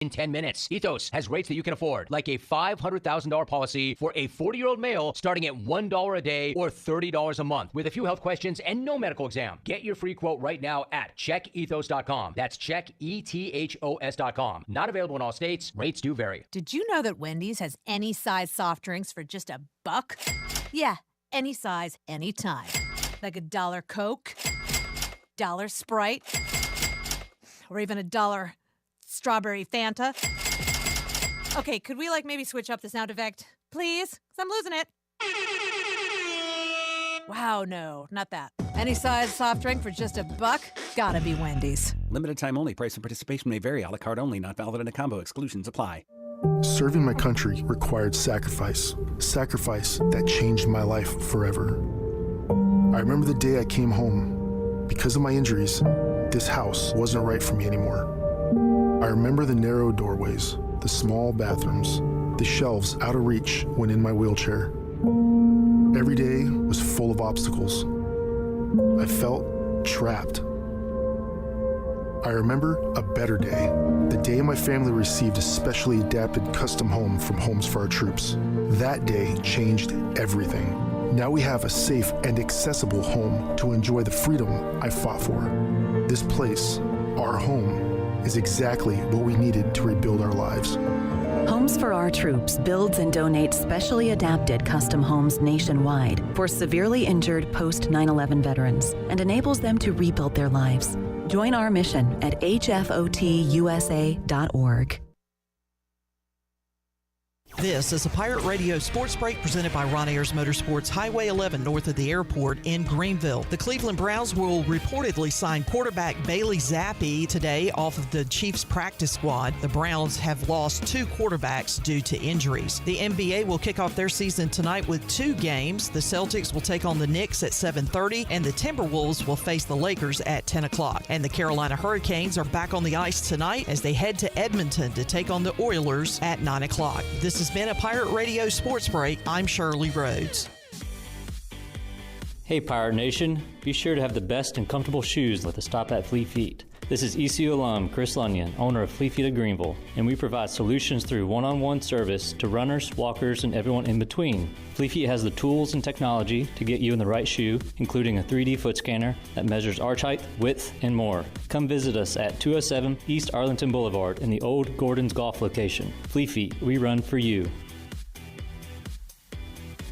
in 10 minutes. Ethos has rates that you can afford, like a $500,000 policy for a 40-year-old male starting at $1 a day or $30 a month with a few health questions and no medical exam. Get your free quote right now at checkethos.com. That's checkethos.com. Not available in all states. Rates do vary. Did you know that Wendy's has any size soft drinks for just $1? Yeah, any size, anytime. Like $1 Coke, $1 Sprite, or even $1 strawberry Fanta. Okay, could we maybe switch up the sound effect, please? Because I'm losing it. Wow, no, not that. Any size soft drink for just $1? Gotta be Wendy's. Limited time only. Price and participation may vary. A la carte only. Not valid in a combo. Exclusions apply. Serving my country required sacrifice. Sacrifice that changed my life forever. I remember the day I came home. Because of my injuries, this house wasn't right for me anymore. I remember the narrow doorways, the small bathrooms, the shelves out of reach when in my wheelchair. Every day was full of obstacles. I felt trapped. I remember a better day, the day my family received a specially adapted custom home from Homes for Our Troops. That day changed everything. Now we have a safe and accessible home to enjoy the freedom I fought for. This place, our home, is exactly what we needed to rebuild our lives. Homes for Our Troops builds and donates specially adapted custom homes nationwide for severely injured post 9/11 veterans and enables them to rebuild their lives. Join our mission at hfotusa.org. This is a Pirate Radio Sports Break presented by Ron Ayers Motorsports, Highway 11 north of the airport in Greenville. The Cleveland Browns will reportedly sign quarterback Bailey Zappi today off of the Chiefs practice squad. The Browns have lost 2 quarterbacks due to injuries. The NBA will kick off their season tonight with 2 games. The Celtics will take on the Knicks at 7:30, and the Timberwolves will face the Lakers at 10 o'clock. And the Carolina Hurricanes are back on the ice tonight as they head to Edmonton to take on the Oilers at 9 o'clock. This has been a Pirate Radio Sports Break. I'm Shirley Rhodes. Hey Pirate Nation, be sure to have the best and comfortable shoes with a stop at Flea Feet. This is ECU alum Chris Lunyon, owner of Flea Feet of Greenville, and we provide solutions through one-on-one service to runners, walkers, and everyone in between. Flea Feet has the tools and technology to get you in the right shoe, including a 3D foot scanner that measures arch height, width, and more. Come visit us at 207 East Arlington Boulevard in the old Gordon's Golf location. Flea Feet, we run for you.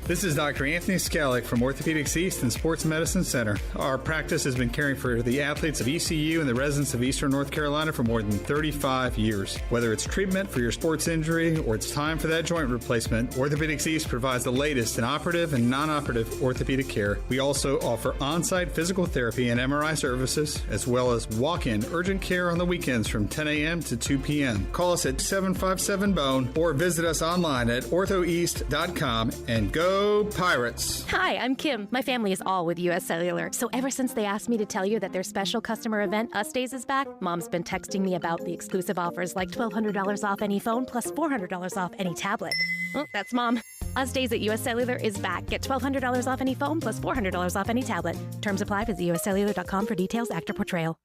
This is Dr. Anthony Skalick from Orthopedics East and Sports Medicine Center. Our practice has been caring for the athletes of ECU and the residents of Eastern North Carolina for more than 35 years. Whether it's treatment for your sports injury or it's time for that joint replacement, Orthopedics East provides the latest in operative and non-operative orthopedic care. We also offer on-site physical therapy and MRI services, as well as walk-in urgent care on the weekends from 10 a.m. to 2 p.m. Call us at 757-BONE or visit us online at orthoeast.com and go Pirates! Hi, I'm Kim. My family is all with U.S. Cellular. So ever since they asked me to tell you that their special customer event, Us Days, is back, Mom's been texting me about the exclusive offers like $1,200 off any phone plus $400 off any tablet. Oh, that's Mom. Us Days at U.S. Cellular is back. Get $1,200 off any phone plus $400 off any tablet. Terms apply. Visit uscellular.com for details. Actor portrayal.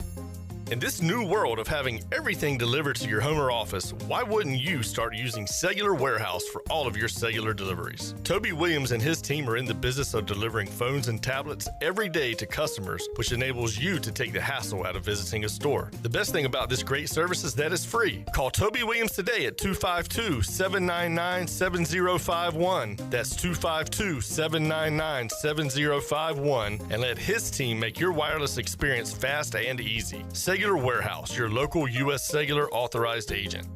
In this new world of having everything delivered to your home or office, why wouldn't you start using Cellular Warehouse for all of your cellular deliveries? Toby Williams and his team are in the business of delivering phones and tablets every day to customers, which enables you to take the hassle out of visiting a store. The best thing about this great service is that it's free. Call Toby Williams today at 252-799-7051. That's 252-799-7051, and let his team make your wireless experience fast and easy. Cellular Warehouse, your local U.S. Cellular authorized agent.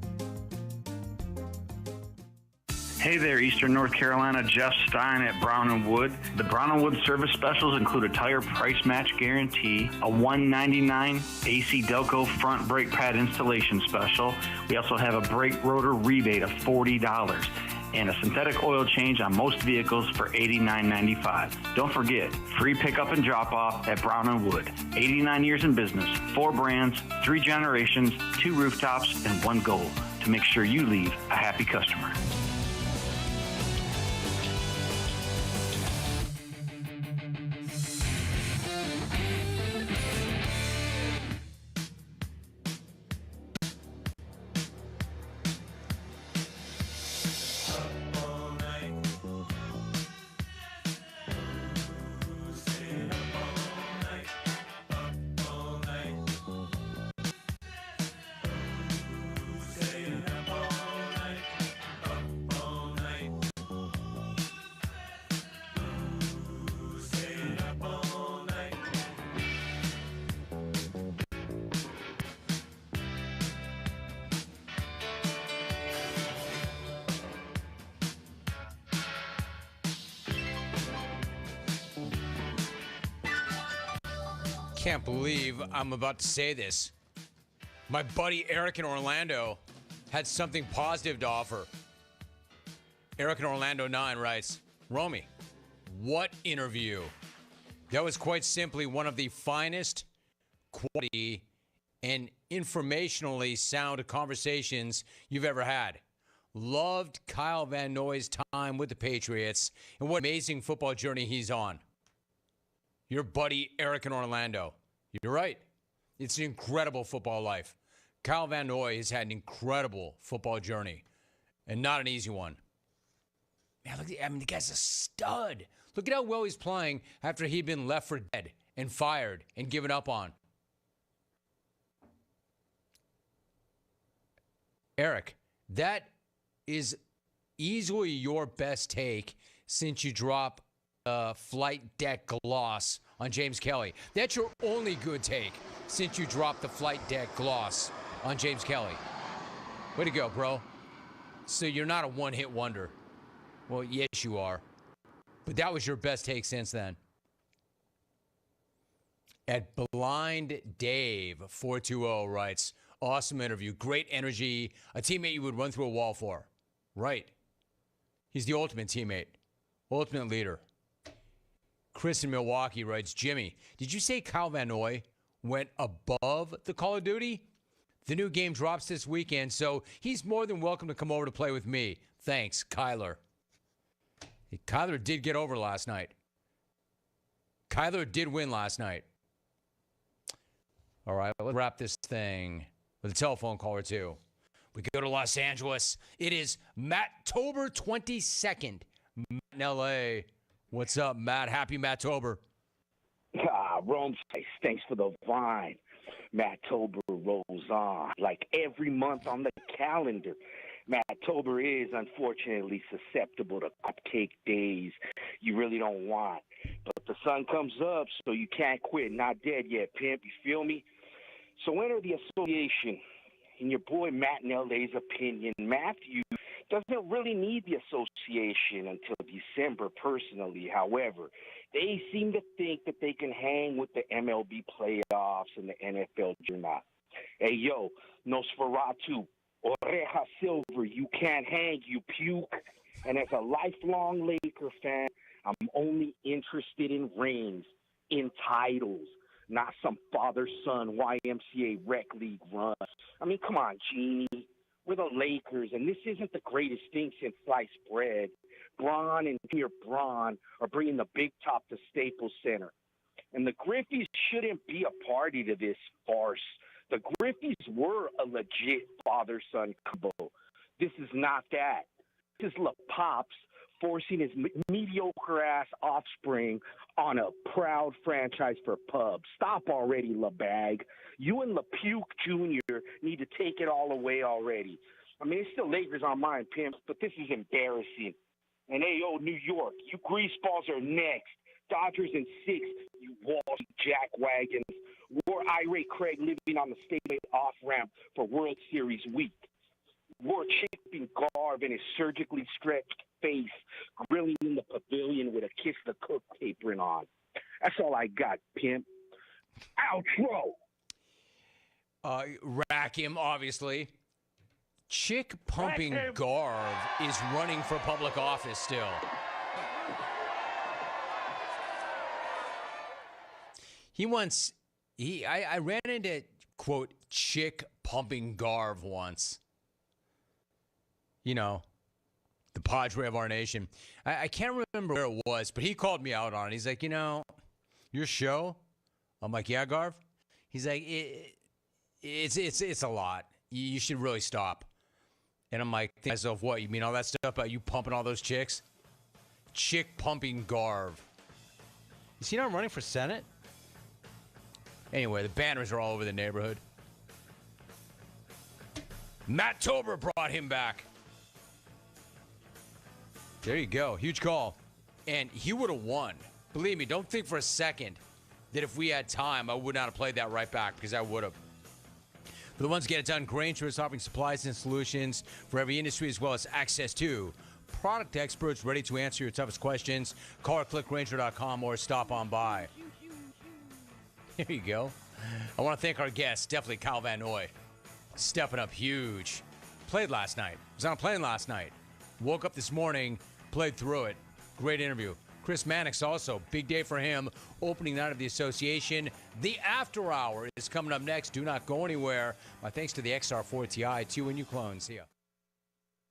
Hey there, Eastern North Carolina, Jeff Stein at Brown & Wood. The Brown & Wood service specials include a tire price match guarantee, a $199 AC Delco front brake pad installation special. We also have a brake rotor rebate of $40 and a synthetic oil change on most vehicles for $89.95. Don't forget, free pickup and drop-off at Brown & Wood. 89 years in business, 4 brands, 3 generations, 2 rooftops, and 1 goal, to make sure you leave a happy customer. Can't believe I'm about to say this. My buddy Eric in Orlando had something positive to offer. Eric in Orlando 9 writes, Romy, what interview? That was quite simply one of the finest quality and informationally sound conversations you've ever had. Loved Kyle Van Noy's time with the Patriots and what amazing football journey he's on. Your buddy Eric in Orlando. You're right. It's an incredible football life. Kyle Van Noy has had an incredible football journey and not an easy one. Man, look, the guy's a stud. Look at how well he's playing after he'd been left for dead and fired and given up on. Eric, that is easily your best take since you drop flight deck gloss on James Kelly. That's your only good take since you dropped the flight deck gloss on James Kelly. Way to go, bro. So you're not a one-hit wonder. Well, yes, you are. But that was your best take since then. At Blind Dave 420 writes, awesome interview, great energy, a teammate you would run through a wall for. Right. He's the ultimate teammate, ultimate leader. Chris in Milwaukee writes, Jimmy, did you say Kyle Van Noy went above the Call of Duty? The new game drops this weekend, so he's more than welcome to come over to play with me. Thanks, Kyler. Kyler did get over last night. Kyler did win last night. All right, let's wrap this thing with a telephone call or two. We go to Los Angeles. It is Matt-tober 22nd. Matt in L.A. What's up, Matt? Happy Matt-tober. Rome, thanks for the vine. Matt-tober rolls on like every month on the calendar. Matt-tober is unfortunately susceptible to cupcake days you really don't want. But the sun comes up, so you can't quit. Not dead yet, pimp. You feel me? So enter the association. In your boy Matt in LA's opinion, Matthew doesn't really need the association until December personally. However, they seem to think that they can hang with the MLB playoffs and the NFL journal. Hey, yo, Nosferatu, Oreja Silver, you can't hang, you puke. And as a lifelong Laker fan, I'm only interested in rings, in titles, not some father-son YMCA rec league run. I mean, come on, Genie. We're the Lakers, and this isn't the greatest thing since sliced bread. Braun and Junior Braun are bringing the big top to Staples Center. And the Griffies shouldn't be a party to this farce. The Griffies were a legit father-son combo. This is not that. This is La Pops forcing his mediocre-ass offspring on a proud franchise for pub. Stop already, LeBag. You and LePuke Jr. need to take it all away already. I mean, it's still Lakers on mine, pimps, but this is embarrassing. And, hey, yo, New York, you greaseballs are next. Dodgers in 6, you Wall Street jackwagons. War irate Craig living on the state off-ramp for World Series week. Wore chipping garb in his surgically stretched face, grilling in the pavilion with a Kiss the Cook apron on. That's all I got, pimp. Outro! Rakim, obviously. Chick pumping Garv is running for public office still. I ran into, quote, chick pumping Garv once. You know, the Padre of our nation. I can't remember where it was, but he called me out on it. He's like, you know, your show? I'm like, yeah, Garv? He's like, it's a lot. You should really stop. And I'm like, to myself, what? You mean all that stuff about you pumping all those chicks? Chick pumping Garv. Is he not running for Senate? Anyway, the banners are all over the neighborhood. Matt-tober brought him back. There you go. Huge call. And he would have won. Believe me, don't think for a second that if we had time, I would not have played that right back, because I would have. For the ones who get it done, Grainger is offering supplies and solutions for every industry, as well as access to product experts ready to answer your toughest questions. Call or click Grainger.com or stop on by. There you go. I want to thank our guest, definitely Kyle Van Noy, stepping up huge. Played last night. Was on a plane last night. Woke up this morning, played through it. Great interview. Chris Mannix also, big day for him. Opening night of the association. The After Hour is coming up next. Do not go anywhere. My thanks to the XR4 Ti, to and you clone. See ya.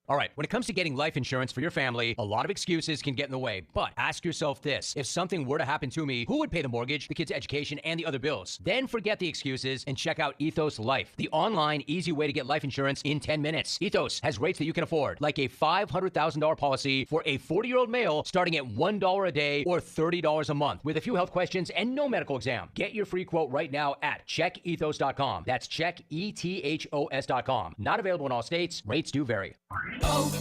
All right, when it comes to getting life insurance for your family, a lot of excuses can get in the way. But ask yourself this. If something were to happen to me, who would pay the mortgage, the kids' education, and the other bills? Then forget the excuses and check out Ethos Life, the online, easy way to get life insurance in 10 minutes. Ethos has rates that you can afford, like a $500,000 policy for a 40-year-old male starting at $1 a day or $30 a month with a few health questions and no medical exam. Get your free quote right now at checkethos.com. That's checkethos.com. Not available in all states. Rates do vary. O'Reilly.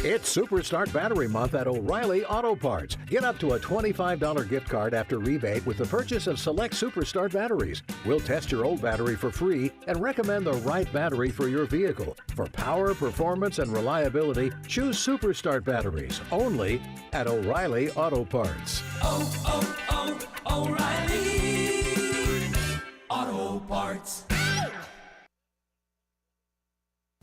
It's Superstart Battery Month at O'Reilly Auto Parts. Get up to a $25 gift card after rebate with the purchase of select Superstart batteries. We'll test your old battery for free and recommend the right battery for your vehicle. For power, performance, and reliability, choose Superstart batteries only at O'Reilly Auto Parts. O'Reilly Auto Parts.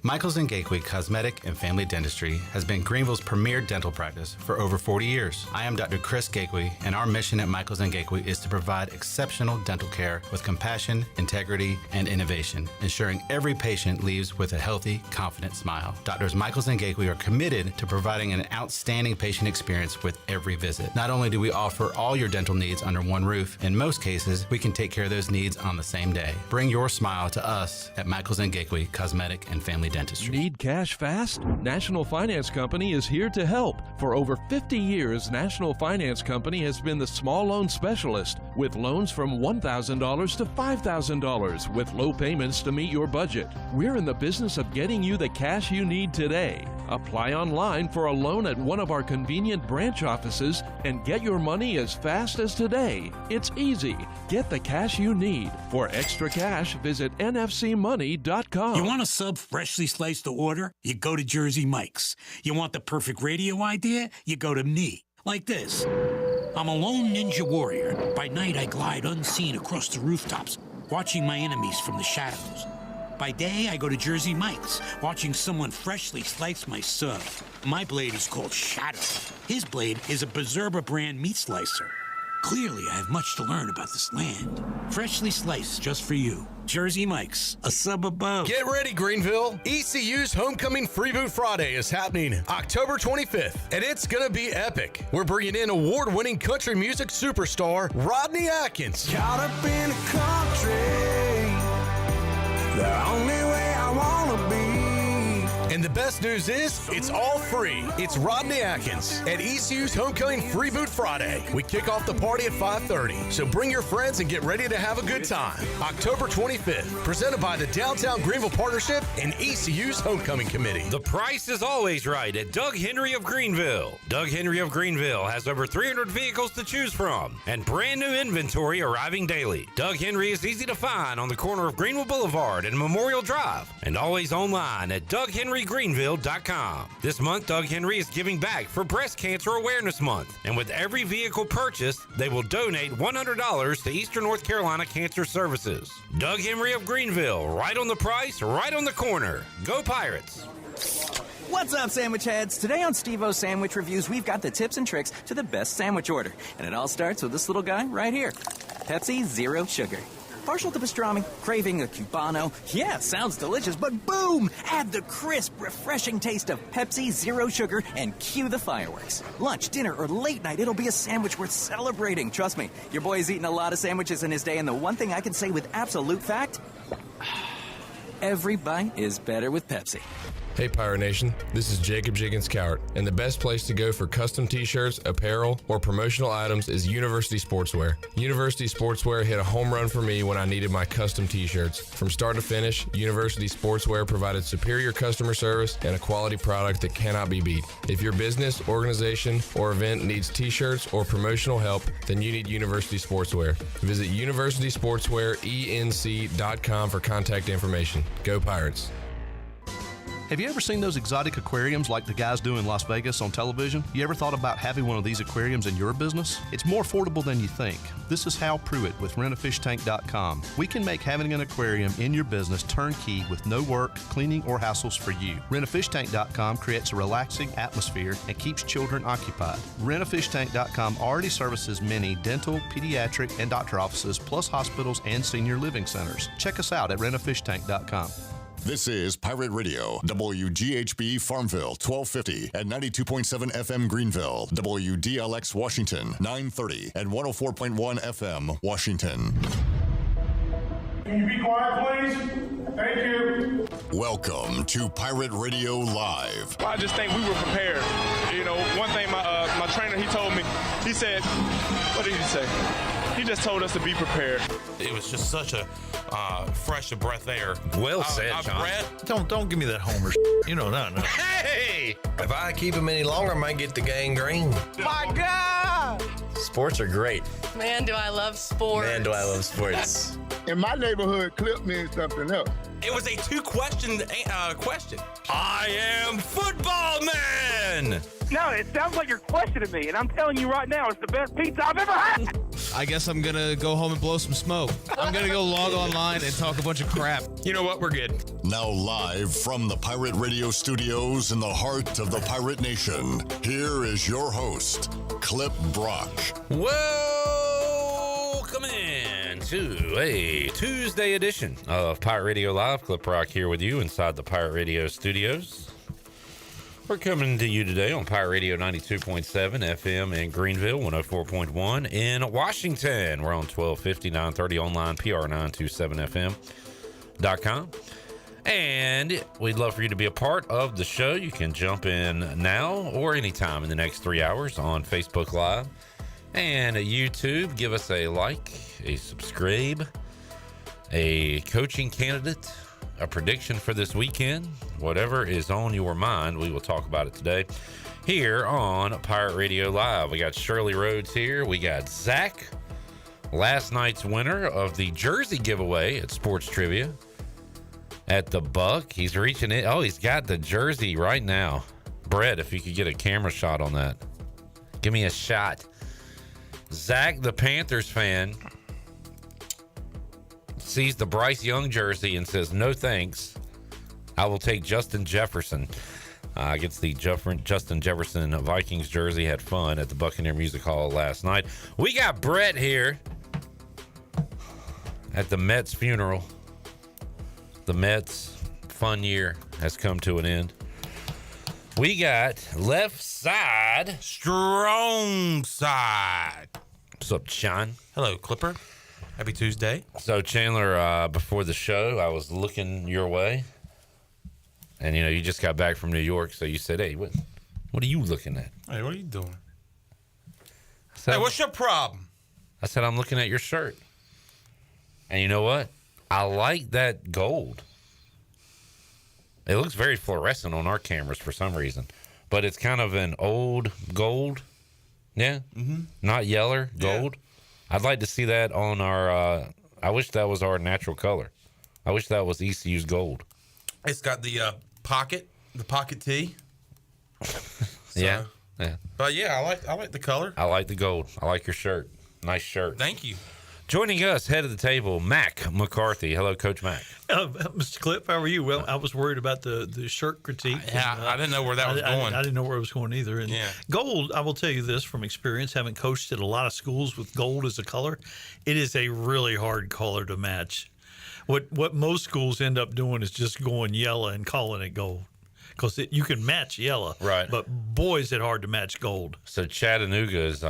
Michaels & Gateway Cosmetic and Family Dentistry has been Greenville's premier dental practice for over 40 years. I am Dr. Chris Gateway, and our mission at Michaels & Gateway is to provide exceptional dental care with compassion, integrity, and innovation, ensuring every patient leaves with a healthy, confident smile. Doctors Michaels & Gateway are committed to providing an outstanding patient experience with every visit. Not only do we offer all your dental needs under one roof, in most cases, we can take care of those needs on the same day. Bring your smile to us at Michaels & Gateway Cosmetic and Family Dentistry. Need cash fast? National Finance Company is here to help. For over 50 years, National Finance Company has been the small loan specialist with loans from $1,000 to $5,000 with low payments to meet your budget. We're in the business of getting you the cash you need today. Apply online for a loan at one of our convenient branch offices and get your money as fast as today. It's easy. Get the cash you need. For extra cash, visit nfcmoney.com. You want a sub freshly sliced to order? You go to Jersey Mike's. You want the perfect radio idea? You go to me. Like this. I'm a lone ninja warrior. By night, I glide unseen across the rooftops, watching my enemies from the shadows. By day, I go to Jersey Mike's, watching someone freshly slice my sub. My blade is called Shadow. His blade is a Berserba brand meat slicer. Clearly, I have much to learn about this land. Freshly sliced just for you. Jersey Mike's, a sub above. Get ready, Greenville. ECU's Homecoming Freeboot Friday is happening October 25th, and it's going to be epic. We're bringing in award-winning country music superstar Rodney Atkins. Caught up in the country, the only way I want to be. And the best news is, it's all free. It's Rodney Atkins at ECU's Homecoming Freeboot Friday. We kick off the party at 5:30, so bring your friends and get ready to have a good time. October 25th, presented by the Downtown Greenville Partnership and ECU's Homecoming Committee. The price is always right at Doug Henry of Greenville. Doug Henry of Greenville has over 300 vehicles to choose from and brand new inventory arriving daily. Doug Henry is easy to find on the corner of Greenville Boulevard and Memorial Drive, and always online at DougHenryGreenville.com. This month, Doug Henry is giving back for Breast Cancer Awareness Month, and with every vehicle purchased, they will donate $100 to Eastern North Carolina Cancer Services. Doug Henry of Greenville, right on the price, right on the corner. Go Pirates! What's up, sandwich heads? Today on Steve-O's Sandwich Reviews, we've got the tips and tricks to the best sandwich order. And it all starts with this little guy right here. Pepsi Zero Sugar. Partial to pastrami, craving a Cubano. Yeah, sounds delicious, but boom! Add the crisp, refreshing taste of Pepsi Zero Sugar and cue the fireworks. Lunch, dinner, or late night, it'll be a sandwich worth celebrating. Trust me, your boy's eaten a lot of sandwiches in his day, and the one thing I can say with absolute fact, every bite is better with Pepsi. Hey Pirate Nation, this is Jacob Jiggins Cowart, and the best place to go for custom t-shirts, apparel, or promotional items is University Sportswear. University Sportswear hit a home run for me when I needed my custom t-shirts. From start to finish, University Sportswear provided superior customer service and a quality product that cannot be beat. If your business, organization, or event needs t-shirts or promotional help, then you need University Sportswear. Visit universitysportswearenc.com for contact information. Go Pirates! Have you ever seen those exotic aquariums like the guys do in Las Vegas on television? You ever thought about having one of these aquariums in your business? It's more affordable than you think. This is Hal Pruitt with RenaFishTank.com. We can make having an aquarium in your business turnkey with no work, cleaning, or hassles for you. RenaFishTank.com creates a relaxing atmosphere and keeps children occupied. RenaFishTank.com already services many dental, pediatric, and doctor offices, plus hospitals and senior living centers. Check us out at RenaFishTank.com. This is Pirate Radio, WGHB Farmville, 1250 and 92.7 FM Greenville, WDLX Washington, 930 and 104.1 FM Washington. Can you be quiet, please? Thank you. Welcome to Pirate Radio Live. I just think we were prepared. You know, one thing my trainer, he told me, he said, what did he say? He just told us to be prepared. It was just such a fresh of breath air. Well said, John. Don't give me that homer You know, no. Hey! If I keep him any longer, I might get the gangrene. My God! Sports are great. Man, do I love sports. Man, do I love sports. In my neighborhood, clip means something else. It was a two-question question. I am football man! No, it sounds like you're questioning me, and I'm telling you right now, it's the best pizza I've ever had. I guess I'm going to go home and blow some smoke. I'm going to go log online and talk a bunch of crap. You know what? We're good. Now live from the Pirate Radio studios in the heart of the Pirate Nation, here is your host, Clip Brock. Welcome in to a Tuesday edition of Pirate Radio Live. Clip Rock here with you inside the Pirate Radio studios. We're coming to you today on Pirate Radio 92.7 FM in Greenville, 104.1 in Washington. We're on 1250, 930 online, PR927FM.com. And we'd love for you to be a part of the show. You can jump in now or anytime in the next 3 hours on Facebook Live and YouTube. Give us a like, a subscribe, a coaching candidate, a prediction for this weekend. Whatever is on your mind, we will talk about it today here on Pirate Radio Live. We got Shirley Rhodes here. We got Zach, last night's winner of the jersey giveaway at Sports Trivia at the Buck. He's reaching it. Oh, he's got the jersey right now. Brett, if you could get a camera shot on that. Give me a shot. Zach, the Panthers fan, sees the Bryce Young jersey and says, no thanks. I will take Justin Jefferson. Gets the Justin Jefferson Vikings jersey. Had fun at the Buccaneer Music Hall last night. We got Brett here at the Mets funeral. The Mets fun year has come to an end. We got left side, strong side. What's up, Sean? Hello, Clipper. Happy Tuesday. So, Chandler, before the show, I was looking your way. And, you know, you just got back from New York, so you said, hey, what are you looking at? Hey, what are you doing? Said, hey, what's your problem? I said, I'm looking at your shirt. And you know what? I like that gold. It looks very fluorescent on our cameras for some reason. But it's kind of an old gold. Yeah? Mm-hmm. Not yeller, gold. Yeah. I'd like to see that on our, I wish that was our natural color. I wish that was ECU's gold. It's got the pocket tee. So, yeah. But yeah, I like the color. I like the gold. I like your shirt. Nice shirt. Thank you. Joining us, head of the table, Mack McCarthy. Hello, Coach Mack. Mr. Clip, how are you? Well, I was worried about the shirt critique. Yeah, I didn't know where that was going. I didn't know where it was going either. And gold, I will tell you this from experience, having coached at a lot of schools with gold as a color, it is a really hard color to match. What most schools end up doing is just going yellow and calling it gold. Because you can match yellow. Right. But boy, is it hard to match gold. So Chattanooga is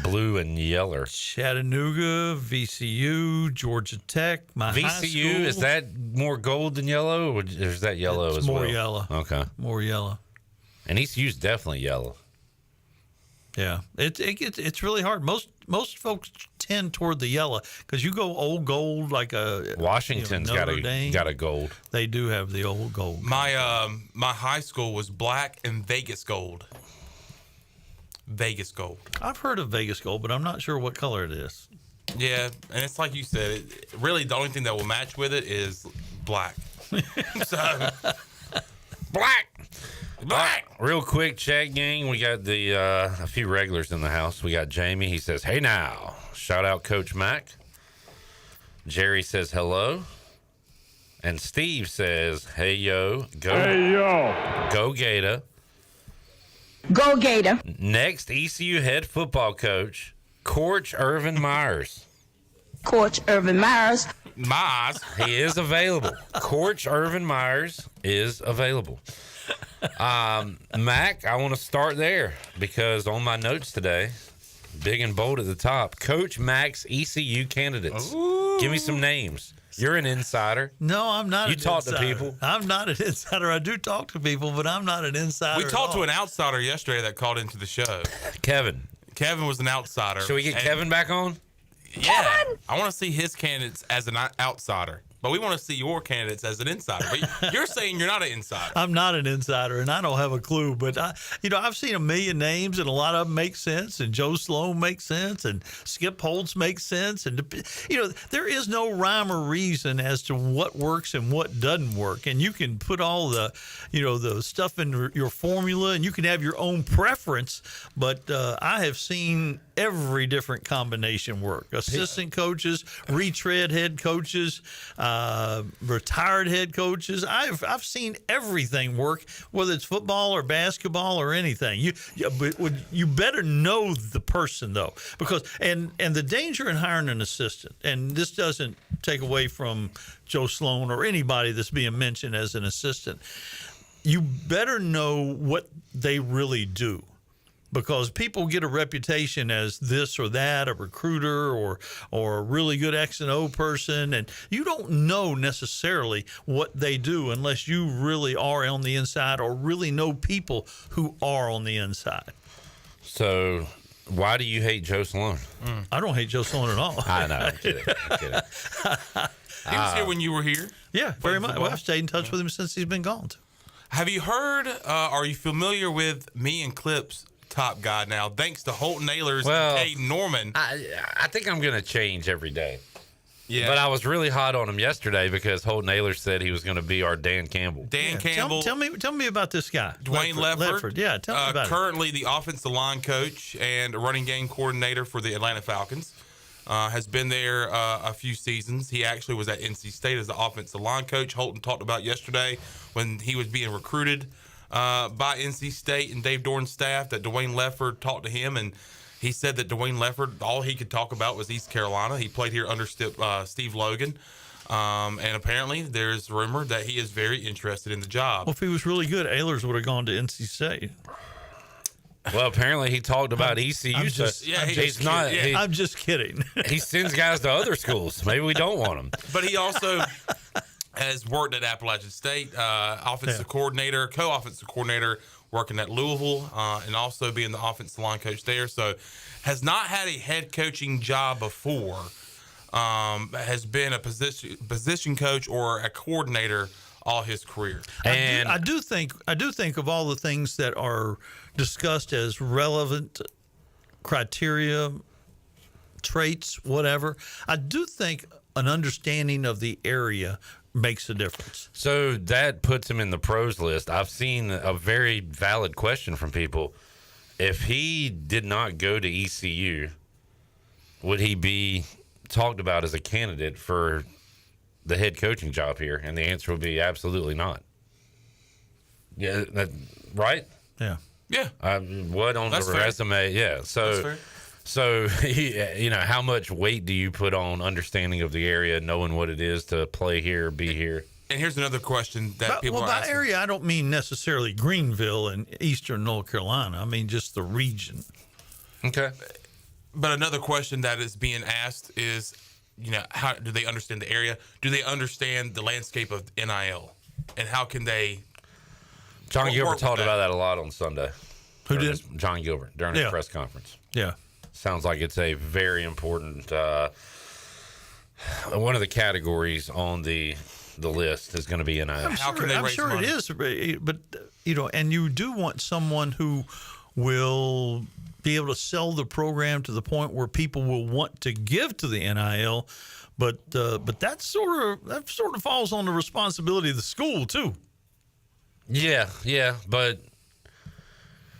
blue and yeller. Chattanooga, VCU, Georgia Tech, my high school. VCU, is that more gold than yellow, or is that yellow as well? More yellow. Okay. More yellow. And ECU's definitely yellow. Yeah, it's really hard. Most folks tend toward the yellow because you go old gold like a Washington's got a gold. They do have the old gold. My high school was black and Vegas gold. Vegas gold. I've heard of Vegas gold, but I'm not sure what color it is. Yeah, and it's like you said. Really, the only thing that will match with it is black. So Black. Real quick check, gang. We got the a few regulars in the house. We got Jamie. He says, "Hey now." Shout out Coach Mack. Jerry says hello. And Steve says, "Hey yo, go. Hey yo. Go Gator." Go Gator. Next, ECU head football coach, Coach Irvin Myers. Coach Irvin Myers. He is available. Coach Irvin Myers is available. Mac, I want to start there because on my notes today, big and bold at the top, Coach Mac's ECU candidates. Ooh. Give me some names. You're an insider. No, I'm not. You talk to people. I'm not an insider. I do talk to people, but I'm not an insider. We talked to an outsider yesterday that called into the show. Kevin was an outsider. Should we get Kevin back on? Yeah. Kevin! I want to see his candidates as an outsider. But we want to see your candidates as an insider. But you're saying you're not an insider. I'm not an insider, and I don't have a clue. But I've seen a million names, and a lot of them make sense. And Joe Sloan makes sense, and Skip Holtz makes sense. And there is no rhyme or reason as to what works and what doesn't work. And you can put all the stuff in your formula, and you can have your own preference. But I have seen every different combination work. Assistant coaches, retread head coaches, retired head coaches. I've seen everything work, whether it's football or basketball or anything. You better know the person though, because and the danger in hiring an assistant, and this doesn't take away from Joe Sloan or anybody that's being mentioned as an assistant. You better know what they really do. Because people get a reputation as this or that, a recruiter or a really good X and O person, and you don't know necessarily what they do unless you really are on the inside or really know people who are on the inside. So, why do you hate Joe Sloan? I don't hate Joe Sloan at all. I know. I'm kidding. He was here when you were here. Yeah, very much. Well, I've stayed in touch with him since he's been gone. Have you heard? Are you familiar with me and Clip's top guy now, thanks to Holton Ahlers and Caden Norman? I think I'm going to change every day. Yeah. But I was really hot on him yesterday because Holton Ahlers said he was going to be our Dan Campbell. Campbell. Tell me about this guy. Dwayne Lefford. Yeah, tell me about currently the offensive line coach and running game coordinator for the Atlanta Falcons. Has been there a few seasons. He actually was at NC State as the offensive line coach. Holton talked about yesterday when he was being recruited by NC State and Dave Doran's staff that Dwayne Lefford talked to him, and he said that Dwayne Lefford, all he could talk about was East Carolina. He played here under Steve Logan, and apparently there's rumor that he is very interested in the job. Well, if he was really good, Ahlers would have gone to NC State. Well, apparently he talked about ECU. I'm just kidding. He sends guys to other schools. Maybe we don't want him. But he also has worked at Appalachian State, offensive coordinator, co-offensive coordinator, working at Louisville, and also being the offensive line coach there. So has not had a head coaching job before. Has been a position coach or a coordinator all his career. And I do think of all the things that are discussed as relevant criteria, traits, whatever. I do think an understanding of the area makes a difference. So that puts him in the pros list. I've seen a very valid question from people. If he did not go to ECU, would he be talked about as a candidate for the head coaching job here? And the answer would be absolutely not. Yeah, right? Yeah. Yeah. What on That's the fair. resume? Yeah. So, how much weight do you put on understanding of the area, knowing what it is to play here, be here? And here's another question that people are by asking. area, I don't mean necessarily Greenville and eastern North Carolina. I mean just the region. Okay. But another question that is being asked is, how do they understand the area? Do they understand the landscape of NIL? And how can they John Gilbert work talked with about that a lot on Sunday. Who did? John Gilbert during his press conference. Yeah. Sounds like it's a very important one of the categories on the list is going to be NIL. I'm sure it is, but and you do want someone who will be able to sell the program to the point where people will want to give to the NIL, but that sort of falls on the responsibility of the school too. Yeah, but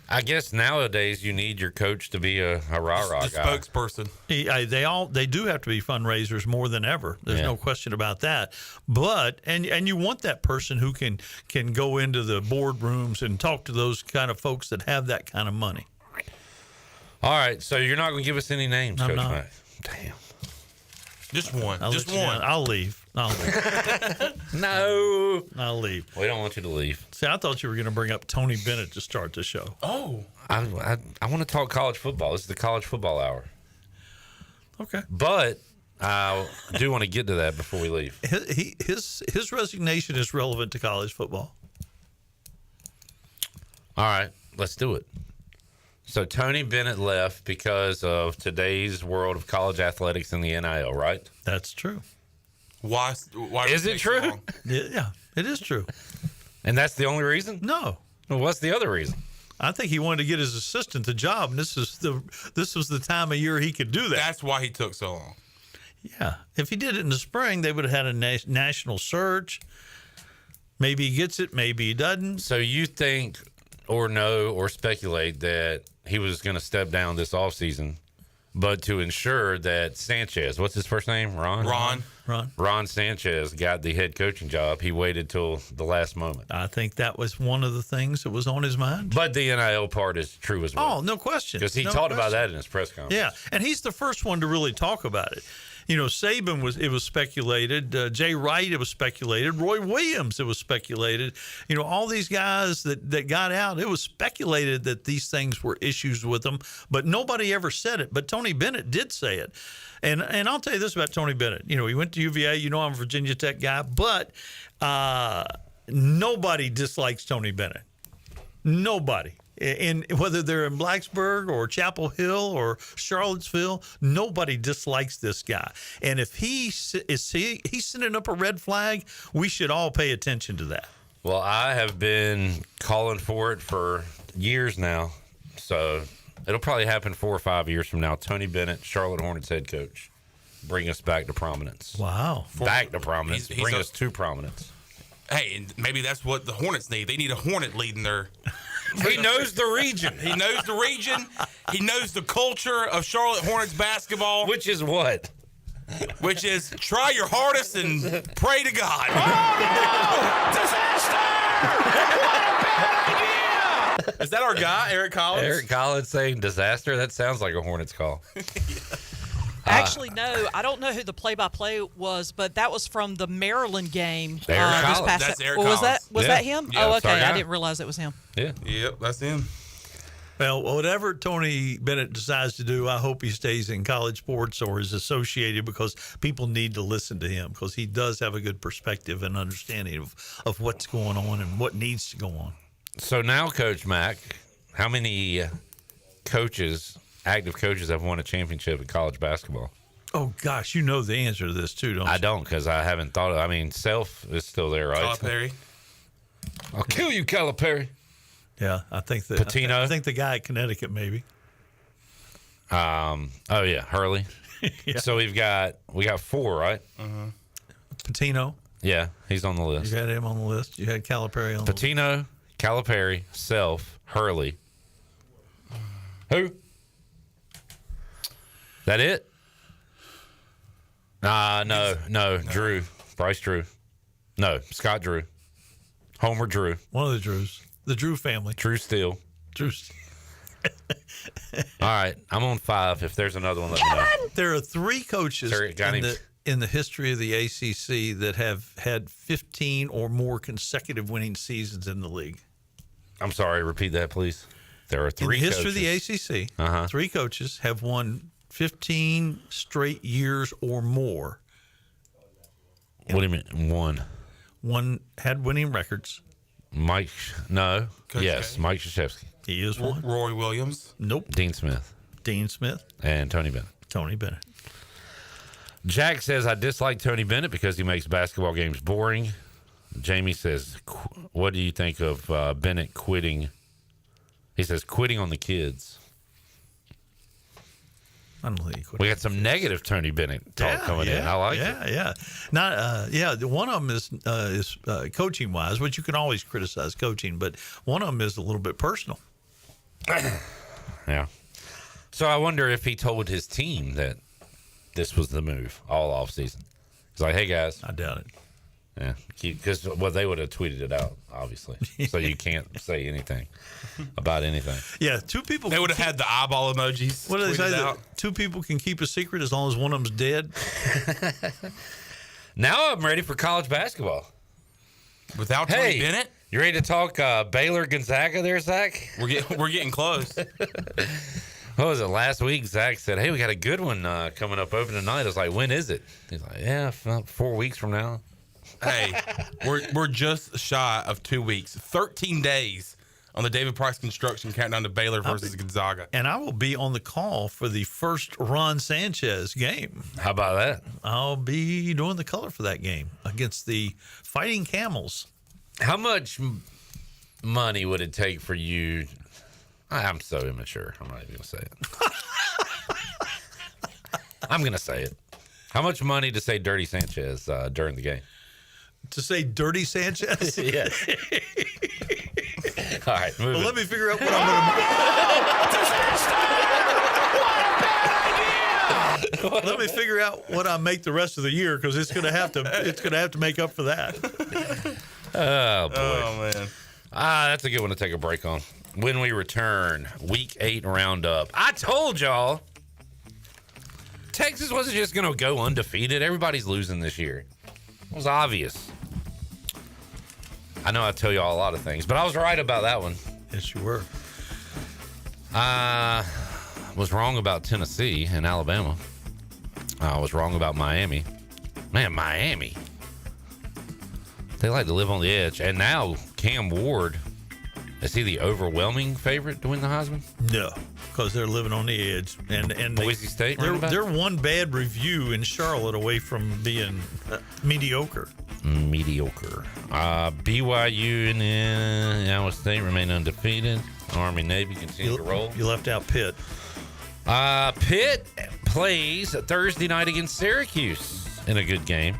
I guess nowadays you need your coach to be a rah-rah the guy. Spokesperson. They do have to be fundraisers more than ever. There's no question about that. But and you want that person who can go into the boardrooms and talk to those kind of folks that have that kind of money. All right, so you're not going to give us any names, I'm Coach not. Mack. Damn. Just one. I'll Just let you one. know. I'll leave. No. I'll leave. We don't want you to leave. See, I thought you were going to bring up Tony Bennett to start the show. Oh. I want to talk college football. This is the college football hour. Okay. But I do want to get to that before we leave. His resignation is relevant to college football. All right, let's do it. So Tony Bennett left because of today's world of college athletics and the NIL, right? That's true. Why is it true? Yeah, it is true. And that's the only reason? No. Well, what's the other reason? I think he wanted to get his assistant the job, and this was the time of year he could do that. That's why he took so long. Yeah. If he did it in the spring, they would have had a national search. Maybe he gets it, maybe he doesn't. So you think or know or speculate that he was going to step down this offseason, but to ensure that Sanchez, what's his first name? Ron Sanchez got the head coaching job. He waited till the last moment. I think that was one of the things that was on his mind. But the NIL part is true as well. Oh, no question. Because he talked about that in his press conference. Yeah, and he's the first one to really talk about it. You know, Saban was speculated. Jay Wright, it was speculated. Roy Williams, it was speculated. You know, all these guys that got out, it was speculated that these things were issues with them, but nobody ever said it. But Tony Bennett did say it. And I'll tell you this about Tony Bennett. You know, he went to UVA. You know, I'm a Virginia Tech guy, but nobody dislikes Tony Bennett. Nobody. And whether they're in Blacksburg or Chapel Hill or Charlottesville, nobody dislikes this guy. And if he's sending up a red flag, we should all pay attention to that. Well, I have been calling for it for years now. So it'll probably happen 4 or 5 years from now. Tony Bennett, Charlotte Hornets head coach. Bring us back to prominence. Wow. Back to prominence. He's Bring us to prominence. Hey, and maybe that's what the Hornets need. They need a Hornet leading their... He knows the region. He knows the region. He knows the culture of Charlotte Hornets basketball. Which is what? Which is try your hardest and pray to God. Oh, no! Disaster! What a bad idea! Is that our guy, Eric Collins? Eric Collins saying disaster? That sounds like a Hornets call. Actually, no. I don't know who the play-by-play was, but that was from the Maryland game. Eric Collins. That's Eric Was Collins. that him? Yeah, oh, okay. sorry, I didn't realize it was him. Yeah. Yep, that's him. Well, whatever Tony Bennett decides to do, I hope he stays in college sports or is associated, because people need to listen to him, because he does have a good perspective and understanding of what's going on and what needs to go on. So now, Coach Mack, how many active coaches have won a championship in college basketball? Oh, gosh, you know the answer to this, too, don't you? I don't, because I haven't thought of it. I mean, Self is still there, right? Calipari. I'll kill you, Calipari. Yeah, I think that. Patino? I think the guy at Connecticut, maybe. Oh, yeah, Hurley. Yeah. So we got 4, right? Uh-huh. Patino. Yeah, he's on the list. You had him on the list. You had Calipari on the list. Patino, Calipari, Self, Hurley. Who? That it? No, Drew. Bryce Drew. No, Scott Drew. Homer Drew. One of the Drews. The Drew family. Drew Steele. Drew. All right, I'm on 5. If there's another one, let me know. There are 3 coaches in the history of the ACC that have had 15 or more consecutive winning seasons in the league. I'm sorry, repeat that, please. There are 3 in the history coaches. of the ACC. 3 coaches have won 15 straight years or more. What do you mean, one? One had winning records. Mike, no. Coach yes, K. Mike Krzyzewski. He is one. Roy Williams. Nope. Dean Smith. Dean Smith. And Tony Bennett. Tony Bennett. Jack says, I dislike Tony Bennett because he makes basketball games boring. Jamie says, what do you think of Bennett quitting? He says, quitting on the kids. We got some negative Tony Bennett talk coming in. I like it. Yeah. Not, one of them is coaching wise, which you can always criticize coaching, but one of them is a little bit personal. Yeah. So I wonder if he told his team that this was the move all off season. He's like, hey guys. I doubt it. Yeah, because they would have tweeted it out, obviously. So you can't say anything about anything. Yeah, two people. They would have had the eyeball emojis. What do they say? Out. Two people can keep a secret as long as one of them's dead. Now I'm ready for college basketball. Without Tony Bennett? You ready to talk Baylor Gonzaga there, Zach? We're getting close. What was it, last week? Zach said, hey, we got a good one coming up open tonight. I was like, when is it? He's like, 4 weeks from now. Hey, we're just shy of 2 weeks. 13 days on the David Price Construction countdown to Baylor versus Gonzaga. And I will be on the call for the first Ron Sanchez game. How about that? I'll be doing the color for that game against the Fighting Camels. How much money would it take for you? I'm so immature. I'm not even going to say it. I'm going to say it. How much money to say Dirty Sanchez during the game? To say Dirty Sanchez? Yes. All right, well, let me figure out what I'm going to Let me figure out what I make the rest of the year, because it's going to have to make up for that. Oh boy. Oh man. That's a good one to take a break on. When we return, Week 8 roundup. I told y'all Texas wasn't just going to go undefeated. Everybody's losing this year. It was obvious. I know I tell y'all a lot of things, but I was right about that one. Yes, you were. I was wrong about Tennessee and Alabama. I was wrong about Miami. Man, Miami. They like to live on the edge. And now Cam Ward, is he the overwhelming favorite to win the Heisman? No, because they're living on the edge. And Boise State? They're one bad review in Charlotte away from being mediocre. Mediocre. BYU and Iowa State remain undefeated. Army Navy continue to roll. You left out Pitt. Pitt plays Thursday night against Syracuse in a good game.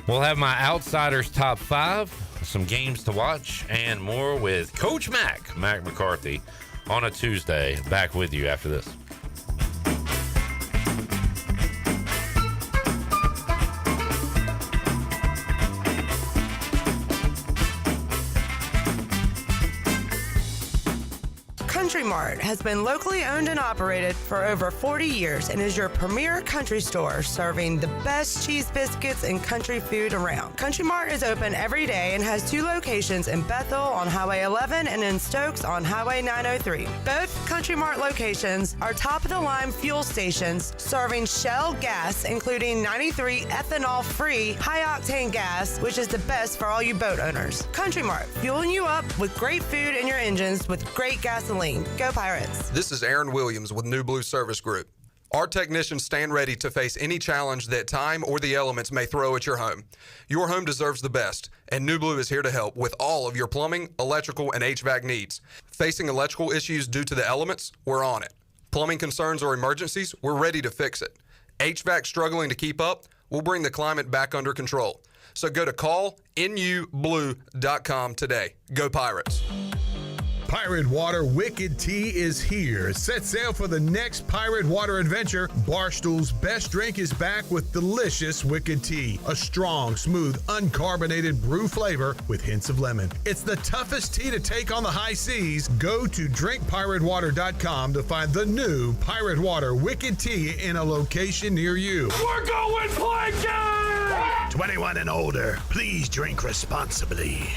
We'll have my Outsiders Top 5, some games to watch, and more with Coach Mack McCarthy on a Tuesday. Back with you after this. Country Mart has been locally owned and operated for over 40 years and is your premier country store serving the best cheese biscuits and country food around. Country Mart is open every day and has 2 locations in Bethel on Highway 11 and in Stokes on Highway 903. Both Country Mart locations are top-of-the-line fuel stations serving Shell gas, including 93 ethanol-free high-octane gas, which is the best for all you boat owners. Country Mart, fueling you up with great food in your engines with great gasoline. Go Pirates. This is Aaron Williams with New Blue Service Group. Our technicians stand ready to face any challenge that time or the elements may throw at your home. Your home deserves the best, and New Blue is here to help with all of your plumbing, electrical, and HVAC needs. Facing electrical issues due to the elements? We're on it. Plumbing concerns or emergencies? We're ready to fix it. HVAC struggling to keep up? We'll bring the climate back under control. So go to callnublue.com today. Go Pirates. Pirate Water Wicked Tea is here. Set sail for the next Pirate Water adventure. Barstool's best drink is back with delicious Wicked Tea. A strong, smooth, uncarbonated brew flavor with hints of lemon. It's the toughest tea to take on the high seas. Go to drinkpiratewater.com to find the new Pirate Water Wicked Tea in a location near you. We're going planking! 21 and older, please drink responsibly.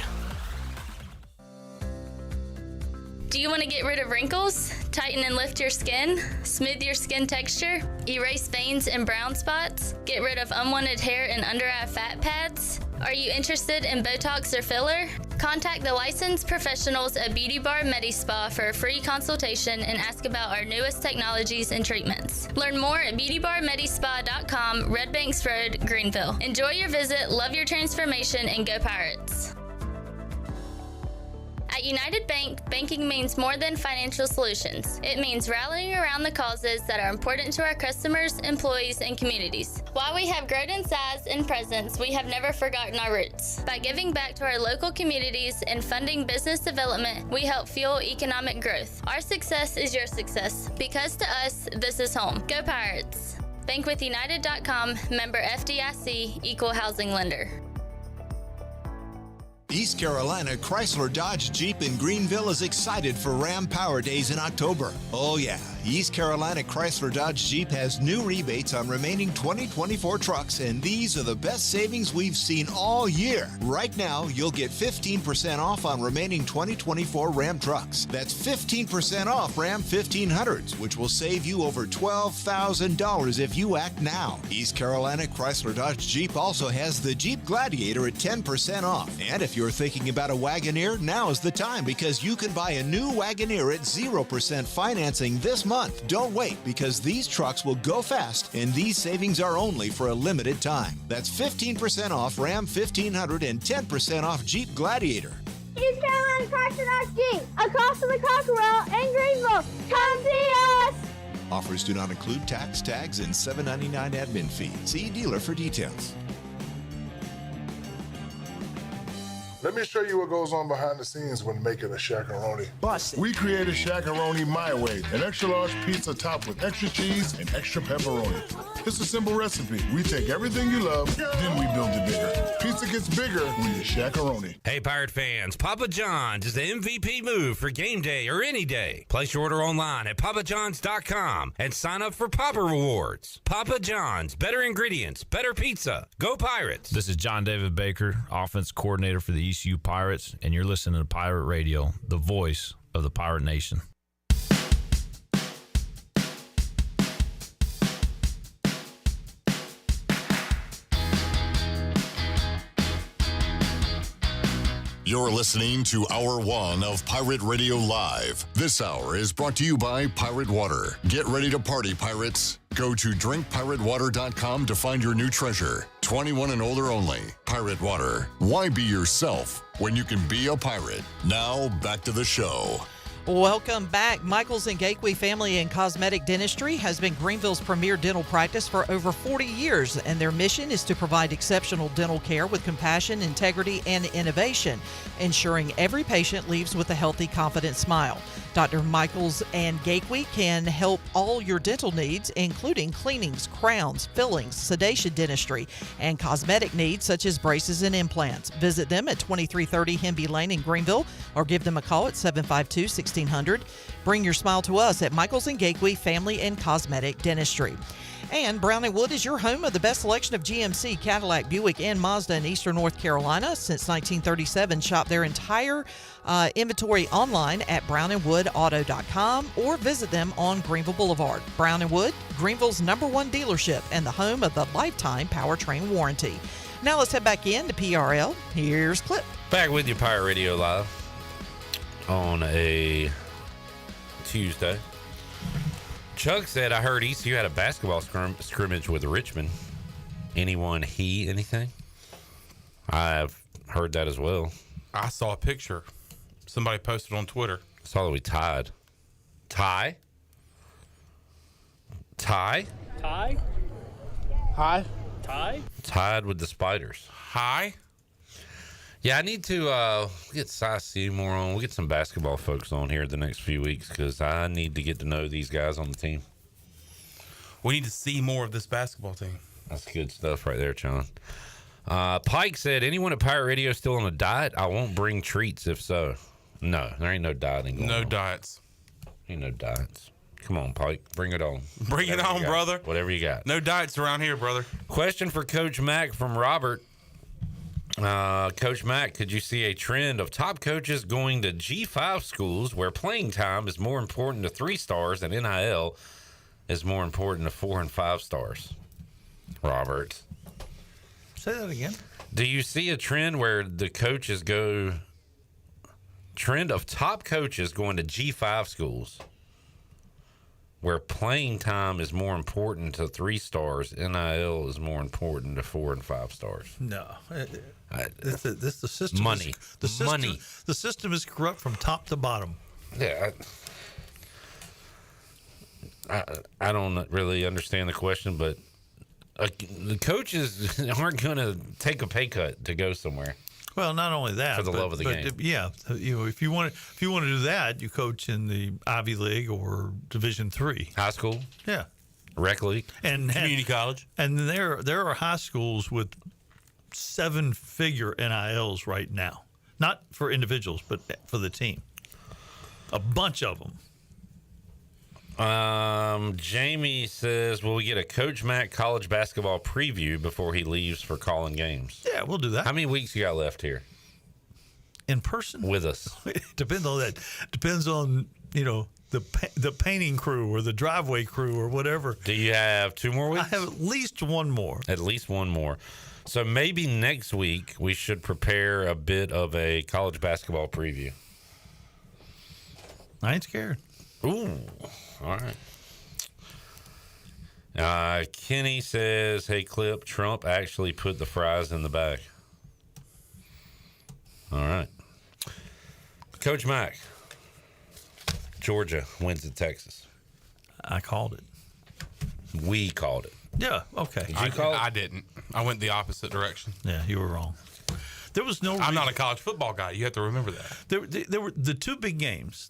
Do you want to get rid of wrinkles, tighten and lift your skin, smooth your skin texture, erase veins and brown spots, get rid of unwanted hair and under-eye fat pads? Are you interested in Botox or filler? Contact the licensed professionals at Beauty Bar MediSpa for a free consultation and ask about our newest technologies and treatments. Learn more at beautybarmedispa.com, Red Banks Road, Greenville. Enjoy your visit, love your transformation, and go Pirates. At United Bank, banking means more than financial solutions. It means rallying around the causes that are important to our customers, employees, and communities. While we have grown in size and presence, we have never forgotten our roots. By giving back to our local communities and funding business development, we help fuel economic growth. Our success is your success, because to us, this is home. Go Pirates! Bankwithunited.com, member FDIC, equal housing lender. East Carolina Chrysler Dodge Jeep in Greenville is excited for Ram Power Days in October. Oh yeah, East Carolina Chrysler Dodge Jeep has new rebates on remaining 2024 trucks, and these are the best savings we've seen all year. Right now, you'll get 15% off on remaining 2024 Ram trucks. That's 15% off Ram 1500s, which will save you over $12,000 if you act now. East Carolina Chrysler Dodge Jeep also has the Jeep Gladiator at 10% off. And if you're thinking about a Wagoneer, now is the time, because you can buy a new Wagoneer at 0% financing this month. Don't wait, because these trucks will go fast, and these savings are only for a limited time. That's 15% off Ram 1500 and 10% off Jeep Gladiator. East Carolina Chrysler Dodge Jeep, across from the Cockerell in Greenville. Come see us! Offers do not include tax, tags, and $7.99 admin fee. See dealer for details. Let me show you what goes on behind the scenes when making a Shaq-a-Roni. We created Shaq-a-Roni my way, an extra large pizza topped with extra cheese and extra pepperoni. It's a simple recipe. We take everything you love, then we build it bigger. Pizza gets bigger when you Shaq-a-Roni. Hey, Pirate fans, Papa John's is the MVP move for game day or any day. Place your order online at papajohns.com and sign up for Papa Rewards. Papa John's, better ingredients, better pizza. Go Pirates! This is John David Baker, offense coordinator for the ECU Pirates, and you're listening to Pirate Radio, the voice of the Pirate Nation. You're listening to Hour 1 of Pirate Radio Live. This hour is brought to you by Pirate Water. Get ready to party, pirates. Go to drinkpiratewater.com to find your new treasure. 21 and older only. Pirate Water. Why be yourself when you can be a pirate? Now, back to the show. Welcome back. Michaels and Gateway Family and Cosmetic Dentistry has been Greenville's premier dental practice for over 40 years, and their mission is to provide exceptional dental care with compassion, integrity, and innovation, ensuring every patient leaves with a healthy, confident smile. Dr. Michaels and Gateway can help all your dental needs, including cleanings, crowns, fillings, sedation dentistry, and cosmetic needs such as braces and implants. Visit them at 2330 Hemby Lane in Greenville, or give them a call at 752-1600. Bring your smile to us at Michaels and Gateway Family and Cosmetic Dentistry. And Brown & Wood is your home of the best selection of GMC, Cadillac, Buick, and Mazda in Eastern North Carolina. Since 1937, shop their entire inventory online at brownandwoodauto.com or visit them on Greenville Boulevard. Brown & Wood, Greenville's #1 dealership and the home of the lifetime powertrain warranty. Now let's head back in to PRL. Here's Clip. Back with you, Pirate Radio Live on a Tuesday. Chuck said, I heard ECU had a basketball scrimmage with Richmond. Anyone anything? I've heard that as well. I saw a picture. Somebody posted on Twitter. I saw that we tied. Tie? Hi. Tied with the Spiders. Hi. Yeah, I need to get Cy Seymour on. We'll get some basketball folks on here the next few weeks because I need to get to know these guys on the team. We need to see more of this basketball team. That's good stuff right there, John. Pike said, anyone at Pirate Radio still on a diet? I won't bring treats if so. No, there ain't no dieting going on. No diets. Ain't no diets. Come on, Pike. Bring it on. Bring it on, brother. Whatever you got. No diets around here, brother. Question for Coach Mack from Robert. Coach Mack, could you see a trend of top coaches going to G5 schools where playing time is more important to 3 stars and NIL is more important to 4 and 5 stars? Robert. Say that again. Do you see a trend where the coaches trend of top coaches going to G5 schools where playing time is more important to 3 stars, NIL is more important to 4 and 5 stars. No. The system. Money. Money. The system is corrupt from top to bottom. Yeah. I don't really understand the question, but the coaches aren't going to take a pay cut to go somewhere. Well, not only that, for the love of the game. Yeah, if you want to do that, you coach in the Ivy League or Division III, high school. Yeah, rec league, and community college. And there are high schools with 7-figure NILs right now, not for individuals, but for the team. A bunch of them. Jamie says, will we get a Coach Mack college basketball preview before he leaves for calling games? Yeah, we'll do that. How many weeks you got left here? In person? With us. It depends on that. Depends on, the painting crew or the driveway crew or whatever. Do you have 2 more weeks? I have at least one more. At least one more. So maybe next week we should prepare a bit of a college basketball preview. I ain't scared. Ooh. All right. Kenny says, hey, Clip, Trump actually put the fries in the bag. All right. Coach Mack, Georgia wins at Texas. I called it. We called it. Yeah, okay. Did you call it? I didn't. I went the opposite direction. Yeah, you were wrong. There was no. I'm not a college football guy. You have to remember that. There were the two big games,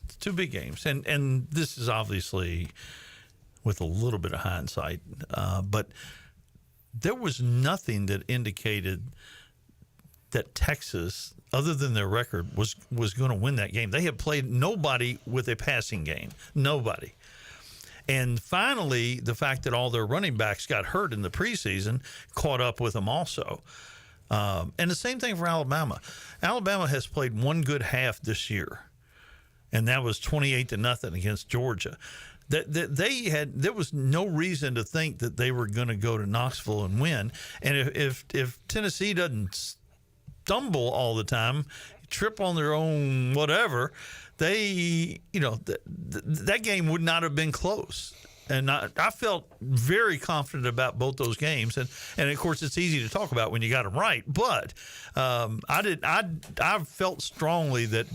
and this is obviously with a little bit of hindsight, but there was nothing that indicated that Texas, other than their record, was going to win that game. They had played nobody with a passing game, nobody. And finally, the fact that all their running backs got hurt in the preseason caught up with them also. And the same thing for Alabama. Alabama has played one good half this year, and that was 28-0 against Georgia. There was no reason to think that they were going to go to Knoxville and win. And if Tennessee doesn't stumble all the time, trip on their own whatever, that game would not have been close. And I felt very confident about both those games, and of course it's easy to talk about when you got them right. But I felt strongly that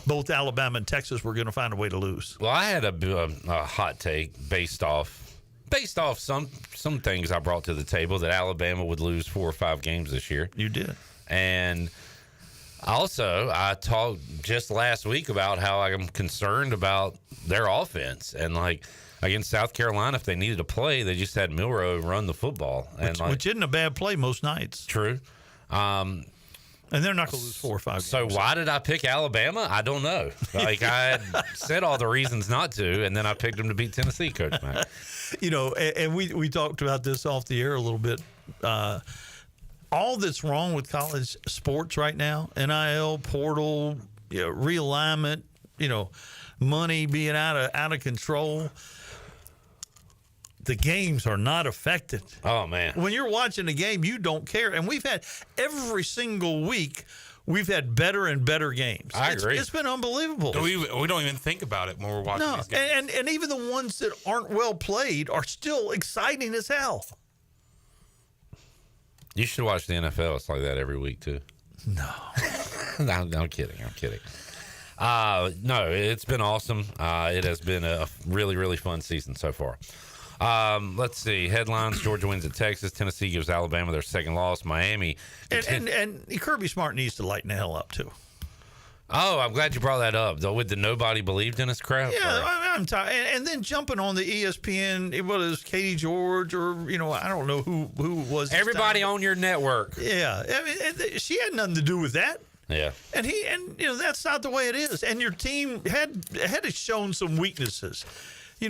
both Alabama and Texas were going to find a way to lose. Well, I had a hot take based off some things I brought to the table that Alabama would lose 4 or 5 games this year. You did, and also I talked just last week about how I'm concerned about their offense and against South Carolina, if they needed to play, they just had Milroe run the football. Which isn't a bad play most nights. True. And they're not going to lose 4 or 5 games. So why did I pick Alabama? I don't know. I had said all the reasons not to, and then I picked them to beat Tennessee, Coach Mack. And we talked about this off the air a little bit. All that's wrong with college sports right now, NIL, portal, realignment, money being out of control. The games are not affected. Oh, man. When you're watching a game, you don't care. And we've had every single week, we've had better and better games. I agree. It's been unbelievable. We don't even think about it when we're watching these games. And even the ones that aren't well played are still exciting as hell. You should watch the NFL. It's like that every week, too. No. No, I'm kidding. No, it's been awesome. It has been a really, really fun season so far. Let's see. Headlines: Georgia wins at Texas. Tennessee gives Alabama their second loss. Miami. And Kirby Smart needs to lighten the hell up, too. Oh, I'm glad you brought that up. With the nobody believed in us crap. Yeah, I'm tired. And then jumping on the ESPN, it was Katie George or, I don't know who was. Everybody on your network. Yeah. I mean, she had nothing to do with that. Yeah. And that's not the way it is. And your team had shown some weaknesses. He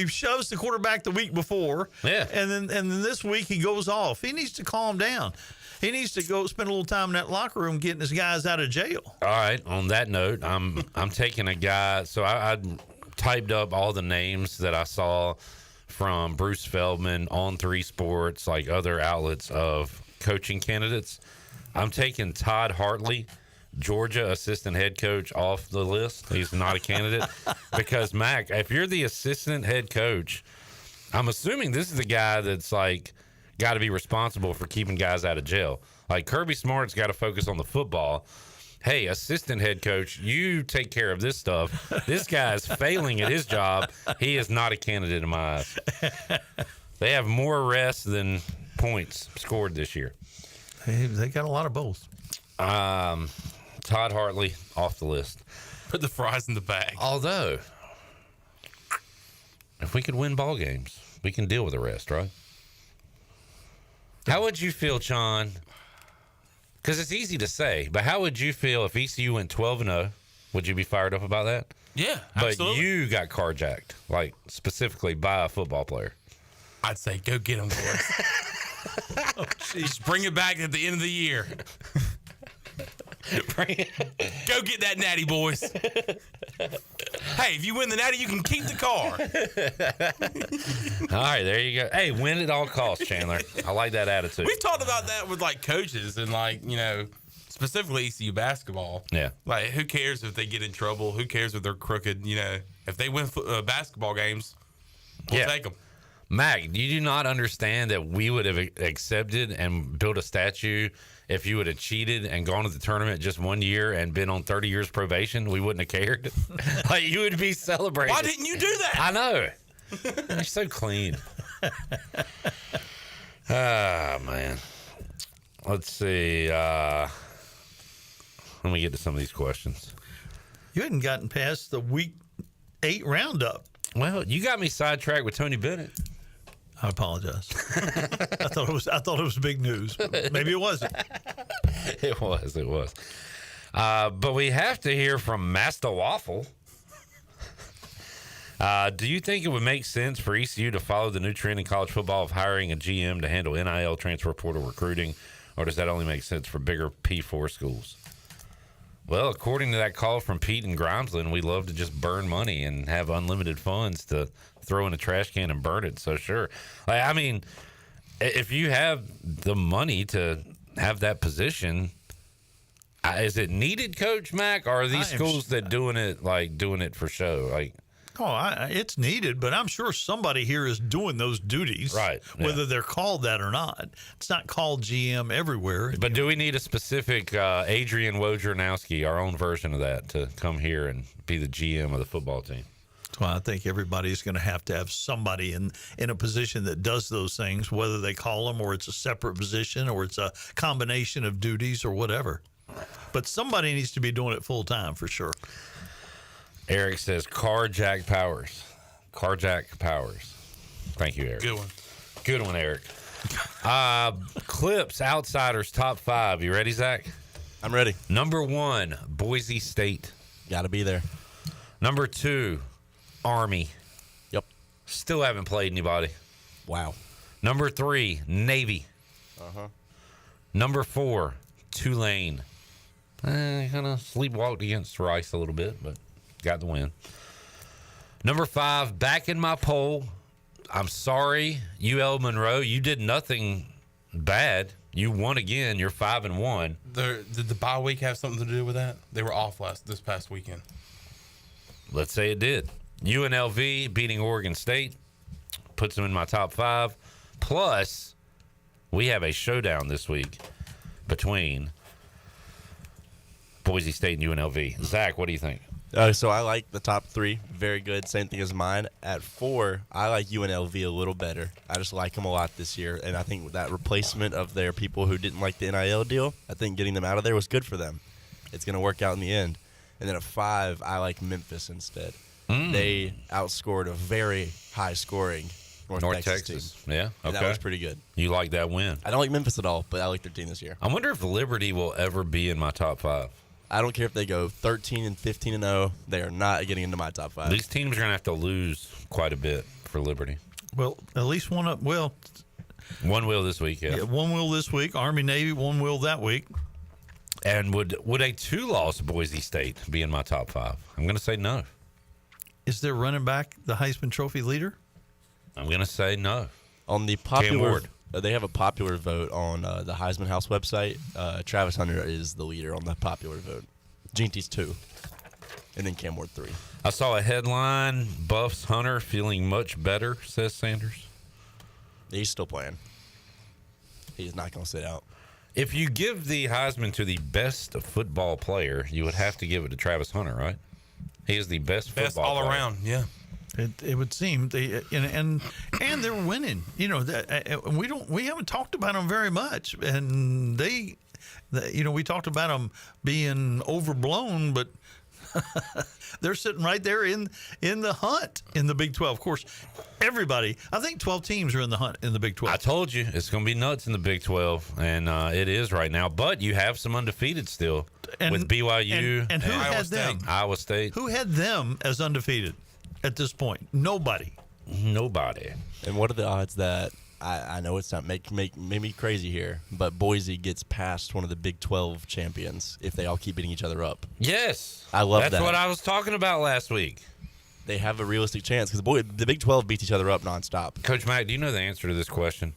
shoves the quarterback the week before. Yeah. And then this week he goes off. He needs to calm down. He needs to go spend a little time in that locker room getting his guys out of jail. All right. On that note, I'm taking a guy. So I typed up all the names that I saw from Bruce Feldman on 3 Sports, other outlets of coaching candidates. I'm taking Todd Hartley, Georgia assistant head coach off the list. He's not a candidate because, Mac, if you're the assistant head coach, I'm assuming this is the guy that's like got to be responsible for keeping guys out of jail. Like Kirby Smart's got to focus on the football. Hey, assistant head coach, you take care of this stuff. This guy's failing at his job. He is not a candidate in my eyes. They have more arrests than points scored this year. They got a lot of both. Todd Hartley off the list. Put the fries in the bag. Although, if we could win ball games, we can deal with the rest, right? How would you feel, Sean? Because it's easy to say, but how would you feel if ECU went 12-0? Would you be fired up about that? Yeah, but absolutely. You got carjacked, like specifically by a football player. I'd say go get him, boys. Just bring it back at the end of the year. Go get that natty, boys. Hey, if you win the natty, you can keep the car. All right, there you go. Hey, win at all costs, Chandler. I like that attitude. We've talked about that with like coaches and like, you know, specifically ECU basketball. Yeah. Like, who cares if they get in trouble? Who cares if they're crooked? You know, if they win basketball games, we'll take them. Mac, you do not understand that we would have accepted and built a statue if you would have cheated and gone to the tournament just 1 year and been on 30 years probation. We wouldn't have cared. Like, you would be celebrating. Why didn't you do that? I know. You're so clean. Ah, man. Let's see. Let me get to some of these questions. You hadn't gotten past the week 8 roundup. Well, you got me sidetracked with Tony Bennett. I apologize. I thought it was big news. Maybe it wasn't. It was. But we have to hear from Master Waffle. Do you think it would make sense for ECU to follow the new trend in college football of hiring a GM to handle NIL, transfer portal, recruiting, or does that only make sense for bigger P4 schools? Well, according to that call from Pete and Grimesland, we love to just burn money and have unlimited funds to throw in a trash can and burn it. So sure. I mean, if you have the money to have that position, is it needed, Coach Mack? Or are these schools that doing it for show? Like, it's needed, but I'm sure somebody here is doing those duties, right? Whether they're called that or not. It's not called GM everywhere. But do we need a specific Adrian Wojnarowski, our own version of that, to come here and be the GM of the football team? Well, I think everybody's going to have somebody in a position that does those things, whether they call them or it's a separate position or it's a combination of duties or whatever. But somebody needs to be doing it full time for sure. Eric says Carjack Powers. Thank you, Eric. Good one, Eric. Clips, Outsiders, top 5. You ready, Zach? I'm ready. Number 1, Boise State. Got to be there. Number 2, Army. Yep. Still haven't played anybody. Wow. Number 3, Navy. Uh-huh. Number 4, Tulane. Kind of sleepwalked against Rice a little bit, but got the win. Number 5, back in my poll. I'm sorry, UL Monroe. You did nothing bad. You won again. You're 5-1. Did the bye week have something to do with that? They were off this past weekend. Let's say it did. UNLV beating Oregon State puts them in my top 5. Plus, we have a showdown this week between Boise State and UNLV. Zach, what do you think? So I like the top 3. Very good. Same thing as mine. At 4, I like UNLV a little better. I just like them a lot this year. And I think that replacement of their people who didn't like the NIL deal, I think getting them out of there was good for them. It's going to work out in the end. And then at 5, I like Memphis instead. They outscored a very high-scoring North Texas team. Yeah, okay. And that was pretty good. You like that win? I don't like Memphis at all, but I like their team this year. I wonder if Liberty will ever be in my top 5. I don't care if they go 13 and 15 and 0. They are not getting into my top 5. These teams are going to have to lose quite a bit for Liberty. Well, at least one up. Well, one will this week. Yeah, one will this week. Army, Navy, one will that week. And would a 2-loss Boise State be in my top 5? I'm going to say no. Is their running back the Heisman Trophy leader? I'm going to say no. On the They have a popular vote on the Heisman House website. Travis Hunter is the leader on the popular vote. Ginty's 2. And then Cam Ward 3. I saw a headline, Buffs Hunter feeling much better, says Sanders. He's still playing. He's not going to sit out. If you give the Heisman to the best football player, you would have to give it to Travis Hunter, right? He is the best football all player. around, yeah. It would seem and they're winning. You know, we haven't talked about them very much, and we talked about them being overblown, but they're sitting right there in the hunt in the Big 12. Of course, everybody. I think 12 teams are in the hunt in the Big 12. I told you it's going to be nuts in the Big 12, and it is right now. But you have some undefeated still with BYU and who had them? Iowa State. Who had them as undefeated at this point? Nobody. And what are the odds that I know it's not make me crazy here, but Boise gets past one of the Big 12 champions if they all keep beating each other up? Yes, I love that. That's what I was talking about last week. They have a realistic chance because the Big 12 beats each other up nonstop. Coach Mack, do you know the answer to this question?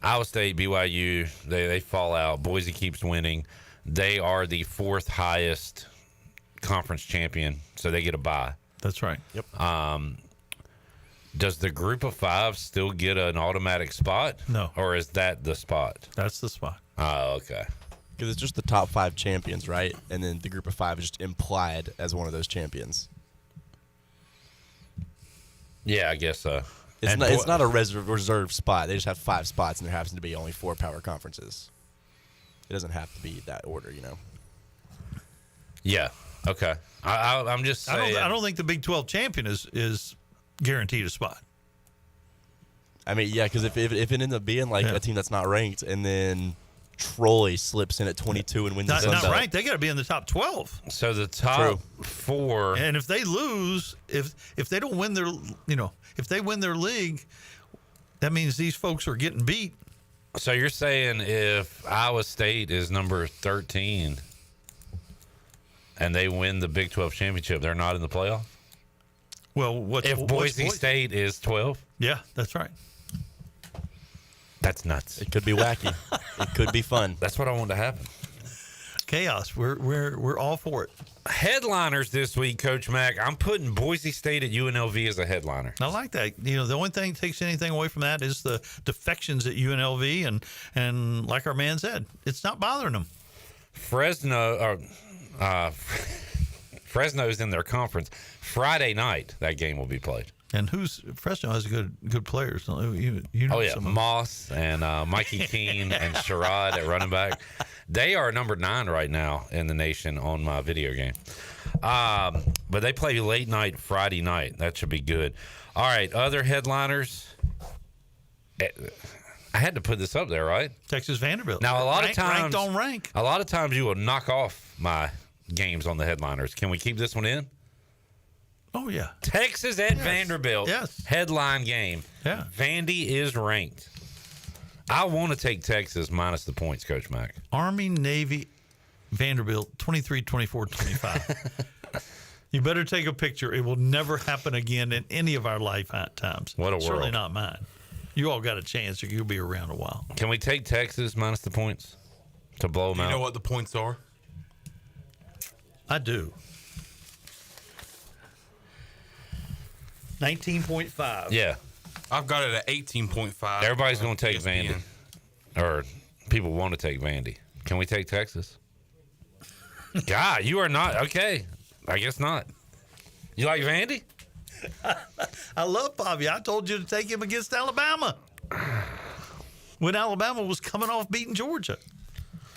Iowa State, BYU, they fall out. Boise keeps winning. They are the 4th highest conference champion, so they get a bye. That's right. Yep. Does the group of 5 still get an automatic spot? No. Or is that the spot? That's the spot. Oh, okay. Because it's just the top 5 champions, right? And then the group of 5 is just implied as one of those champions. Yeah, I guess so. It's not a reserved spot. They just have 5 spots, and there happens to be only 4 power conferences. It doesn't have to be that order, you know. Yeah. Okay. I'm just saying. I don't think the Big 12 champion is guaranteed a spot. I mean, yeah, because if it ended up being like a team that's not ranked, and then Troy slips in at 22 and wins the Sun Belt. Not ranked, they got to be in the top 12. So the top 4, and if they lose, if they don't win their, if they win their league, that means these folks are getting beat. So you're saying if Iowa State is number 13 and they win the Big 12 championship, they're not in the playoff? Well, if Boise State is 12? Yeah, that's right. That's nuts. It could be wacky. It could be fun. That's what I want to happen. Chaos. We're all for it. Headliners this week, Coach Mack. I'm putting Boise State at UNLV as a headliner. I like that. The only thing that takes anything away from that is the defections at UNLV, and like our man said, it's not bothering them. Fresno's in their conference. Friday night, that game will be played. And Fresno has good players. You know some of them. Moss and Mikey Keene and Sherrod at running back. They are number 9 right now in the nation on my video game. But they play late night Friday night. That should be good. All right, other headliners. I had to put this up there, right? Texas Vanderbilt. Now, a lot of times, ranked on rank. A lot of times you will knock off my games on the headliners. Can we keep this one in? Oh, yeah. Texas at Vanderbilt. Yes. Headline game. Yeah. Vandy is ranked. I want to take Texas minus the points, Coach Mack. Army, Navy, Vanderbilt, 23, 24, 25. You better take a picture. It will never happen again in any of our lifetimes. What a world. Certainly not mine. You all got a chance, or you'll be around a while. Can we take Texas minus the points to blow them out? You know what the points are? I do. 19.5. Yeah. I've got it at 18.5. Everybody's going to take Vandy. Or people want to take Vandy. Can we take Texas? God, you are not. Okay. I guess not. You like Vandy? I love Bobby. I told you to take him against Alabama when Alabama was coming off beating Georgia.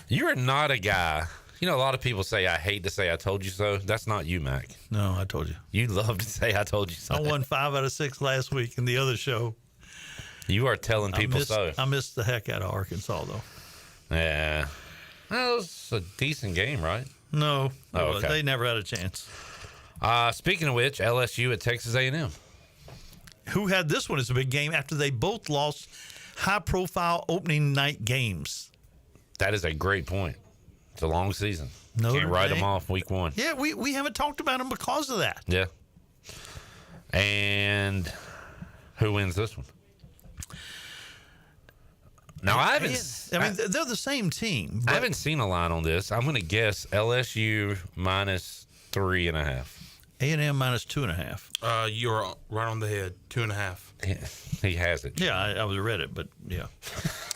You are not a guy. You know, a lot of people say, I hate to say I told you so. That's not you, Mac. No, I told you. You love to say I told you so. I won 5 out of 6 last week in the other show. You are telling people so. I missed the heck out of Arkansas, though. Yeah. That was a decent game, right? No. Oh, okay. They never had a chance. Speaking of which, LSU at Texas A&M. Who had this one as a big game after they both lost high-profile opening night games? That is a great point. It's a long season. Can't write them off week 1. Yeah, we haven't talked about them because of that. Yeah. And who wins this one? Now, I mean, they're the same team. I haven't seen a line on this. I'm going to guess LSU minus 3.5. A&M minus 2.5. You're right on the head. 2.5. He has it. Yeah, I was read it, but yeah.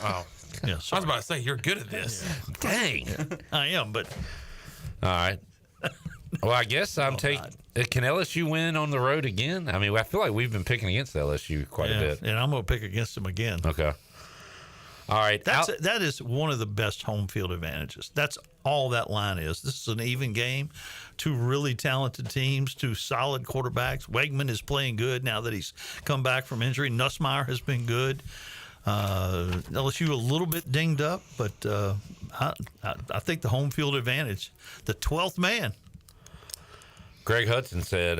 Oh. Yeah, I was about to say, you're good at this. Yeah. Dang. I am, but. All right. Well, I guess I'm taking. Can LSU win on the road again? I mean, I feel like we've been picking against LSU quite a bit. And I'm going to pick against them again. Okay. All right. That is one of the best home field advantages. That's all that line is. This is an even game. Two really talented teams, two solid quarterbacks. Wegman is playing good now that he's come back from injury. Nussmeier has been good. LSU a little bit dinged up, but I think the home field advantage, the 12th man. Greg Hudson said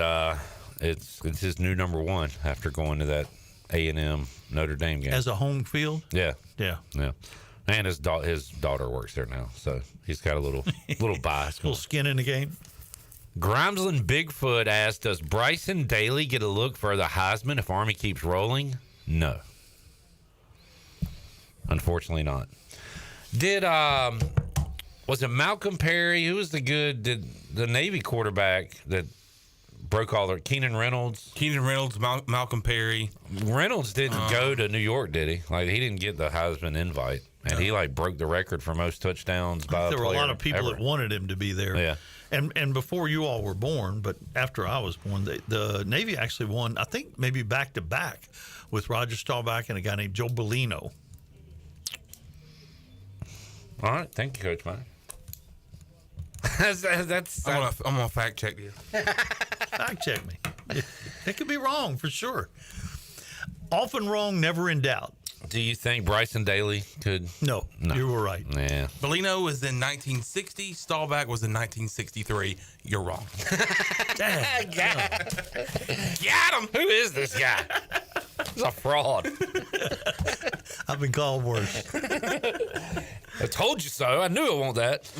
it's his new number one after going to that A&M Notre Dame game. As a home field? Yeah. Yeah. And his daughter works there now, so he's got a little bias. Little skin in the game. Grimesland Bigfoot asked, does Bryson Daly get a look for the Heisman if Army keeps rolling? No. Unfortunately not. Was it Malcolm Perry? Who was the Navy quarterback that broke all their Keenan Reynolds? Malcolm Perry. Reynolds didn't go to New York, did he? Like, he didn't get the Heisman invite. And he broke the record for most touchdowns by a player. There were a lot of people that wanted him to be there. Yeah. And before you all were born, but after I was born, the Navy actually won, I think maybe back to back with Roger Staubach and a guy named Joe Bellino. All right, thank you, Coach Mike. I'm gonna fact check you. Fact check me. It could be wrong for sure. Often wrong, never in doubt. Do you think Bryson Daly could? No, you were right. Yeah. Bellino was in 1960. Staubach was in 1963. You're wrong. Got him. Who is this guy? He's a fraud. I've been called worse. I told you so. I knew I want that.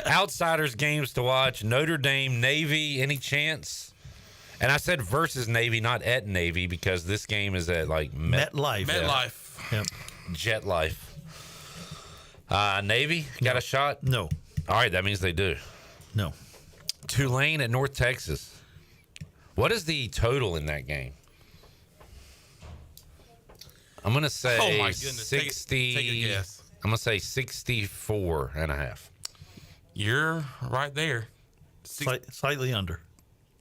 Outsiders games to watch. Notre Dame, Navy, any chance? And I said versus Navy, not at Navy, because this game is at MetLife. MetLife. Yep. Jet Life. Navy got a shot? No. All right, that means they do. No. Tulane at North Texas. What is the total in that game? I'm going to say oh my goodness. 60. Take a guess. I'm going to say 64.5. You're right there. Slightly under.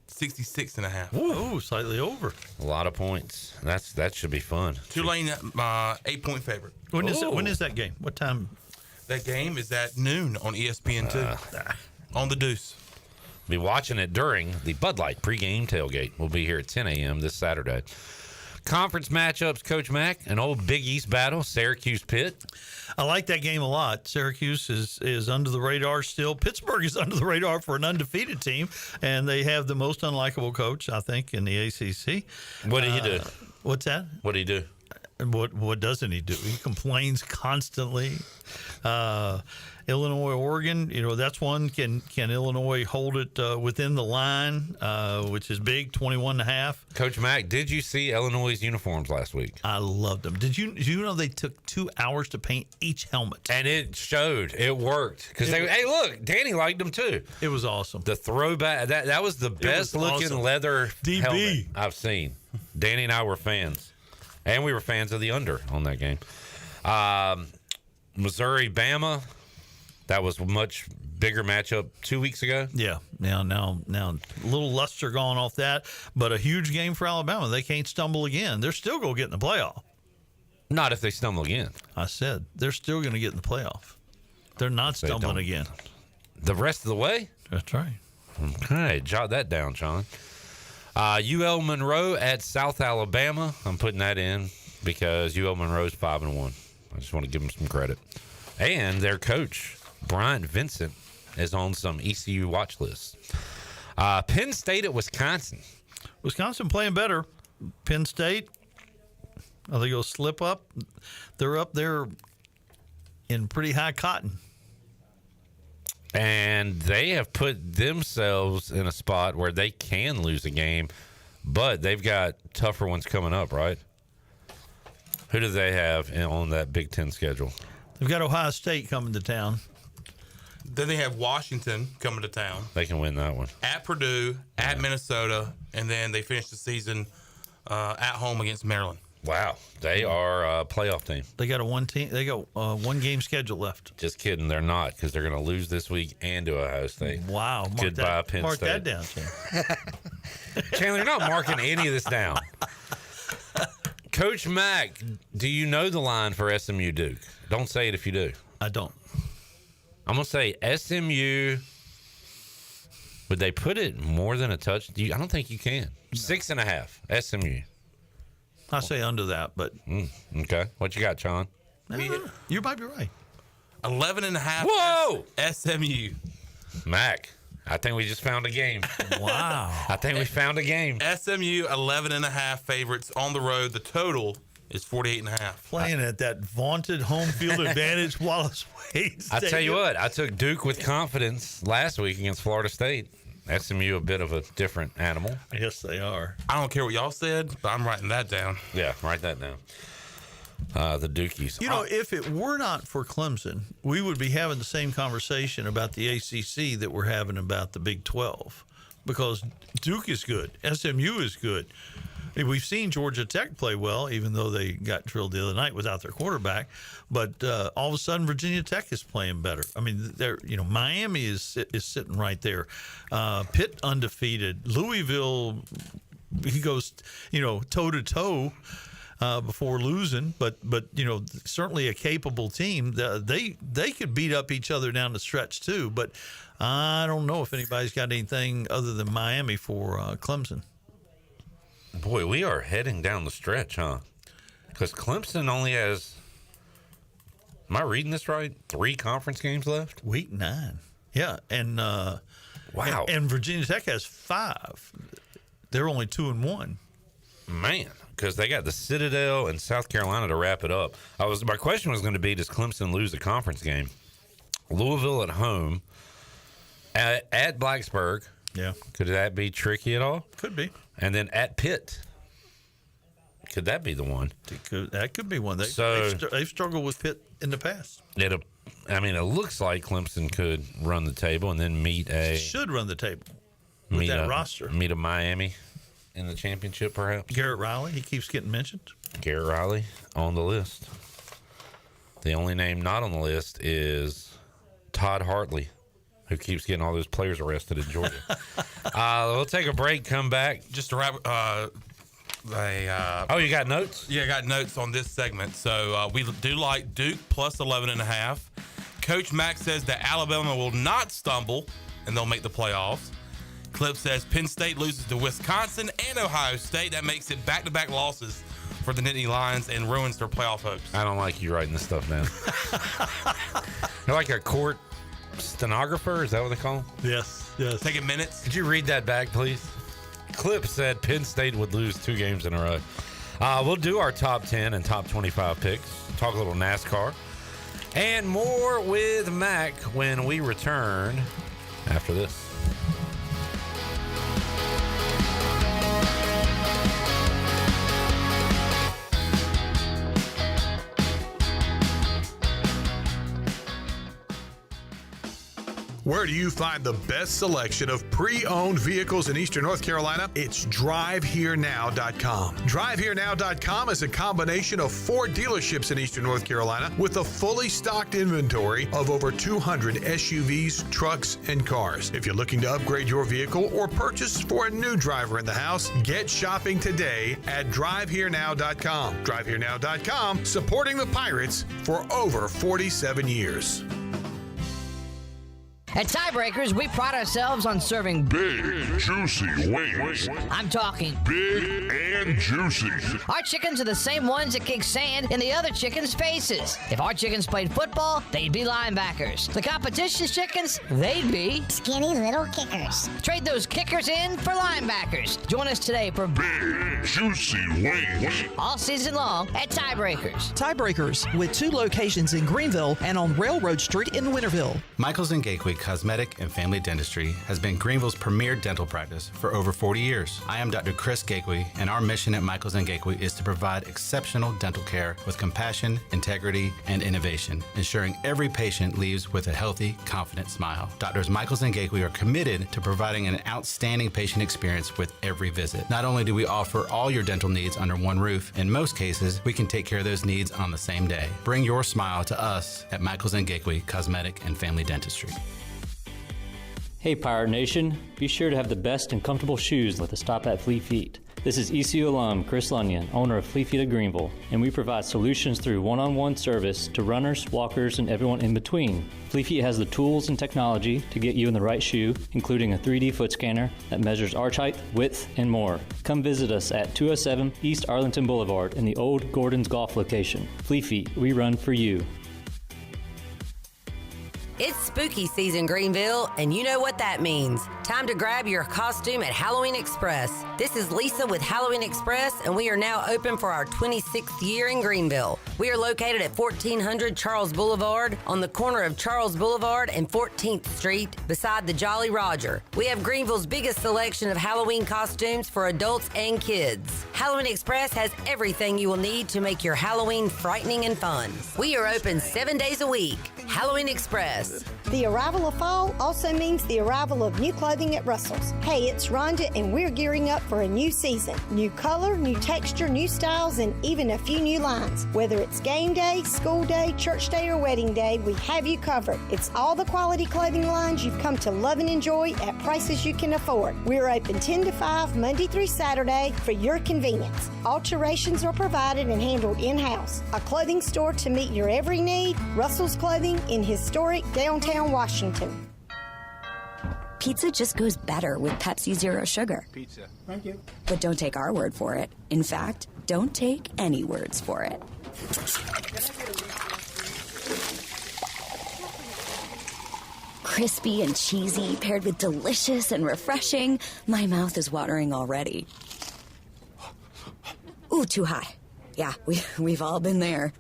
66.5. Ooh, slightly over. A lot of points. That should be fun. Tulane, 8-point favorite. When is that game? What time? That game is at noon on ESPN2. On the Deuce. Be watching it during the Bud Light pregame tailgate. We'll be here at 10 a.m. this Saturday. Conference matchups, Coach Mack, an old Big East battle, Syracuse Pitt. I like that game a lot. Syracuse is under the radar still. Pittsburgh is under the radar for an undefeated team, and they have the most unlikable coach, I think, in the ACC. What did he do? What's that? What did he do? What doesn't he do? He complains constantly. Illinois, Oregon, that's one. Can Illinois hold it within the line, which is big, 21.5? Coach Mack, did you see Illinois' uniforms last week? I loved them. Did you know they took 2 hours to paint each helmet? And it showed. It worked. Because hey, look, Danny liked them too. It was awesome. The throwback, that was the best looking awesome. leather DB helmet I've seen. Danny and I were fans. And we were fans of the under on that game. Missouri, Bama. That was a much bigger matchup 2 weeks ago. Yeah. Now, a little luster gone off that, but a huge game for Alabama. They can't stumble again. They're still going to get in the playoff. Not if they stumble again. I said they're still going to get in the playoff. They're not stumbling again. The rest of the way? That's right. Okay, jot that down, Sean. UL Monroe at South Alabama. I'm putting that in because UL Monroe's 5-1. I just want to give them some credit. And their coach, Bryant Vincent, is on some ECU watch lists. Penn State at Wisconsin. Wisconsin playing better. Penn State, are they going to slip up? They're up there in pretty high cotton. And they have put themselves in a spot where they can lose a game, but they've got tougher ones coming up, right? Who do they have on that Big Ten schedule? They've got Ohio State coming to town. Then they have Washington coming to town. They can win that one. At Purdue, at Minnesota, and then they finish the season at home against Maryland. Wow, they are a playoff team. They got one game schedule left. Just kidding, they're not, because they're going to lose this week and to Ohio State. Wow, goodbye Penn mark State. Mark that down, Chandler. Chandler, you're not marking any of this down. Coach Mack, do you know the line for SMU Duke? Don't say it if you do. I don't. I'm going to say SMU. Would they put it more than a touch? I don't think you can. 6.5, SMU. I say under that, but. Okay. What you got, Sean? You might be right. 11.5. Whoa! SMU. Mac, I think we just found a game. Wow. I think we found a game. SMU 11.5 favorites on the road. The total is 48.5. Playing at that vaunted home field advantage, Wallace Wade Stadium. I tell you what, I took Duke with confidence last week against Florida State. SMU a bit of a different animal. Yes, they are. I don't care what y'all said, but I'm writing that down. Yeah, write that down. The Dukies. You know, if it were not for Clemson, we would be having the same conversation about the ACC that we're having about the Big 12, because Duke is good. SMU is good. We've seen Georgia Tech play well, even though they got drilled the other night without their quarterback. But all of a sudden, Virginia Tech is playing better. I mean, Miami is sitting right there. Pitt undefeated. Louisville, he goes, toe to toe before losing. But certainly a capable team. They could beat up each other down the stretch too. But I don't know if anybody's got anything other than Miami for Clemson. Boy, we are heading down the stretch, huh? Because Clemson only has, am I reading this right? 3 conference games left? Week 9. Yeah, and wow. And Virginia Tech has 5. They're only 2-1. Man, because they got the Citadel and South Carolina to wrap it up. My question was going to be, does Clemson lose a conference game? Louisville at home, at Blacksburg. Yeah. Could that be tricky at all? Could be. And then at Pitt. Could that be the one? That could be one. They've struggled with Pitt in the past. It looks like Clemson could run the table and then should run the table with that roster. Meet a Miami in the championship, perhaps. Garrett Riley, he keeps getting mentioned. Garrett Riley on the list. The only name not on the list is Todd Hartley, who keeps getting all those players arrested in Georgia. We'll take a break, come back. Just to wrap, you got notes? Yeah, I got notes on this segment. So we do like Duke plus 11.5. Coach Mack says that Alabama will not stumble and they'll make the playoffs. Clip says Penn State loses to Wisconsin and Ohio State. That makes it back-to-back losses for the Nittany Lions and ruins their playoff hopes. I don't like you writing this stuff down. You're like a court stenographer, is that what they call them? Yes. Taking minutes. Could you read that back, please? Clip said Penn State would lose 2 games in a row. We'll do our top 10 and top 25 picks, talk a little NASCAR, and more with Mac when we return after this. Where do you find the best selection of pre-owned vehicles in Eastern North Carolina? It's DriveHereNow.com. DriveHereNow.com is a combination of 4 dealerships in Eastern North Carolina with a fully stocked inventory of over 200 SUVs, trucks, and cars. If you're looking to upgrade your vehicle or purchase for a new driver in the house, get shopping today at DriveHereNow.com. DriveHereNow.com, supporting the Pirates for over 47 years. At Tiebreakers, we pride ourselves on serving big, juicy wings. I'm talking big and juicy. Our chickens are the same ones that kick sand in the other chickens' faces. If our chickens played football, they'd be linebackers. The competition's chickens, they'd be skinny little kickers. Trade those kickers in for linebackers. Join us today for big, juicy wings. All season long at Tiebreakers. Tiebreakers, with 2 locations in Greenville and on Railroad Street in Winterville. Michaels and Gateway Cosmetic and Family Dentistry has been Greenville's premier dental practice for over 40 years. I am Dr. Chris Gateway, and our mission at Michaels & Gateway is to provide exceptional dental care with compassion, integrity, and innovation, ensuring every patient leaves with a healthy, confident smile. Doctors Michaels & Gateway are committed to providing an outstanding patient experience with every visit. Not only do we offer all your dental needs under one roof, in most cases, we can take care of those needs on the same day. Bring your smile to us at Michaels & Gateway Cosmetic and Family Dentistry. Hey Pirate Nation, be sure to have the best and comfortable shoes with a stop at Flea Feet. This is ECU alum Chris Lunyon, owner of Flea Feet of Greenville, and we provide solutions through one-on-one service to runners, walkers, and everyone in between. Flea Feet has the tools and technology to get you in the right shoe, including a 3D foot scanner that measures arch height, width, and more. Come visit us at 207 East Arlington Boulevard in the old Gordon's Golf location. Flea Feet, we run for you. It's spooky season, Greenville, and you know what that means. Time to grab your costume at Halloween Express. This is Lisa with Halloween Express, and we are now open for our 26th year in Greenville. We are located at 1400 Charles Boulevard on the corner of Charles Boulevard and 14th Street beside the Jolly Roger. We have Greenville's biggest selection of Halloween costumes for adults and kids. Halloween Express has everything you will need to make your Halloween frightening and fun. We are open 7 days a week. Halloween Express. The arrival of fall also means the arrival of new clothing at Russell's. Hey, it's Rhonda, and we're gearing up for a new season. New color, new texture, new styles, and even a few new lines. Whether it's game day, school day, church day, or wedding day, we have you covered. It's all the quality clothing lines you've come to love and enjoy at prices you can afford. We're open 10 to 5 Monday through Saturday for your convenience. Alterations are provided and handled in-house. A clothing store to meet your every need. Russell's Clothing in historic downtown Washington. Pizza just goes better with Pepsi Zero Sugar. Pizza. Thank you. But don't take our word for it. In fact, don't take any words for it. Crispy and cheesy, paired with delicious and refreshing. My mouth is watering already. Ooh, too high. Yeah, we've all been there.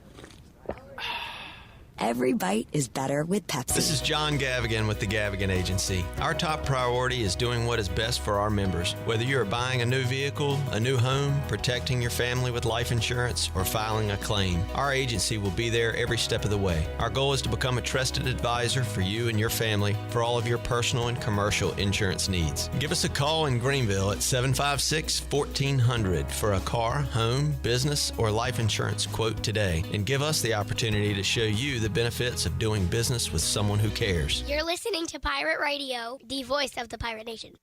Every bite is better with Pepsi. This is John Gavigan with the Gavigan Agency. Our top priority is doing what is best for our members. Whether you are buying a new vehicle, a new home, protecting your family with life insurance, or filing a claim, our agency will be there every step of the way. Our goal is to become a trusted advisor for you and your family for all of your personal and commercial insurance needs. Give us a call in Greenville at 756-1400 for a car, home, business, or life insurance quote today, and give us the opportunity to show you the benefits of doing business with someone who cares. You're listening to Pirate Radio, the voice of the Pirate Nation.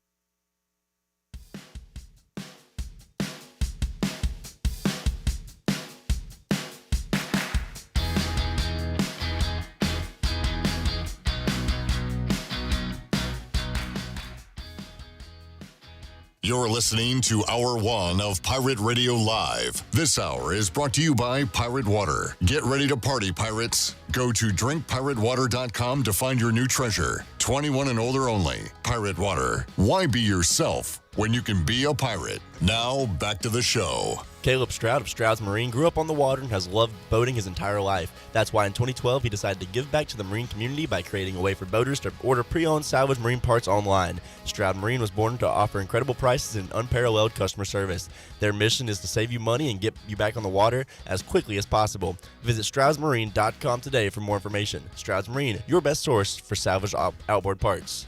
You're listening to Hour 1 of Pirate Radio Live. This hour is brought to you by Pirate Water. Get ready to party, pirates. Go to drinkpiratewater.com to find your new treasure. 21 and older only. Pirate Water. Why be yourself when you can be a pirate? Now, back to the show. Caleb Stroud of Stroud's Marine grew up on the water and has loved boating his entire life. That's why in 2012 he decided to give back to the marine community by creating a way for boaters to order pre-owned salvage marine parts online. Stroud Marine was born to offer incredible prices and unparalleled customer service. Their mission is to save you money and get you back on the water as quickly as possible. Visit StroudsMarine.com today for more information. Stroud's Marine, your best source for salvage outboard parts.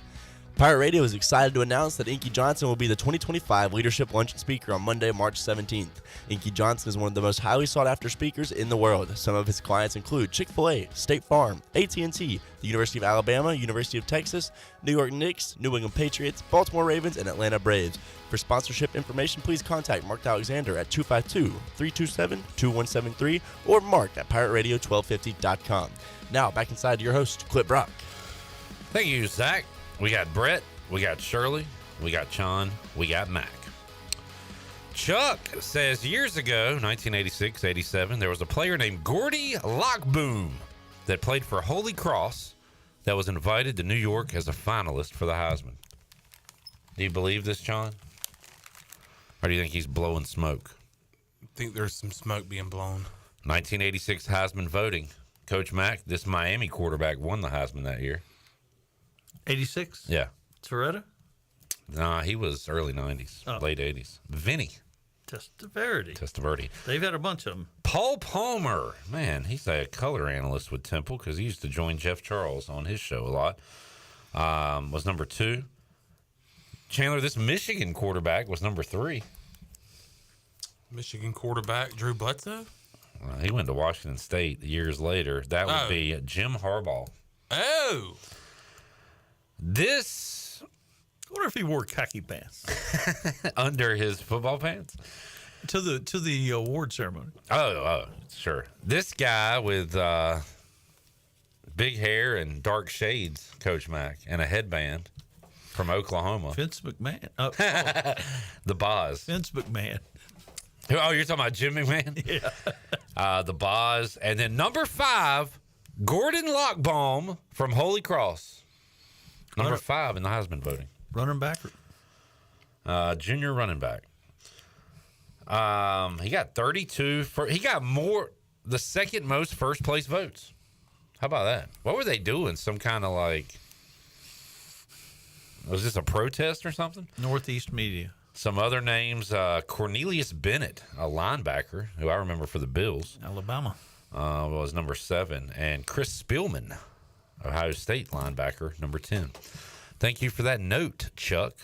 Pirate Radio is excited to announce that Inky Johnson will be the 2025 Leadership Luncheon Speaker on Monday, March 17th. Inky Johnson is one of the most highly sought-after speakers in the world. Some of his clients include Chick-fil-A, State Farm, AT&T, the University of Alabama, University of Texas, New York Knicks, New England Patriots, Baltimore Ravens, and Atlanta Braves. For sponsorship information, please contact Mark Alexander at 252-327-2173 or Mark at pirateradio1250.com. Now, back inside to your host, Clip Brock. Thank you, Zach. We got Brett, we got Shirley, we got Sean, we got Mac. Chuck says years ago, 1986-87, there was a player named Gordy Lockboom that played for Holy Cross that was invited to New York as a finalist for the Heisman. Do you believe this, Sean? Or do you think he's blowing smoke? I think there's some smoke being blown. 1986 Heisman voting. Coach Mack, this Miami quarterback won the Heisman that year. 86? Yeah. Toretta? Nah, he was early 90s, late 80s. Vinny. Testaverde. They've had a bunch of them. Paul Palmer. Man, he's a color analyst with Temple because he used to join Jeff Charles on his show a lot. Was number 2. Chandler, this Michigan quarterback was number 3. Michigan quarterback Drew Bledsoe? He went to Washington State years later. That would be Jim Harbaugh. Oh. This... I wonder if he wore khaki pants under his football pants to the award ceremony. Oh, sure. This guy with big hair and dark shades, Coach Mack, and a headband from Oklahoma. Vince McMahon. The Boz. Vince McMahon. Oh, you're talking about Jim McMahon? Yeah. The Boz. And then number 5, Gordon Lockbaum from Holy Cross. Number 5 in the Heisman voting. Running back? Junior running back. He got 32. He got the second most first place votes. How about that? What were they doing? Some kind of was this a protest or something? Northeast Media. Some other names, Cornelius Bennett, a linebacker, who I remember for the Bills. Alabama. Was number 7. And Chris Spielman, Ohio State linebacker, number 10. Thank you for that note, Chuck.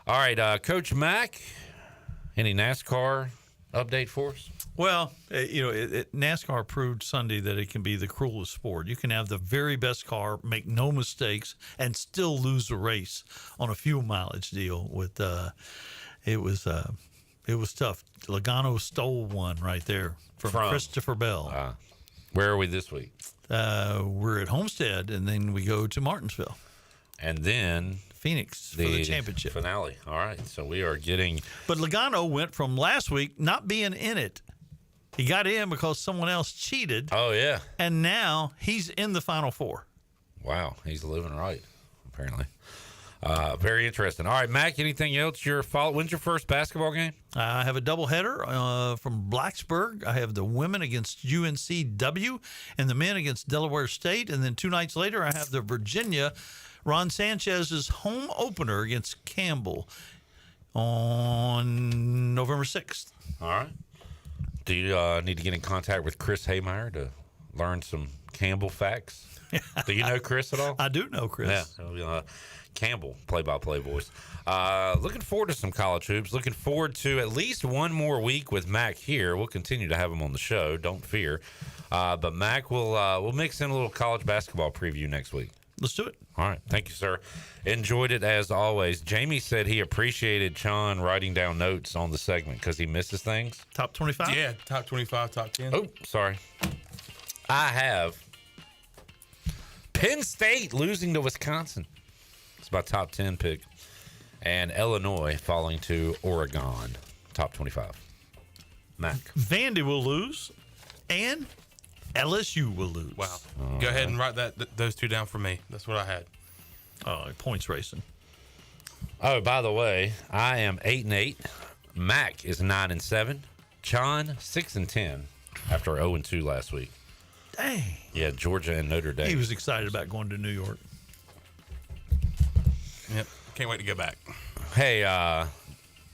All right, Coach Mack, any NASCAR update for us? Well, NASCAR proved Sunday that it can be the cruelest sport. You can have the very best car, make no mistakes, and still lose a race on a fuel mileage deal. It was tough. Logano stole one right there from Christopher Bell. Where are we this week? We're at Homestead, and then we go to Martinsville. And then Phoenix for the championship finale. All right, so we are getting. But Logano went from last week not being in it. He got in because someone else cheated. Oh yeah, and now he's in the Final Four. Wow, he's living right, apparently. Very interesting. All right, Mac, anything else? When's your first basketball game? I have a doubleheader from Blacksburg. I have the women against UNCW and the men against Delaware State. And then 2 nights later, I have the Virginia Ron Sanchez's home opener against Campbell on November 6th. All right. Do you need to get in contact with Chris Haymeyer to learn some Campbell facts? Do you know Chris at all? I do know Chris. Yeah. Campbell, play-by-play voice. Looking forward to some college hoops. Looking forward to at least one more week with Mac here. We'll continue to have him on the show. Don't fear. But Mac, we'll mix in a little college basketball preview next week. Let's do it. All right. Thank you, sir. Enjoyed it as always. Jamie said he appreciated Sean writing down notes on the segment because he misses things. Top 25? Yeah, top 25, top 10. Oh, sorry. I have Penn State losing to Wisconsin. It's my top 10 pick. And Illinois falling to Oregon. Top 25. Mac. Vandy will lose. And LSU will lose. Wow. Go ahead and write those two down for me. That's what I had. Points racing. Oh, by the way, I am 8-8. Mac is 9-7. John 6-10 after 0-2 last week. Dang. Yeah, Georgia and Notre Dame. He was excited about going to New York. Yep. Can't wait to go back. Hey,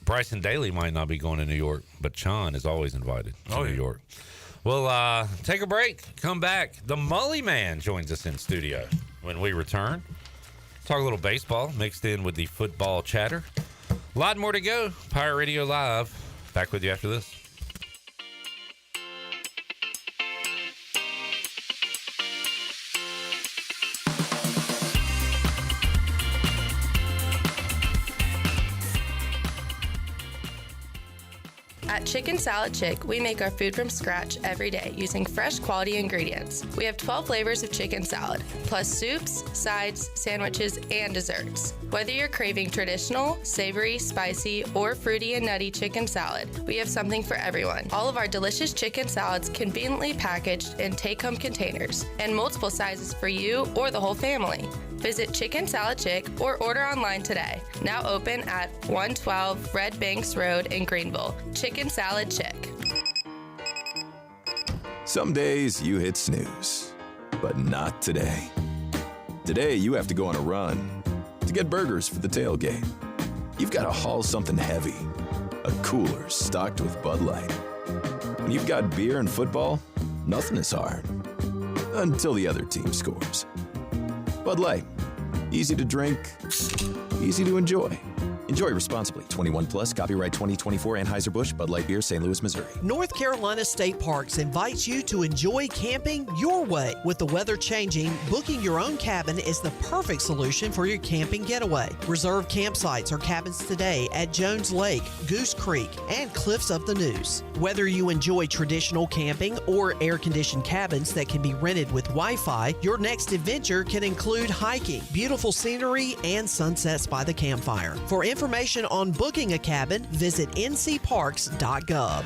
Bryson Daly might not be going to New York, but Sean is always invited to New York. We'll take a break, come back. The Mully Man joins us in studio when we return. Talk a little baseball mixed in with the football chatter. A lot more to go. Pirate Radio Live. Back with you after this. At Chicken Salad Chick, we make our food from scratch every day using fresh quality ingredients. We have 12 flavors of chicken salad, plus soups, sides, sandwiches, and desserts. Whether you're craving traditional, savory, spicy, or fruity and nutty chicken salad, we have something for everyone. All of our delicious chicken salads conveniently packaged in take-home containers and multiple sizes for you or the whole family. Visit Chicken Salad Chick or order online today. Now open at 112 Red Banks Road in Greenville. Chicken Salad Chick. Some days you hit snooze, but not today. Today you have to go on a run to get burgers for the tailgate. You've got to haul something heavy, a cooler stocked with Bud Light. When you've got beer and football, nothing is hard. Until the other team scores. Bud Light. Easy to drink, easy to enjoy. Enjoy responsibly. 21 plus. Copyright 2024 Anheuser-Busch, Bud Light Beer, St. Louis, Missouri. North Carolina State Parks invites you to enjoy camping your way. With the weather changing, booking your own cabin is the perfect solution for your camping getaway. Reserve campsites or cabins today at Jones Lake, Goose Creek, and Cliffs of the Neuse. Whether you enjoy traditional camping or air-conditioned cabins that can be rented with Wi-Fi, your next adventure can include hiking, beautiful scenery, and sunsets by the campfire. For information on booking a cabin, visit ncparks.gov.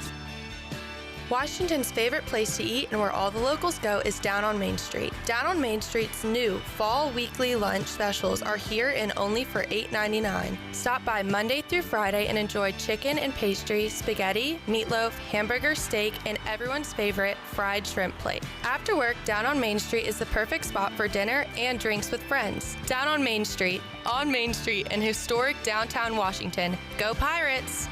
Washington's favorite place to eat and where all the locals go is Down on Main Street. Down on Main Street's new fall weekly lunch specials are here and only for $8.99. Stop by Monday through Friday and enjoy chicken and pastry, spaghetti, meatloaf, hamburger, steak, and everyone's favorite fried shrimp plate. After work, Down on Main Street is the perfect spot for dinner and drinks with friends. Down on Main Street in historic downtown Washington. Go Pirates!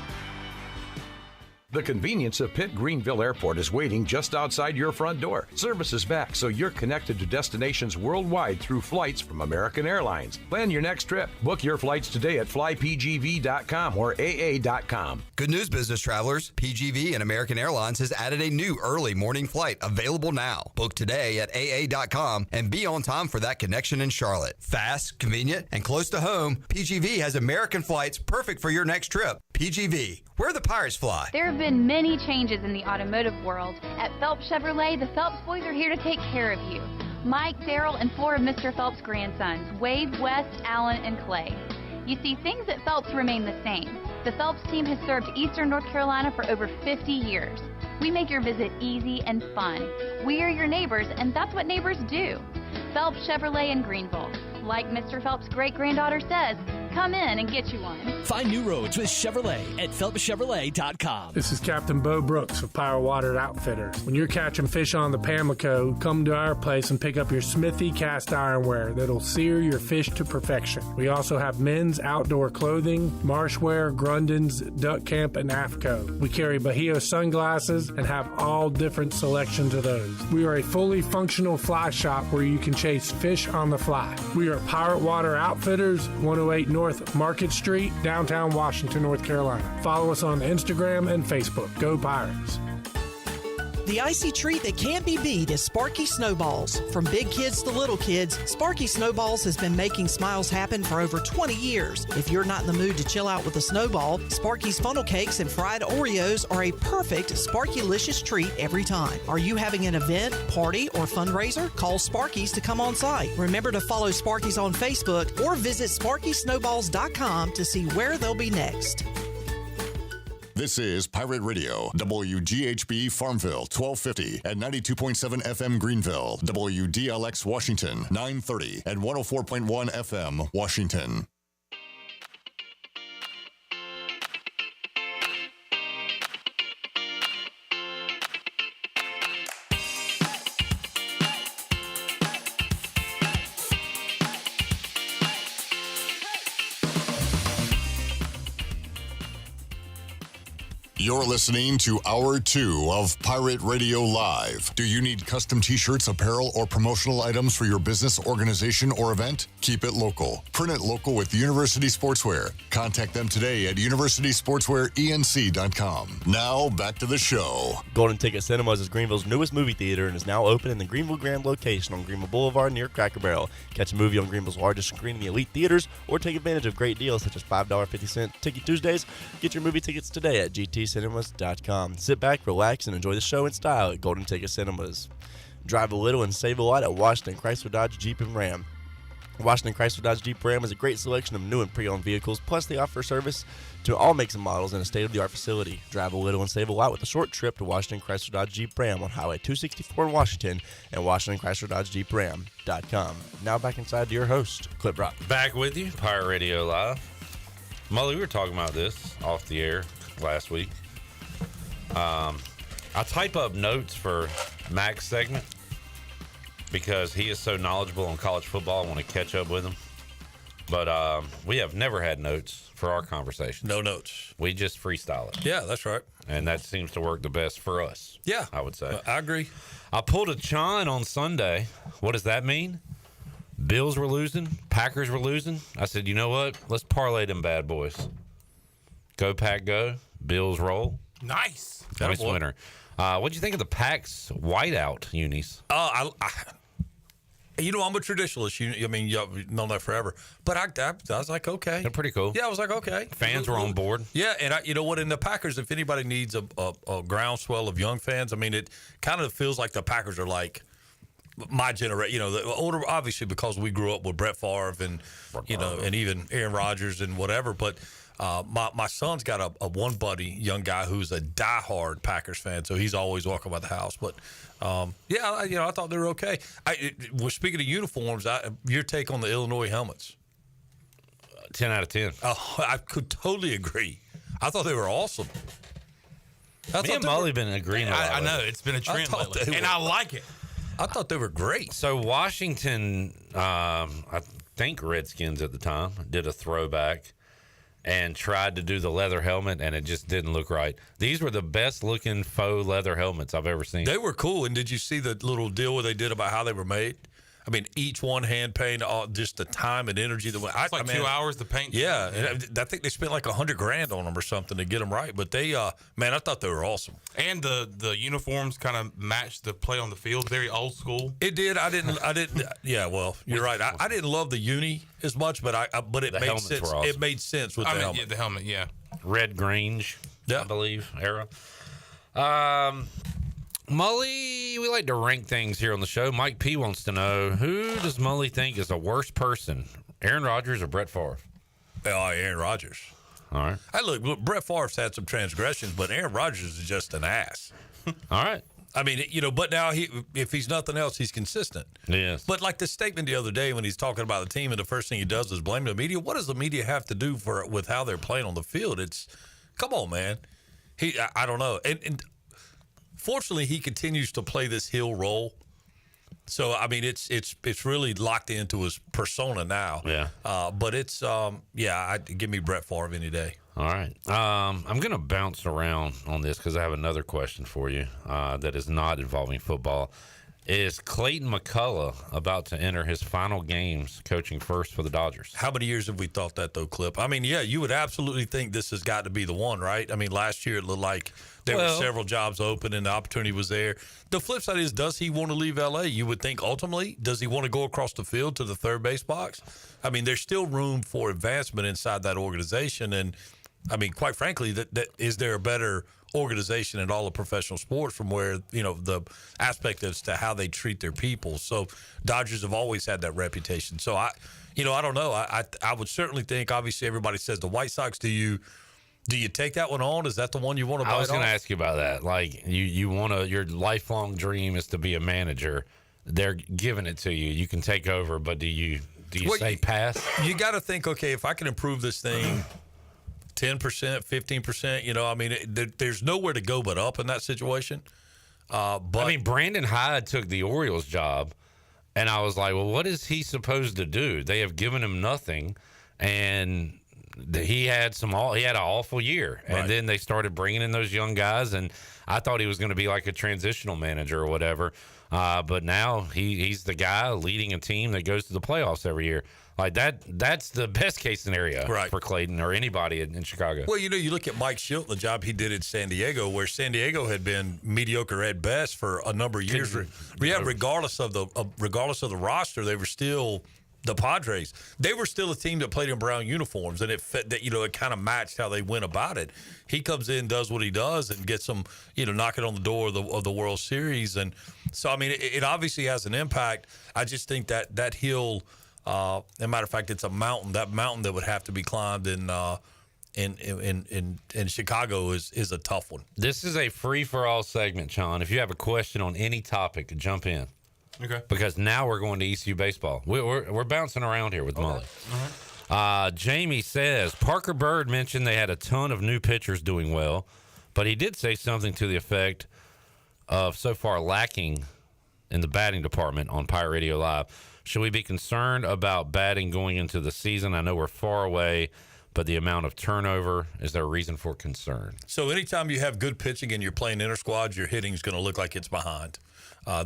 The convenience of Pitt Greenville Airport is waiting just outside your front door. Service is back, so you're connected to destinations worldwide through flights from American Airlines. Plan your next trip. Book your flights today at flypgv.com or aa.com. Good news, business travelers. PGV and American Airlines has added a new early morning flight available now. Book today at aa.com and be on time for that connection in Charlotte. Fast, convenient, and close to home, PGV has American flights perfect for your next trip. PGV, where the Pirates fly. There have been many changes in the automotive world. At Phelps Chevrolet, the Phelps boys are here to take care of you. Mike, Daryl, and 4 of Mr. Phelps' grandsons, Wade, West, Allen, and Clay. You see, things at Phelps remain the same. The Phelps team has served Eastern North Carolina for over 50 years. We make your visit easy and fun. We are your neighbors, and that's what neighbors do. Phelps Chevrolet in Greenville. Like Mr. Phelps' great-granddaughter says, come in and get you one. Find new roads with Chevrolet at PhelpsChevrolet.com. This is Captain Bo Brooks of Power Water Outfitters. When you're catching fish on the Pamlico, come to our place and pick up your Smithy cast ironware that'll sear your fish to perfection. We also have men's outdoor clothing, marshwear, Grundens, Duck Camp, and AFCO. We carry Bahio sunglasses and have all different selections of those. We are a fully functional fly shop where you can chase fish on the fly. We are Pirate Water Outfitters, 108 North Market Street, downtown Washington, North Carolina. Follow us on Instagram and Facebook. Go Pirates. The icy treat that can't be beat is Sparky Snowballs. From big kids to little kids, Sparky Snowballs has been making smiles happen for over 20 years. If you're not in the mood to chill out with a snowball, Sparky's funnel cakes and fried Oreos are a perfect Sparky-licious treat every time. Are you having an event, party, or fundraiser? Call Sparky's to come on site. Remember to follow Sparky's on Facebook or visit SparkySnowballs.com to see where they'll be next. This is Pirate Radio, WGHB Farmville, 1250 and 92.7 FM Greenville, WDLX Washington, 930 and 104.1 FM Washington. You're listening to Hour 2 of Pirate Radio Live. Do you need custom t-shirts, apparel, or promotional items for your business, organization, or event? Keep it local. Print it local with University Sportswear. Contact them today at universitysportswearenc.com. Now, back to the show. Golden Ticket Cinemas is Greenville's newest movie theater and is now open in the Greenville Grand location on Greenville Boulevard near Cracker Barrel. Catch a movie on Greenville's largest screen in the elite theaters or take advantage of great deals such as $5.50 Ticket Tuesdays. Get your movie tickets today at GTCinemas.com. Sit back, relax, and enjoy the show in style at Golden Ticket Cinemas. Drive a little and save a lot at Washington Chrysler Dodge Jeep and Ram. Washington Chrysler Dodge Jeep Ram is a great selection of new and pre-owned vehicles, plus they offer service to all makes and models in a state-of-the-art facility. Drive a little and save a lot with a short trip to Washington Chrysler Dodge Jeep Ram on Highway 264 in Washington and WashingtonChryslerDodgeJeepRam.com. Now back inside to your host, Clip Rock. Back with you, Pirate Radio Live. Mully, we were talking about this off the air last week. I type up notes for Mack's segment because he is so knowledgeable on college football. I want to catch up with him. But we have never had notes for our conversation. No notes. We just freestyle it. Yeah, that's right. And that seems to work the best for us. Yeah. I would say. I agree. I pulled a Chon on Sunday. What does that mean? Bills were losing. Packers were losing. I said, you know what? Let's parlay them bad boys. Go, Pack, go. Bills roll. Nice. Nice winner. What'd you think of the Pack's whiteout unis? I'm a traditionalist. I mean, you've known that forever. But I was like, okay. They're pretty cool. Yeah, I was like, okay. Fans were on board. Yeah, and you know what? In the Packers, if anybody needs a groundswell of young fans, I mean, it kind of feels like the Packers are like my generation. You know, the older, obviously, because we grew up with Brett Favre and and even Aaron Rodgers and whatever. But my son's got a one buddy, young guy who's a diehard Packers fan, so he's always walking by the house. But I thought they were okay. We're speaking of uniforms. Your take on the Illinois helmets? 10 out of 10. Oh, I could totally agree. I thought they were awesome. Me and Mully been agreeing. I know it's been a trend lately, and I like it. I thought they were great. So Washington, I think Redskins at the time, did a throwback and tried to do the leather helmet, and it just didn't look right. These were the best looking faux leather helmets I've ever seen. They were cool. And did you see the little deal where they did about how they were made? I mean, each one hand paint, just the time and energy. It's like 2 hours to paint. Yeah, and I think they spent like $100,000 on them or something to get them right. But they, I thought they were awesome. And the uniforms kind of matched the play on the field. Very old school. It did. I didn't. Yeah, well, you're right. I didn't love the uni as much, but it made sense. Were awesome. It made sense with the helmet. Yeah, the helmet. Yeah, Red Grange, I believe era. Mully, we like to rank things here on the show. Mike P wants to know, who does Mully think is the worst person, Aaron Rodgers or Brett Favre? Oh, Aaron Rodgers. All right. Hey, look, Brett Favre's had some transgressions, but Aaron Rodgers is just an ass. All right. I mean, but now if he's nothing else, he's consistent. Yes. But like the statement the other day when he's talking about the team and the first thing he does is blame the media. What does the media have to do with how they're playing on the field? Come on, man. I don't know. And fortunately, he continues to play this heel role. So I mean, it's really locked into his persona now. Yeah. But it's give me Brett Favre any day. All right. I'm going to bounce around on this because I have another question for you that is not involving football. Is Clayton McCullough about to enter his final games coaching first for the Dodgers? How many years have we thought that, though, Clip? I mean, yeah, you would absolutely think this has got to be the one, right? I mean, last year it looked like there were several jobs open and the opportunity was there. The flip side is, does he want to leave L.A.? You would think ultimately, does he want to go across the field to the third base box? I mean, there's still room for advancement inside that organization. And, I mean, quite frankly, that is there a better organization in all of professional sports from where, the aspect as to how they treat their people. So Dodgers have always had that reputation. So I don't know. I would certainly think, obviously everybody says the White Sox. Do you take that one on? Is that the one you want to buy? I was going to ask you about that. Like you want to, your lifelong dream is to be a manager. They're giving it to you. You can take over, but do you say pass? You got to think, okay, if I can improve this thing 10%, 15%, I mean, there's nowhere to go but up in that situation. But I mean, Brandon Hyde took the Orioles job, and I was like, well, what is he supposed to do? They have given him nothing, and he had an awful year. And then they started bringing in those young guys, and I thought he was going to be like a transitional manager or whatever. But now he's the guy leading a team that goes to the playoffs every year. Like that's the best case scenario for Clayton or anybody in Chicago. Well, you look at Mike Shilton, the job he did in San Diego, where San Diego had been mediocre at best for a number of years. Regardless of the roster, they were still the Padres. They were still a team that played in brown uniforms, and it fit that. It kind of matched how they went about it. He comes in, does what he does, and gets them, knocking on the door of the World Series. And so, I mean, it obviously has an impact. I just think that hill. As a matter of fact, it's a mountain. That mountain that would have to be climbed in Chicago is a tough one. This is a free-for-all segment, Sean. If you have a question on any topic, jump in. Okay. Because now we're going to ECU baseball. We're bouncing around here with Mully. Right. Jamie says, Parker Bird mentioned they had a ton of new pitchers doing well, but he did say something to the effect of so far lacking in the batting department on Pirate Radio Live. Should we be concerned about batting going into the season? I know we're far away, but the amount of turnover, is there a reason for concern? So anytime you have good pitching and you're playing inter-squad, your hitting is going to look like it's behind.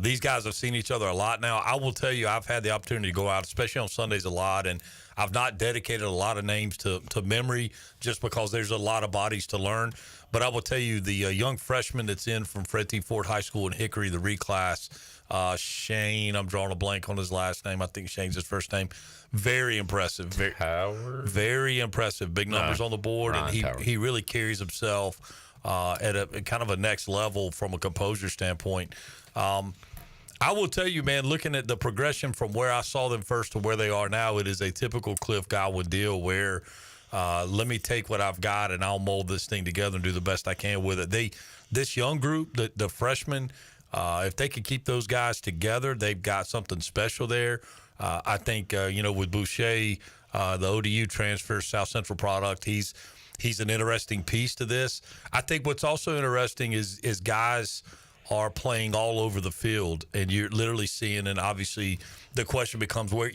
These guys have seen each other a lot now. I will tell you, I've had the opportunity to go out, especially on Sundays, a lot, and I've not dedicated a lot of names to memory just because there's a lot of bodies to learn. But I will tell you, the young freshman that's in from Fred T. Ford High School in Hickory, the reclass, Shane, I'm drawing a blank on his last name. I think Shane's his first name. Very impressive. Very impressive. Big numbers on the board, and he really carries himself at a kind of a next level from a composure standpoint. I will tell you, man, looking at the progression from where I saw them first to where they are now, it is a typical Cliff Godwin deal where let me take what I've got and I'll mold this thing together and do the best I can with it. This young group, the freshmen, if they could keep those guys together, they've got something special there. I think, with Boucher, the ODU transfer, South Central product, he's an interesting piece to this. I think what's also interesting is guys are playing all over the field, and you're literally seeing, and obviously the question becomes where,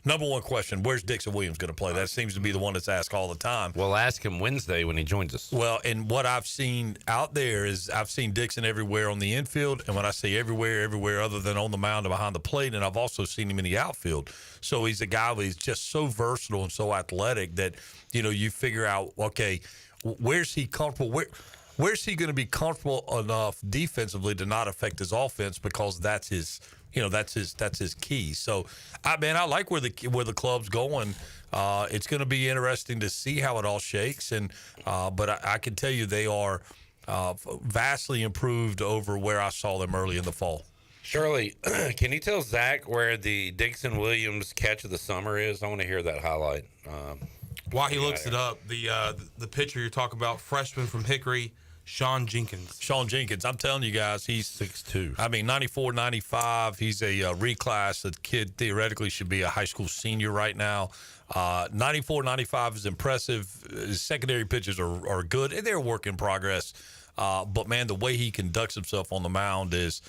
number one question, where's Dixon Williams going to play? That seems to be the one that's asked all the time. We'll ask him Wednesday when he joins us. Well, and what I've seen out there is I've seen Dixon everywhere on the infield, and when I say everywhere other than on the mound and behind the plate, and I've also seen him in the outfield. So he's a guy who's just so versatile and so athletic that, you figure out, okay, where's he comfortable? Where's he going to be comfortable enough defensively to not affect his offense, because that's his key. So, I like where the club's going. It's going to be interesting to see how it all shakes, but I can tell you they are vastly improved over where I saw them early in the fall. Shirley, can you tell Zach where the Dixon Williams catch of the summer is? I want to hear that highlight. While he looks it up, the pitcher you're talking about, freshman from Hickory, Sean Jenkins. I'm telling you guys, he's 6'2". 94, 95. He's a reclass. The kid theoretically should be a high school senior right now. 94, 95 is impressive. His secondary pitches are good, and they're a work in progress. But man, the way he conducts himself on the mound is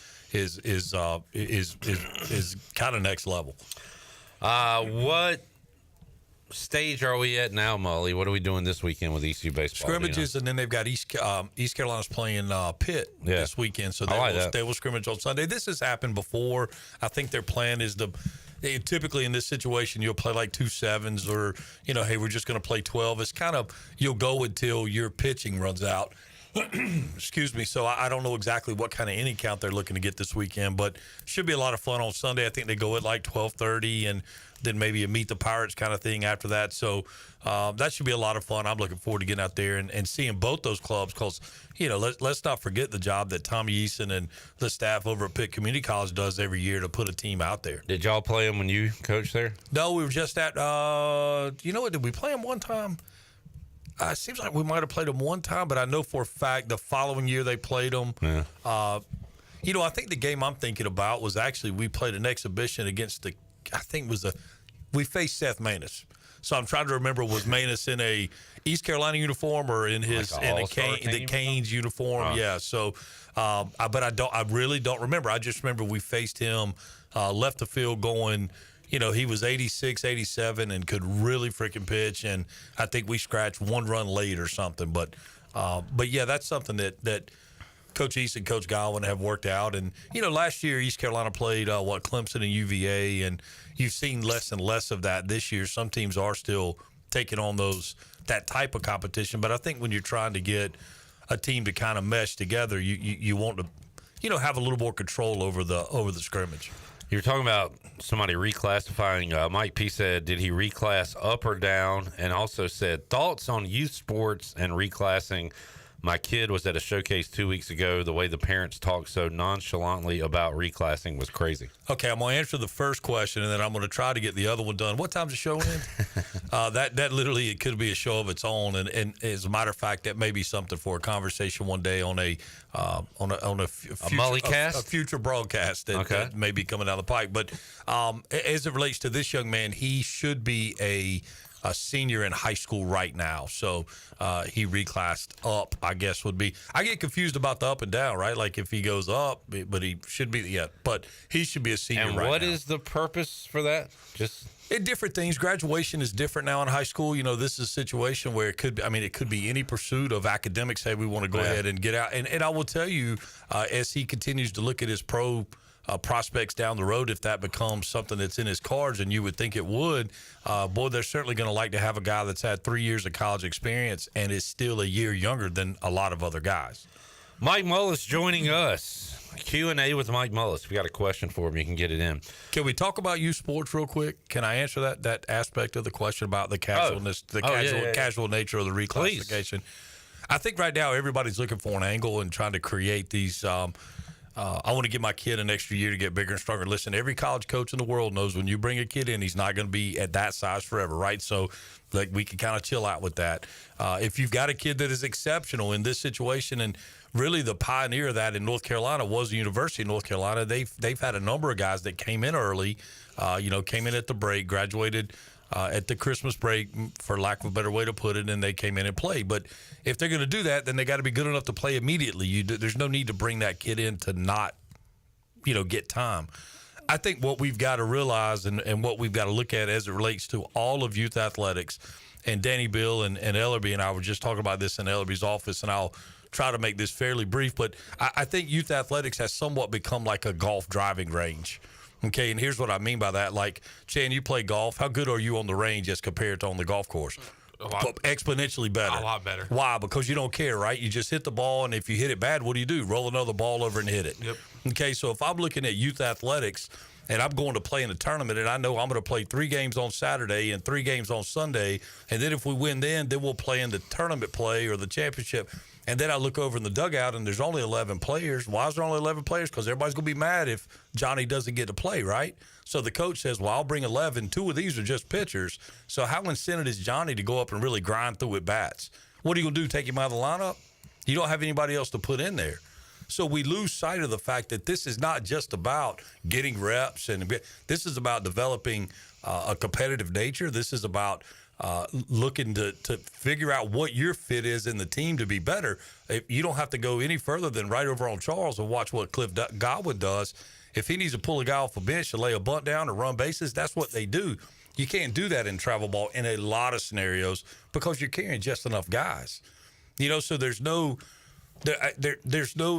kind of next level. What stage are we at now, Mully? What are we doing this weekend with ECU baseball? Scrimmages, and then they've got East Carolina's playing Pitt this weekend, so they will scrimmage on Sunday. This has happened before. I think their plan is typically in this situation you'll play like 2 sevens, or hey, we're just going to play 12. It's kind of you'll go until your pitching runs out. Excuse me. So I don't know exactly what kind of inning count they're looking to get this weekend, but should be a lot of fun on Sunday. I think they go at like 12:30, and then maybe a meet the Pirates kind of thing after that. So that should be a lot of fun. I'm looking forward to getting out there and seeing both those clubs, because let's not forget the job that Tommy Eason and the staff over at Pitt Community College does every year to put a team out there. Did y'all play them when you coached there? No, we were just at did we play them one time? It seems like we might have played them one time, but I know for a fact the following year they played them. Yeah. I think the game I'm thinking about was actually we played an exhibition against we faced Seth Maness. So I'm trying to remember, was Maness in a East Carolina uniform or in the Canes uniform? Yeah. So, but I really don't remember. I just remember we faced him, left the field going. He was 86, 87 and could really freaking pitch. And I think we scratched 1 run late or something. But yeah, that's something that Coach East and Coach Godwin have worked out. And, last year East Carolina played, Clemson and UVA, and you've seen less and less of that this year. Some teams are still taking on that type of competition. But I think when you're trying to get a team to kind of mesh together, you want to, have a little more control over the scrimmage. You were talking about somebody reclassifying. Mike P said, did he reclass up or down? And also said, thoughts on youth sports and reclassing. My kid was at a showcase 2 weeks ago. The way the parents talked so nonchalantly about reclassing was crazy. Okay, I'm going to answer the first question, and then I'm going to try to get the other one done. What time's the show end? That literally, it could be a show of its own. And as a matter of fact, that may be something for a conversation one day on a future broadcast that may be coming down the pike. But as it relates to this young man, he should be a a senior in high school right now. So he reclassed up, I guess would be. I get confused about the up and down, right? Like if he goes up, but he should be, but he should be a senior right now. And what is the purpose for that? Just different things. Graduation is different now in high school. This is a situation where it could be any pursuit of academics. Hey, we want to go ahead and get out. And I will tell you, as he continues to look at his pro prospects down the road, if that becomes something that's in his cards, and you would think it would, boy, they're certainly going to like to have a guy that's had 3 years of college experience and is still a year younger than a lot of other guys. Mike Mullis joining us. Q&A with Mike Mullis. If you got a question for him, you can get it in. Can we talk about youth sports real quick? Can I answer that aspect of the question about the casualness, casual nature of the reclassification? Please. I think right now everybody's looking for an angle and trying to create these I want to give my kid an extra year to get bigger and stronger. Listen, every college coach in the world knows when you bring a kid in, he's not going to be at that size forever, right? So like we can kind of chill out with that. If you've got a kid that is exceptional in this situation, and really the pioneer of that in North Carolina was the University of North Carolina. They've had a number of guys that came in early, came in at the break, graduated at the Christmas break, for lack of a better way to put it, and they came in and played. But if they're going to do that, then they got to be good enough to play immediately. There's no need to bring that kid in to not, get time. I think what we've got to realize and what we've got to look at as it relates to all of youth athletics, and Danny Bill and Ellerby and I were just talking about this in Ellerby's office, and I'll try to make this fairly brief, but I think youth athletics has somewhat become like a golf driving range. Okay, and here's what I mean by that. Like, Chan, you play golf. How good are you on the range as compared to on the golf course? Exponentially better. A lot better. Why? Because you don't care, right? You just hit the ball, and if you hit it bad, what do? Roll another ball over and hit it. Yep. Okay, so if I'm looking at youth athletics and I'm going to play in a tournament, and I know I'm going to play 3 games on Saturday and 3 games on Sunday, and then if we win then we'll play in the tournament play or the championship. And then I look over in the dugout, and there's only 11 players. Why is there only 11 players? Because everybody's going to be mad if Johnny doesn't get to play, right? So the coach says, well, I'll bring 11. 2 of these are just pitchers. So how incented is Johnny to go up and really grind through at bats? What are you going to do, take him out of the lineup? You don't have anybody else to put in there. So we lose sight of the fact that this is not just about getting reps, and this is about developing a competitive nature. This is about looking to figure out what your fit is in the team to be better. You don't have to go any further than right over on Charles and watch what Cliff Godwin does. If he needs to pull a guy off a bench to lay a bunt down or run bases, that's what they do. You can't do that in travel ball in a lot of scenarios because you're carrying just enough guys. So there's no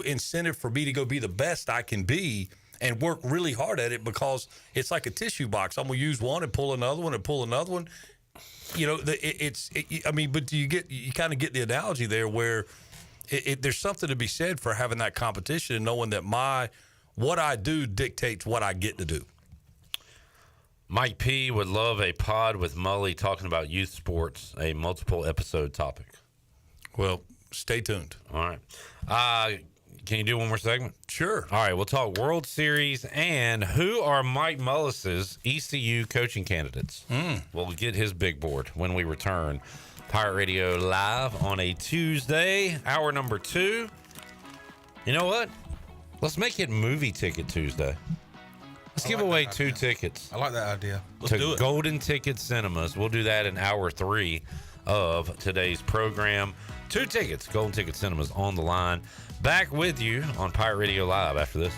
incentive for me to go be the best I can be and work really hard at it, because it's like a tissue box. I'm going to use one and pull another one and pull another one. But do you kind of get the analogy there where there's something to be said for having that competition and knowing that what I do dictates what I get to do. Mike P. would love a pod with Mully talking about youth sports, a multiple episode topic. Well, stay tuned. All right. Can you do one more segment? Sure. All right. We'll talk World Series and who are Mike Mullis's ECU coaching candidates. We'll get his big board when we return. Pirate Radio Live on a Tuesday, hour number 2. You know what? Let's make it Movie Ticket Tuesday. Let's give away 2 tickets. I like that idea. Let's do it. Golden Ticket Cinemas. We'll do that in hour 3 of today's program. 2 tickets, Golden Ticket Cinemas on the line. Back with you on Pirate Radio Live after this.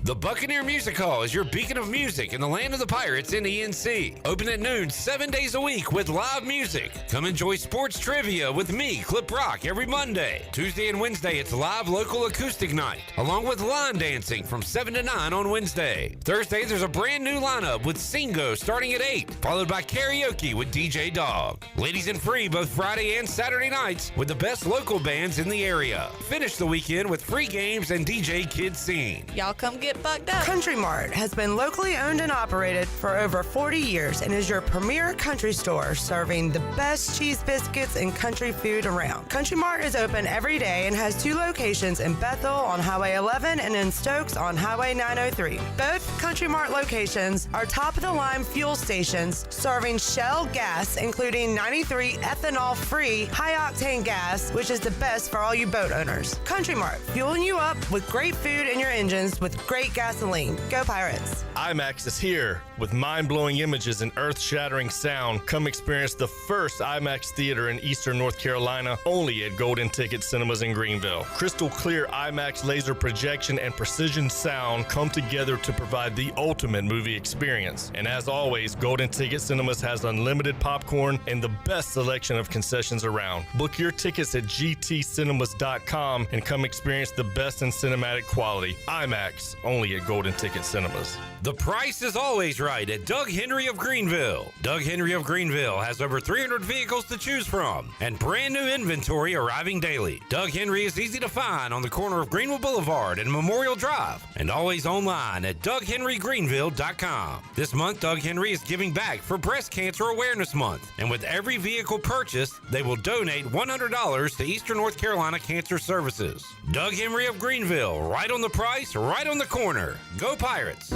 The Buccaneer Music Hall is your beacon of music in the land of the Pirates in ENC. Open at noon 7 days a week with live music. Come enjoy sports trivia with me, Clip Rock, every Monday. Tuesday and Wednesday, it's live local acoustic night, along with line dancing from 7 to 9 on Wednesday. Thursday, there's a brand new lineup with Singo starting at 8, followed by karaoke with DJ Dog. Ladies and free both Friday and Saturday nights with the best local bands in the area. Finish the weekend with free games and DJ Kid Scene. Y'all come get get fucked up. Country Mart has been locally owned and operated for over 40 years and is your premier country store serving the best cheese biscuits and country food around. Country Mart is open every day and has 2 locations in Bethel on Highway 11 and in Stokes on Highway 903. Both Country Mart locations are top-of-the-line fuel stations serving Shell gas, including 93 ethanol-free high-octane gas, which is the best for all you boat owners. Country Mart, fueling you up with great food in your engines with great gasoline. Go Pirates! IMAX is here with mind-blowing images and earth-shattering sound. Come experience the first IMAX theater in Eastern North Carolina, only at Golden Ticket Cinemas in Greenville. Crystal clear IMAX laser projection and precision sound come together to provide the ultimate movie experience. And as always, Golden Ticket Cinemas has unlimited popcorn and the best selection of concessions around. Book your tickets at gtcinemas.com and come experience the best in cinematic quality. IMAX, only at Golden Ticket Cinemas. The price is always right at Doug Henry of Greenville. Doug Henry of Greenville has over 300 vehicles to choose from and brand new inventory arriving daily. Doug Henry is easy to find on the corner of Greenville Boulevard and Memorial Drive and always online at DougHenryGreenville.com. This month, Doug Henry is giving back for Breast Cancer Awareness Month, and with every vehicle purchased, they will donate $100 to Eastern North Carolina Cancer Services. Doug Henry of Greenville, right on the price, right on the corner. Go Pirates!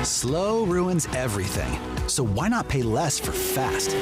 Slow ruins everything, so why not pay less for fast?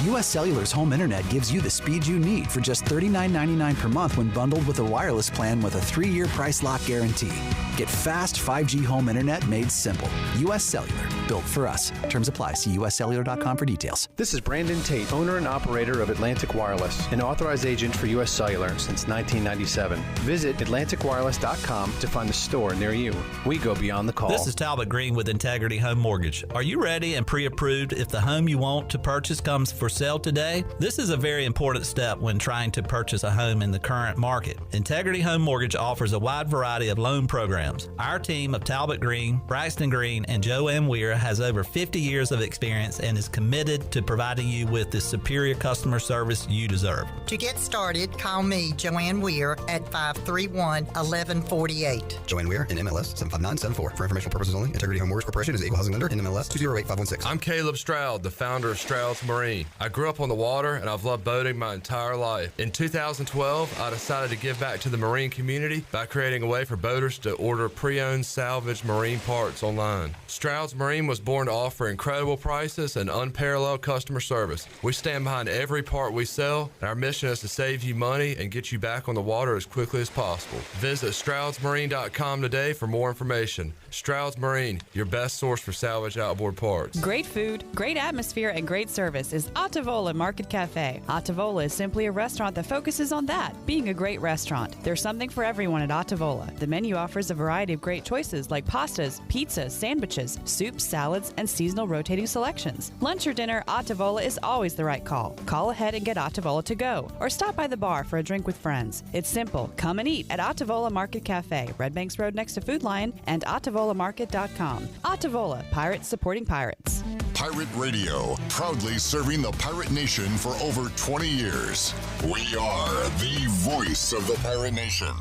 U.S. Cellular's home internet gives you the speed you need for just $39.99 per month when bundled with a wireless plan with a 3-year price lock guarantee. Get fast 5G home internet made simple. U.S. Cellular, built for us. Terms apply. See uscellular.com for details. This is Brandon Tate, owner and operator of Atlantic Wireless, an authorized agent for U.S. Cellular since 1997. Visit AtlanticWireless.com to find a store near you. We go beyond the call. This is Talbot Green with Integrity Home Mortgage. Are you ready and pre-approved if the home you want to purchase comes for sale today? This is a very important step when trying to purchase a home in the current market. Integrity Home Mortgage offers a wide variety of loan programs. Our team of Talbot Green, Braxton Green, and Joanne Weir has over 50 years of experience and is committed to providing you with the superior customer service you deserve. To get started, call me, Joanne Weir, at 531-1148. Joanne Weir, NMLS 75974. For informational purposes only, Integrity Home Mortgage Corporation is equal housing lender, NMLS 208516. I'm Caleb Stroud, the founder of Stroud's Marine. I grew up on the water and I've loved boating my entire life. In 2012, I decided to give back to the marine community by creating a way for boaters to order pre-owned salvaged marine parts online. Stroud's Marine was born to offer incredible prices and unparalleled customer service. We stand behind every part we sell, and our mission is to save you money and get you back on the water as quickly as possible. Visit StroudsMarine.com today for more information. Stroud's Marine, your best source for salvaged outboard parts. Great food, great atmosphere, and great service is Ottavola Market Cafe. Ottavola is simply a restaurant that focuses on that, being a great restaurant. There's something for everyone at Ottavola. The menu offers a variety of great choices like pastas, pizzas, sandwiches, soups, salads, and seasonal rotating selections. Lunch or dinner, Ottavola is always the right call. Call ahead and get Ottavola to go, or stop by the bar for a drink with friends. It's simple. Come and eat at Ottavola Market Cafe, Red Banks Road next to Food Lion, and OttavolaMarket.com. Ottavola, pirates supporting pirates. Pirate Radio, proudly serving the pirate nation for over 20 years. We are the voice of the pirate nation.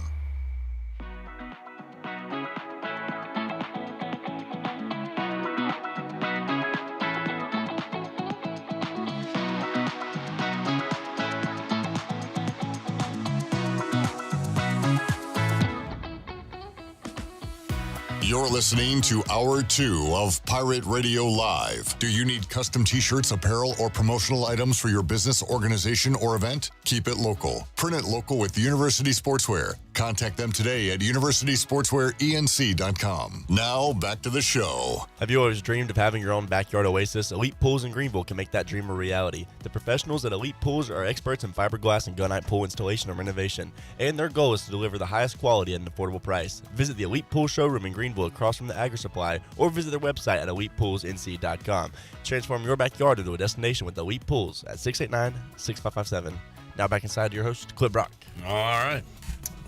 You're listening to Hour 2 of Pirate Radio Live. Do you need custom t-shirts, apparel, or promotional items for your business, organization, or event? Keep it local. Print it local with University Sportswear. Contact them today at universitysportswearenc.com. Now, back to the show. Have you always dreamed of having your own backyard oasis? Elite Pools in Greenville can make that dream a reality. The professionals at Elite Pools are experts in fiberglass and gunite pool installation and renovation, and their goal is to deliver the highest quality at an affordable price. Visit the Elite Pool showroom in Greenville across from the Agri Supply, or visit their website at elitepoolsnc.com. Transform your backyard into a destination with Elite Pools at 689-6557. Now back inside to your host, Clip Brock. All right.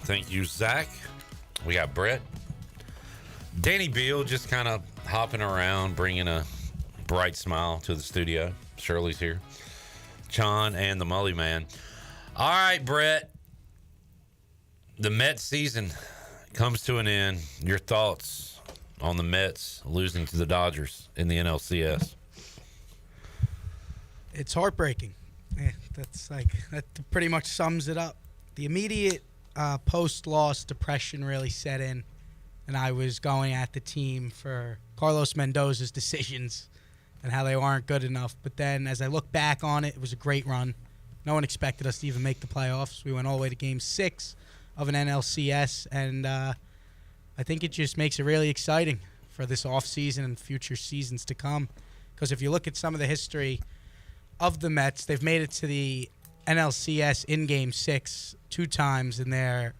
Thank you, Zach. We got Brett. Danny Beal just kind of hopping around, bringing a bright smile to the studio. Shirley's here. John and the Mully Man. All right, Brett. The Mets season comes to an end. Your thoughts on the Mets losing to the Dodgers in the NLCS? It's heartbreaking. That pretty much sums it up. The immediate post-loss depression really set in, and I was going at the team for Carlos Mendoza's decisions and how they weren't good enough. But then as I look back on it, it was a great run. No one expected us to even make the playoffs. We went all the way to Game 6 of an NLCS, and I think it just makes it really exciting for this offseason and future seasons to come. Because if you look at some of the history of the Mets, they've made it to the NLCS in Game 6 2 times in their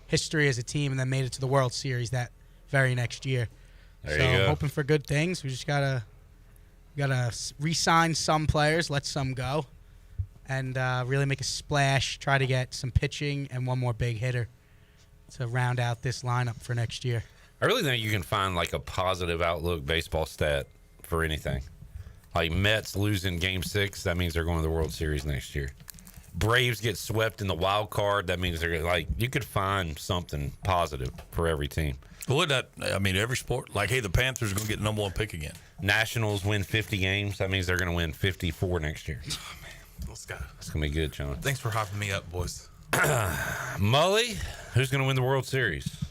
history as a team, and then made it to the World Series that very next year. There you go. I'm hoping for good things. We just gotta re-sign some players, let some go, and really make a splash. Try to get some pitching and one more big hitter to round out this lineup for next year. I really think you can find like a positive outlook baseball stat for anything. Like Mets losing Game 6, that means they're going to the World Series next year. Braves get swept in the wild card, that means they're like, you could find something positive for every team. Would that? I mean, every sport. Like, hey, the Panthers are going to get the number 1 pick again. Nationals win 50 games, that means they're going to win 54 next year. Oh man, let's go. It's going to be good, John. Thanks for hyping me up, boys. Mully, who's going to win the World Series?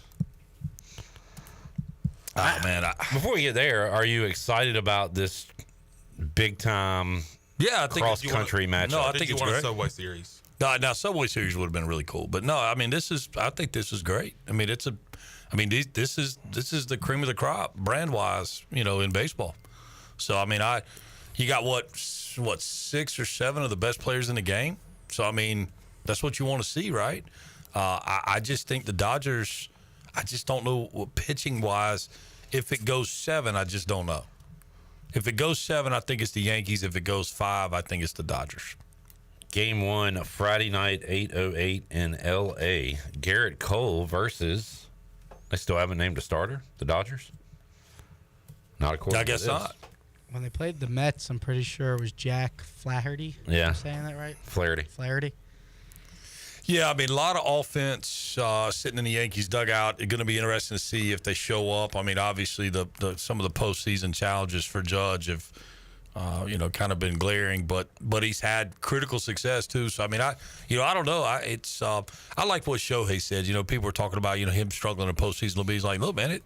Oh man! Before we get there, are you excited about this big time? Yeah, I think cross country matchup. No, I think it's great. A Subway Series. Now Subway Series would have been really cool, but no, I mean I think this is great. I mean this is the cream of the crop brand wise, in baseball. So I mean you got what 6 or 7 of the best players in the game. So I mean that's what you want to see, right? I just think the Dodgers. I just don't know pitching wise. If it goes 7, I just don't know. If it goes 7, I think it's the Yankees. If it goes 5, I think it's the Dodgers. Game 1, Friday night, 8:08 in L.A. Garrett Cole versus, they still haven't named a starter, the Dodgers? Not according I guess to this. not. When they played the Mets, I'm pretty sure it was Jack Flaherty. Yeah. Am I saying that right? Flaherty. Yeah, I mean, a lot of offense sitting in the Yankees dugout. It's going to be interesting to see if they show up. I mean, obviously, some of the postseason challenges for Judge have, kind of been glaring, but he's had critical success too. So I mean, I don't know. I like what Shohei said. People were talking about him struggling in the postseason a little bit. He's like, look, man,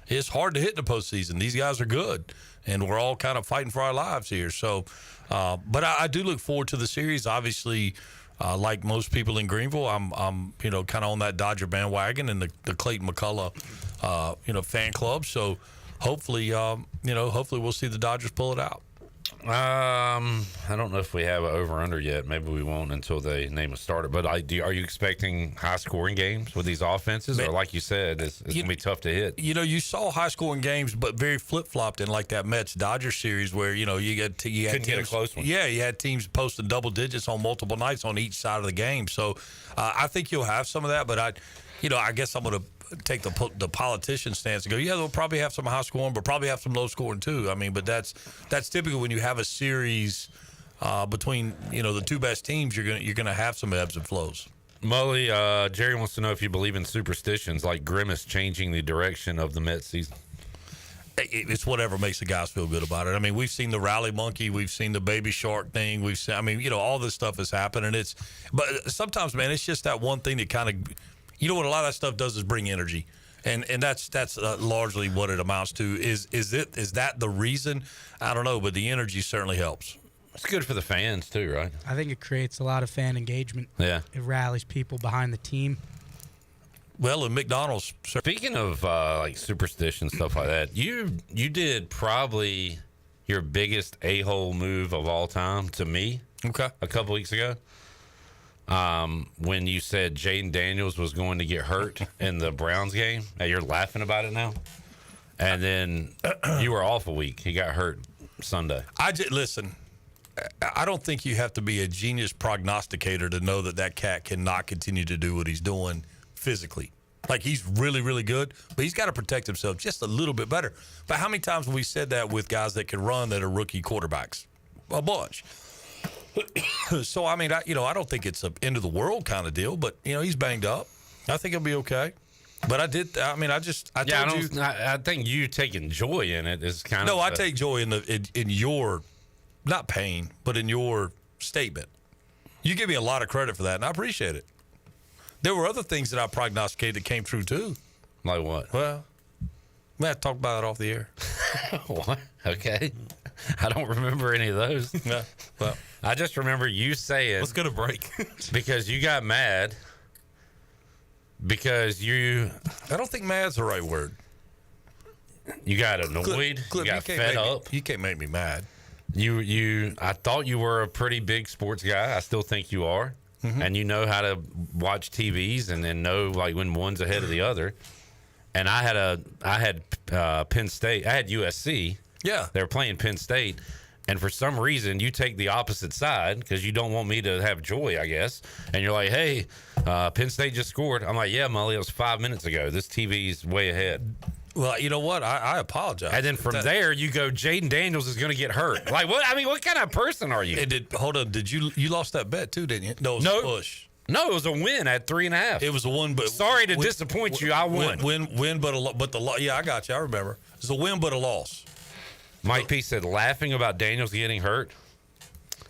it's hard to hit in the postseason. These guys are good, and we're all kind of fighting for our lives here. So, but I do look forward to the series. Obviously. Like most people in Greenville, I'm kind of on that Dodger bandwagon and the Clayton McCullough, fan club. So hopefully we'll see the Dodgers pull it out. I don't know if we have an over-under yet. Maybe we won't until they name a starter. But are you expecting high-scoring games with these offenses? Or like you said, it's going to be tough to hit? You saw high-scoring games, but very flip-flopped in like that Mets-Dodgers series where, you had couldn't get a close one. Yeah, you had teams posting double digits on multiple nights on each side of the game. So I think you'll have some of that. But I guess I'm going to take the politician stance and go, yeah, they'll probably have some high scoring, but probably have some low scoring too. I mean, but that's typical when you have a series between the 2 best teams. You're gonna have some ebbs and flows. Mully, Jerry wants to know if you believe in superstitions like Grimace changing the direction of the Mets season. It's whatever makes the guys feel good about it. I mean, we've seen the rally monkey, we've seen the baby shark thing, we've seen. I mean, all this stuff has happened, and but sometimes, man, it's just that one thing that kind of. What a lot of that stuff does is bring energy, and that's largely what it amounts to. Is that the reason? I don't know, but the energy certainly helps. It's good for the fans too, right? I think it creates a lot of fan engagement. Yeah, it rallies people behind the team. Well, in McDonald's. Speaking of like superstition stuff like that, you did probably your biggest a-hole move of all time to me. Okay, a couple weeks ago. When you said Jaden Daniels was going to get hurt in the Browns game, and you're laughing about it now, and then you were off a week. He got hurt Sunday. Listen, I don't think you have to be a genius prognosticator to know that cat cannot continue to do what he's doing physically. Like, he's really, really good, but he's got to protect himself just a little bit better. But how many times have we said that with guys that can run that are rookie quarterbacks? A bunch. So, I don't think it's an end of the world kind of deal, but, he's banged up. I think he'll be okay. But I did. I mean, I told you. I think you taking joy in it is kind of. No, I take joy in your, not pain, but in your statement. You give me a lot of credit for that, and I appreciate it. There were other things that I prognosticated that came true too. Like what? Well, we have to talk about it off the air. What? Okay. I don't remember any of those. Yeah. Well, I just remember you saying. Let's go to break. Because you got mad. Because I don't think mad's the right word. You got annoyed. Clip, you got fed up. You can't make me mad. I thought you were a pretty big sports guy. I still think you are. Mm-hmm. And you know how to watch TVs and then know like when one's ahead of the other. And I had Penn State. I had USC. Yeah. They were playing Penn State. And for some reason, you take the opposite side because you don't want me to have joy, I guess. And you're like, hey, Penn State just scored. I'm like, yeah, Mully, it was 5 minutes ago. This TV's way ahead. Well, you know what? I apologize. And then from there, you go, Jaden Daniels is going to get hurt. Like, what? I mean, what kind of person are you? Hold on. Did you lost that bet too, didn't you? No, it was a push. No, it was a win at 3.5. It was a win, but sorry to disappoint you. I won. Win, but the yeah, I got you. I remember. It's a win, but a loss. Mike P said, laughing about Daniels getting hurt.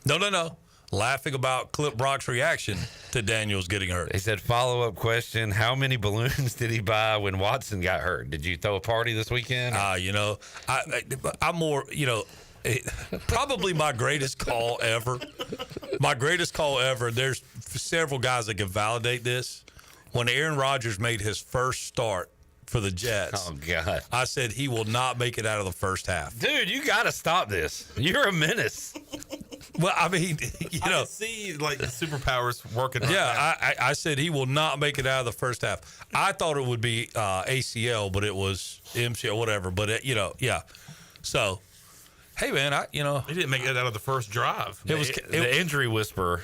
No. Laughing about Clip Brock's reaction to Daniels getting hurt. He said, follow-up question, how many balloons did he buy when Watson got hurt? Did you throw a party this weekend? I'm more, probably my greatest call ever. My greatest call ever. There's several guys that can validate this. When Aaron Rodgers made his first start for the Jets. Oh, God. I said he will not make it out of the first half. Dude, you got to stop this. You're a menace. Well, I mean, I can see like the superpowers working. Yeah, I said he will not make it out of the first half. I thought it would be ACL, but it was MCL, whatever. But yeah. So, hey man, he didn't make it out of the first drive. It was the injury whisperer.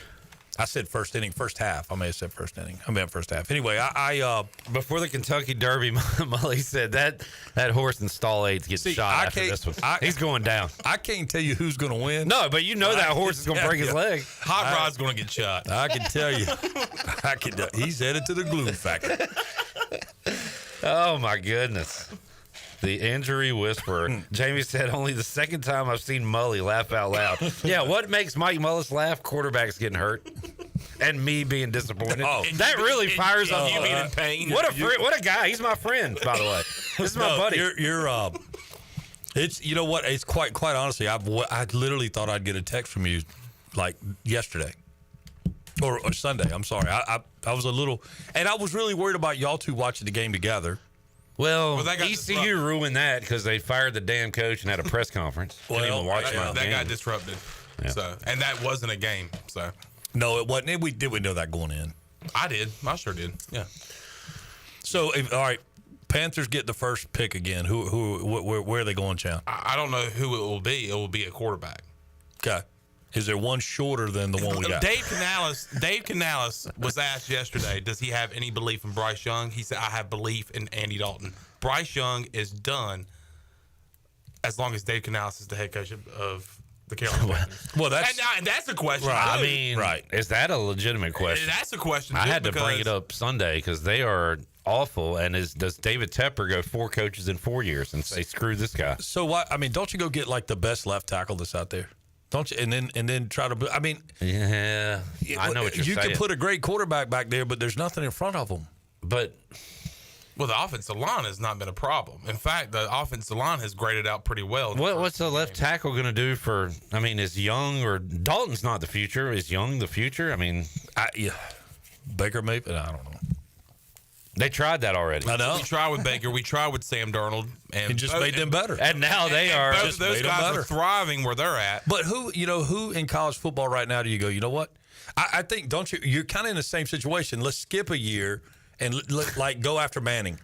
I said first inning, first half. I may have said first inning. I meant first half. Anyway, I before the Kentucky Derby, Mully said that horse in stall 8 gets shot after this one. He's going down. I can't tell you who's going to win. No, but that horse is going to break his leg. Hot Rod's going to get shot. I can tell you. He's headed to the glue factory. Oh, my goodness. The injury whisperer. Jamie said, only the second time I've seen Mully laugh out loud. Yeah, what makes Mike Mullis laugh? Quarterbacks getting hurt. And me being disappointed. Oh, that really fires up. You being in pain. What a guy. He's my friend, by the way. This is my buddy. It's, you know what? It's quite honestly, I literally thought I'd get a text from you like yesterday. Or Sunday. I'm sorry. I was a little, and I was really worried about y'all two watching the game together. Well, ECU ruined that because they fired the damn coach and had a press conference. That got disrupted. Yeah. So, and that wasn't a game. So, no, it wasn't. Did we know that going in? I did. I sure did. Yeah. So, all right, Panthers get the first pick again. Where are they going, Chow? I don't know who it will be. It will be a quarterback. Okay. Is there one shorter than the one we got? Dave Canales was asked yesterday, does he have any belief in Bryce Young? He said, I have belief in Andy Dalton. Bryce Young is done as long as Dave Canales is the head coach of the Carolina Panthers. Well, that's a question. Right. I mean, is that a legitimate question? That's a question. I had to bring it up Sunday because they are awful. And does David Tepper go 4 coaches in 4 years and say, screw this guy? So what? I mean, don't you go get like the best left tackle that's out there? Don't you? And then try to. I mean, yeah, I know what you're saying. You can put a great quarterback back there, but there's nothing in front of him. But the offensive line has not been a problem. In fact, the offensive line has graded out pretty well. What's the left tackle going to do for? I mean, is Young or Dalton's not the future? Is Young the future? I mean, Baker maybe. I don't know. They tried that already. I know. We tried with Baker. We tried with Sam Darnold, and it just made them better. And now they are. Both those guys are thriving where they're at. But who in college football right now do you go? You know what? I think don't you? You're kind of in the same situation. Let's skip a year and like go after Manning.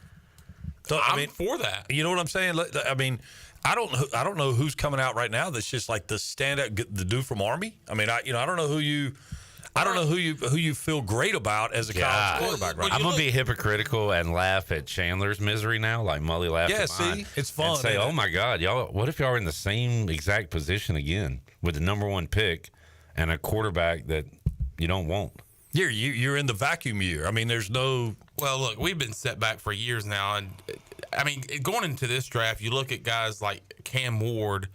I'm for that. You know what I'm saying? I mean, I don't know who's coming out right now that's just like the standout, the dude from Army. I mean, I don't know who you. I don't know who you feel great about as a college quarterback right now. I'm going to be hypocritical and laugh at Chandler's misery now, like Mully laughed at mine. Yeah, see? It's fun. And say, oh, my God, y'all, what if y'all are in the same exact position again with the number 1 pick and a quarterback that you don't want? You're in the vacuum year. I mean, there's no. Well, look, we've been set back for years now, and I mean, going into this draft, you look at guys like Cam Ward,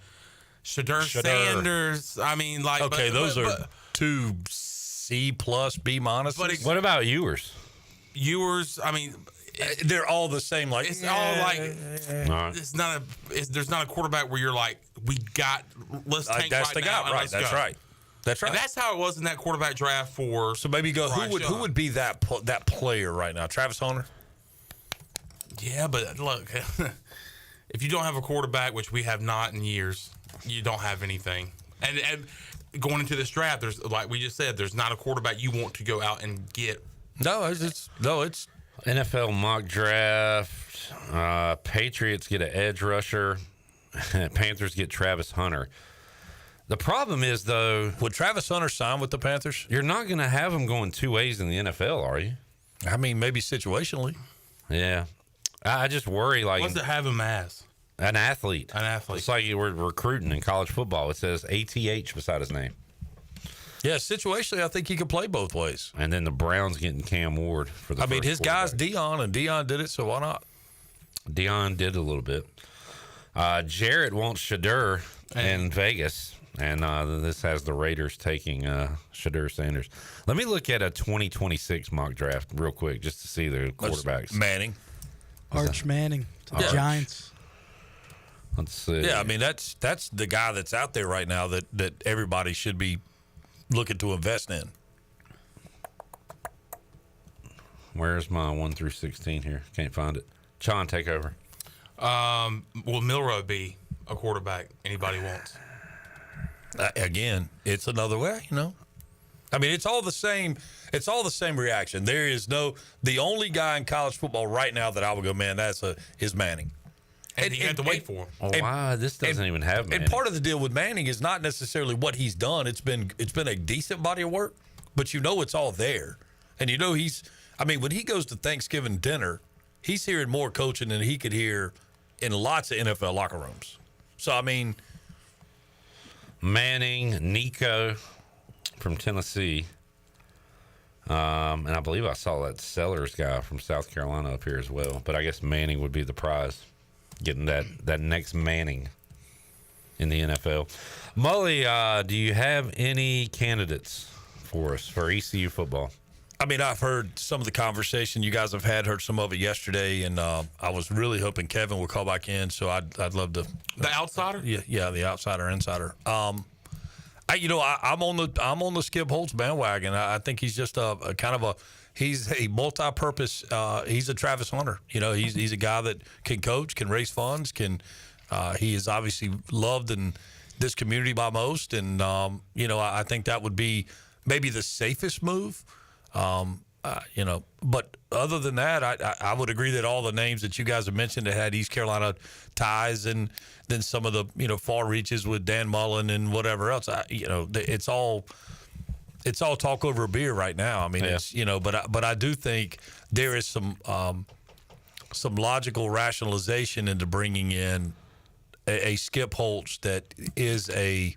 Shedeur Sanders. I mean, like, okay, those are 2 C+, B-. But what about Ewers? Ewers, I mean, they're all the same. Like it's all like it's not there's not a quarterback where you're like, let's tank that's right the now. guy, right? That's go. right. That's right. And that's how it was in that quarterback draft for. So maybe go. Who would be that player right now? Travis Hunter. Yeah, but look, if you don't have a quarterback, which we have not in years, you don't have anything. And going into this draft, there's, like we just said, there's not a quarterback you want to go out and get. No, it's NFL mock draft. Patriots get an edge rusher. Panthers get Travis Hunter. The problem is, though, would Travis Hunter sign with the Panthers? You're not going to have him going 2 ways in the NFL, are you? I mean, maybe situationally. Yeah. I just worry, like. What does it have him as? An athlete. An athlete. It's like you were recruiting in college football. It says ATH beside his name. Yeah, situationally, I think he could play both ways. And then the Browns getting Cam Ward for the his guy's Dion, and Dion did it, so why not? Dion did a little bit. Jarrett wants Shedeur in Vegas. And this has the Raiders taking Shedeur Sanders. Let me look at a 2026 mock draft real quick just to see the quarterbacks. Manning. Arch Manning to the Giants. Let's see. Yeah, I mean, that's the guy that's out there right now that everybody should be looking to invest in. Where's my 1 through 16 here? Can't find it. Sean, take over. Will Milroe be a quarterback anybody wants? Again, it's another way, I mean, it's all the same. It's all the same reaction. There is the only guy in college football right now that I would go, man, is Manning. And you have to wait for him. Wow, this doesn't even have Manning. And part of the deal with Manning is not necessarily what he's done. It's been a decent body of work, but it's all there. And when he goes to Thanksgiving dinner, he's hearing more coaching than he could hear in lots of NFL locker rooms. So, I mean, Manning, Nico from Tennessee. And I believe I saw that Sellers guy from South Carolina up here as well. But I guess Manning would be the prize, getting that next Manning in the NFL. Mully, do you have any candidates for us for ECU football? I mean, I've heard some of the conversation you guys have heard some of it yesterday, and I was really hoping Kevin would call back in, so I'd love to. The outsider? Yeah, the outsider, insider. I'm on the Skip Holtz bandwagon. I think he's just he's a multi-purpose. He's a Travis Hunter. He's a guy that can coach, can raise funds, he is obviously loved in this community by most, and I think that would be maybe the safest move. But other than that, I would agree that all the names that you guys have mentioned that had East Carolina ties, and then some of the far reaches with Dan Mullen and whatever else. It's all talk over a beer right now. I mean, it's but I do think there is some logical rationalization into bringing in a Skip Holtz that is a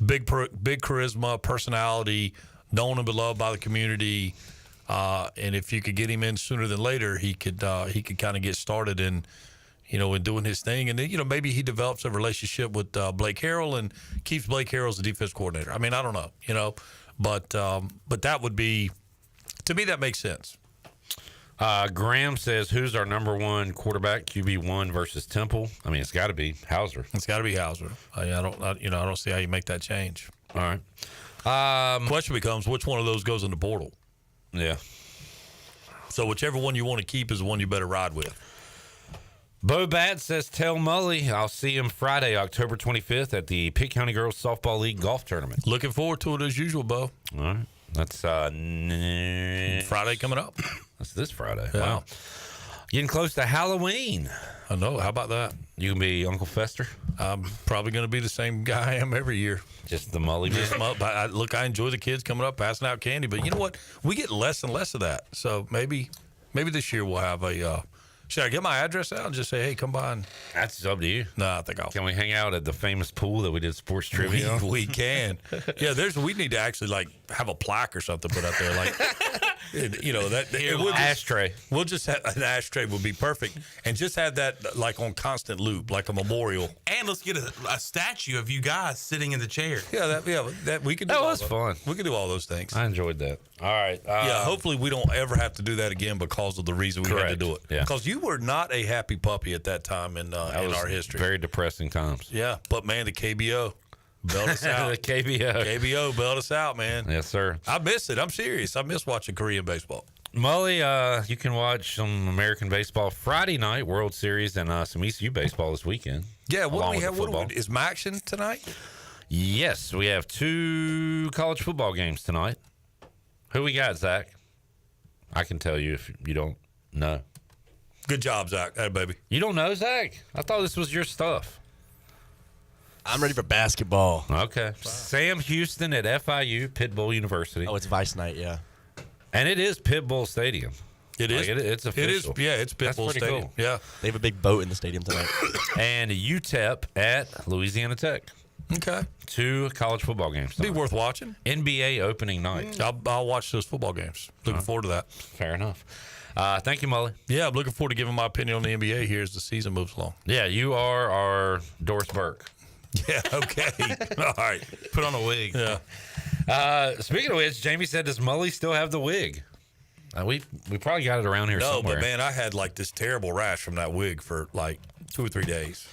big charisma, personality, known and beloved by the community, and if you could get him in sooner than later, he could kind of get started in doing his thing, and then maybe he develops a relationship with Blake Harrell and keeps Blake Harrell as the defense coordinator. I mean, I don't know, but that would be, to me, that makes sense. Graham says, "Who's our number one quarterback? QB1 versus Temple." I mean, it's got to be Hauser. It's got to be Hauser. I don't see how you make that change. All right. Question becomes, which one of those goes in the portal? Yeah. So whichever one you want to keep is the one you better ride with. Bo Bat says, "Tell Mully I'll see him Friday, October 25th at the Pitt County Girls Softball League Golf Tournament." Looking forward to it as usual, Bo. All right. That's Friday coming up. That's this Friday. Yeah. Wow. Getting close to Halloween. I know. How about that? You can be Uncle Fester? I'm probably going to be the same guy I am every year. Just the Mully. Look, I enjoy the kids coming up, passing out candy, but you know what? We get less and less of that. So maybe this year we'll have a Should I get my address out and just say, hey, come by? And... That's up to you. No, I think I'll. Can we hang out at the famous pool that we did sports trivia on? We can. Yeah, we need to actually like have a plaque or something put up there. Like, ashtray. We'll just have an ashtray would be perfect. And just have that like on constant loop, like a memorial. And let's get a statue of you guys sitting in the chair. Yeah, that we could do. That was fun. We could do all those things. I enjoyed that. All right. Yeah, hopefully we don't ever have to do that again because of the reason we had to do it. Yeah. Because you were not a happy puppy at that time in our history. Very depressing times. Yeah, but man, the KBO bailed us out. The KBO bailed us out, man. Yes, sir. I miss it. I'm serious. I miss watching Korean baseball. Mully, you can watch some American baseball Friday night, World Series, and some ECU baseball this weekend. Yeah, what do we have? Is Maction tonight? Yes, we have 2 college football games tonight. Who we got, Zach? I can tell you if you don't know. Good job, Zach. Hey, baby. You don't know, Zach? I thought this was your stuff. I'm ready for basketball. Okay. Wow. Sam Houston at FIU, Pitbull University. Oh, it's Vice Night, yeah. And it is Pitbull Stadium. It is. It's official. It is. Yeah, it's Pitbull Stadium. Cool. Yeah. They have a big boat in the stadium tonight. And UTEP at Louisiana Tech. Okay. 2 college football games tonight. Be worth watching. NBA opening night. I'll watch those football games. Looking forward to that. Fair enough. Thank you, Mully. Yeah, I'm looking forward to giving my opinion on the NBA here as the season moves along. Yeah, you are our Doris Burke. Yeah, okay. All right. Put on a wig. Yeah. Speaking of which, Jamie said, does Mully still have the wig? We probably got it around here somewhere. No, but man, I had like this terrible rash from that wig for like 2 or 3 days.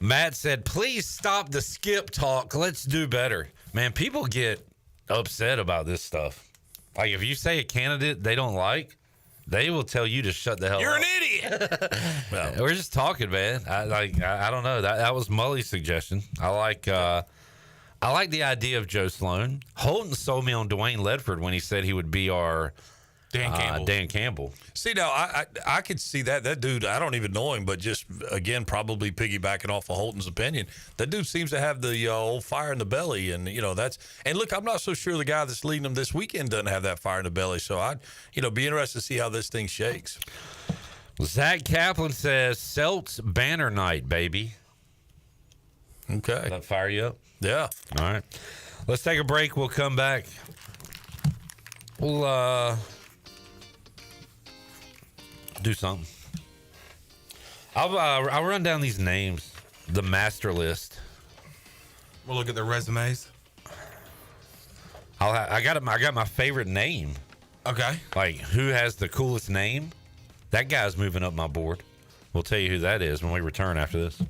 Matt said, please stop the skip talk. Let's do better. Man, people get upset about this stuff. Like, if you say a candidate they don't like, they will tell you to shut the hell You're up. an idiot. Well, we're just talking, man. I don't know. That was Mully's suggestion. I like the idea of Joe Sloan. Holton sold me on Dwayne Ledford when he said he would be our Dan Campbell. See, now I could see that dude. I don't even know him, but just again, probably piggybacking off of Holton's opinion, that dude seems to have the old fire in the belly, and that's. And look, I'm not so sure the guy that's leading them this weekend doesn't have that fire in the belly. So I'd be interested to see how this thing shakes. Zach Kaplan says Celts banner night, baby. Okay, does that fire you up? Yeah. All right, let's take a break. We'll come back. We'll do something. I'll run down these names, the master list. We'll look at their resumes. I got my favorite name. Okay. Like, who has the coolest name? That guy's moving up my board. We'll tell you who that is when we return after this.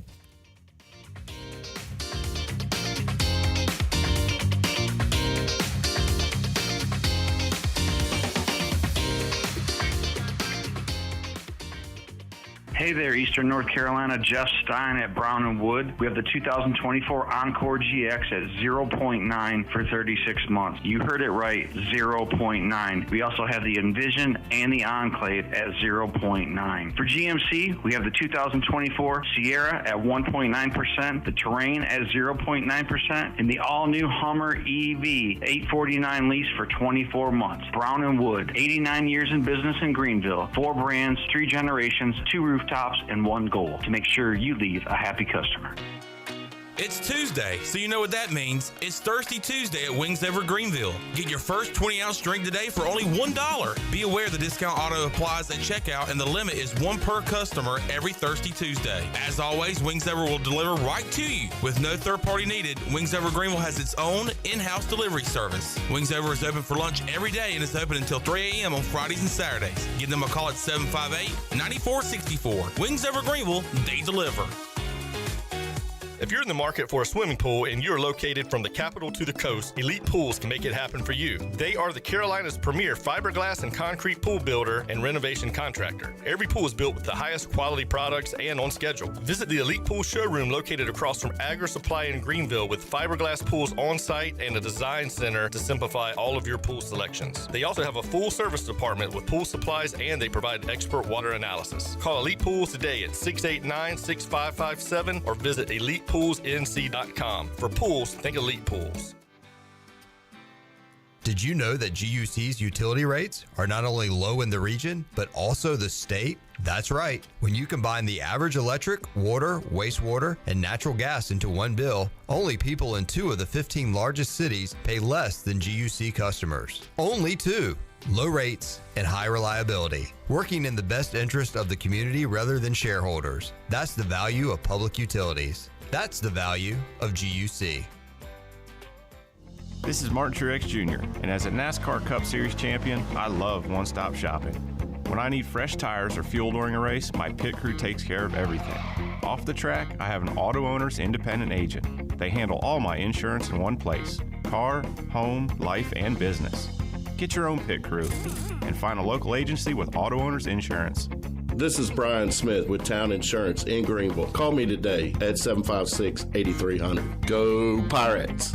Hey there, Eastern North Carolina. Jeff Stein at Brown & Wood. We have the 2024 Encore GX at 0.9 for 36 months. You heard it right, 0.9. We also have the Envision and the Enclave at 0.9. For GMC, we have the 2024 Sierra at 1.9%, the Terrain at 0.9%, and the all-new Hummer EV 849 lease for 24 months. Brown & Wood, 89 years in business in Greenville. 4 brands, 3 generations, 2 rooftops, and 1 goal: to make sure you leave a happy customer. It's Tuesday, so you know what that means. It's Thirsty Tuesday at Wings Over Greenville. Get your first 20-ounce drink today for only $1. Be aware the discount auto applies at checkout, and the limit is 1 per customer every Thirsty Tuesday. As always, Wings Over will deliver right to you. With no third party needed, Wings Over Greenville has its own in-house delivery service. Wings Over is open for lunch every day and is open until 3 a.m. on Fridays and Saturdays. Give them a call at 758-9464. Wings Over Greenville, they deliver. If you're in the market for a swimming pool and you're located from the capital to the coast, Elite Pools can make it happen for you. They are the Carolina's premier fiberglass and concrete pool builder and renovation contractor. Every pool is built with the highest quality products and on schedule. Visit the Elite Pool showroom located across from Agri Supply in Greenville with fiberglass pools on site and a design center to simplify all of your pool selections. They also have a full service department with pool supplies, and they provide expert water analysis. Call Elite Pools today at 689-6557 or visit ElitePoolsNC.com. For pools, think Elite Pools. Did you know that GUC's utility rates are not only low in the region, but also the state? That's right. When you combine the average electric, water, wastewater, and natural gas into one bill, only people in 2 of the 15 largest cities pay less than GUC customers. Only 2. Low rates and high reliability. Working in the best interest of the community rather than shareholders. That's the value of public utilities. That's the value of GUC. This is Martin Truex Jr., and as a NASCAR Cup Series champion, I love one-stop shopping. When I need fresh tires or fuel during a race, my pit crew takes care of everything. Off the track, I have an Auto Owners independent agent. They handle all my insurance in one place: car, home, life, and business. Get your own pit crew and find a local agency with Auto Owners Insurance. This is Brian Smith with Town Insurance in Greenville. Call me today at 756-8300. Go Pirates!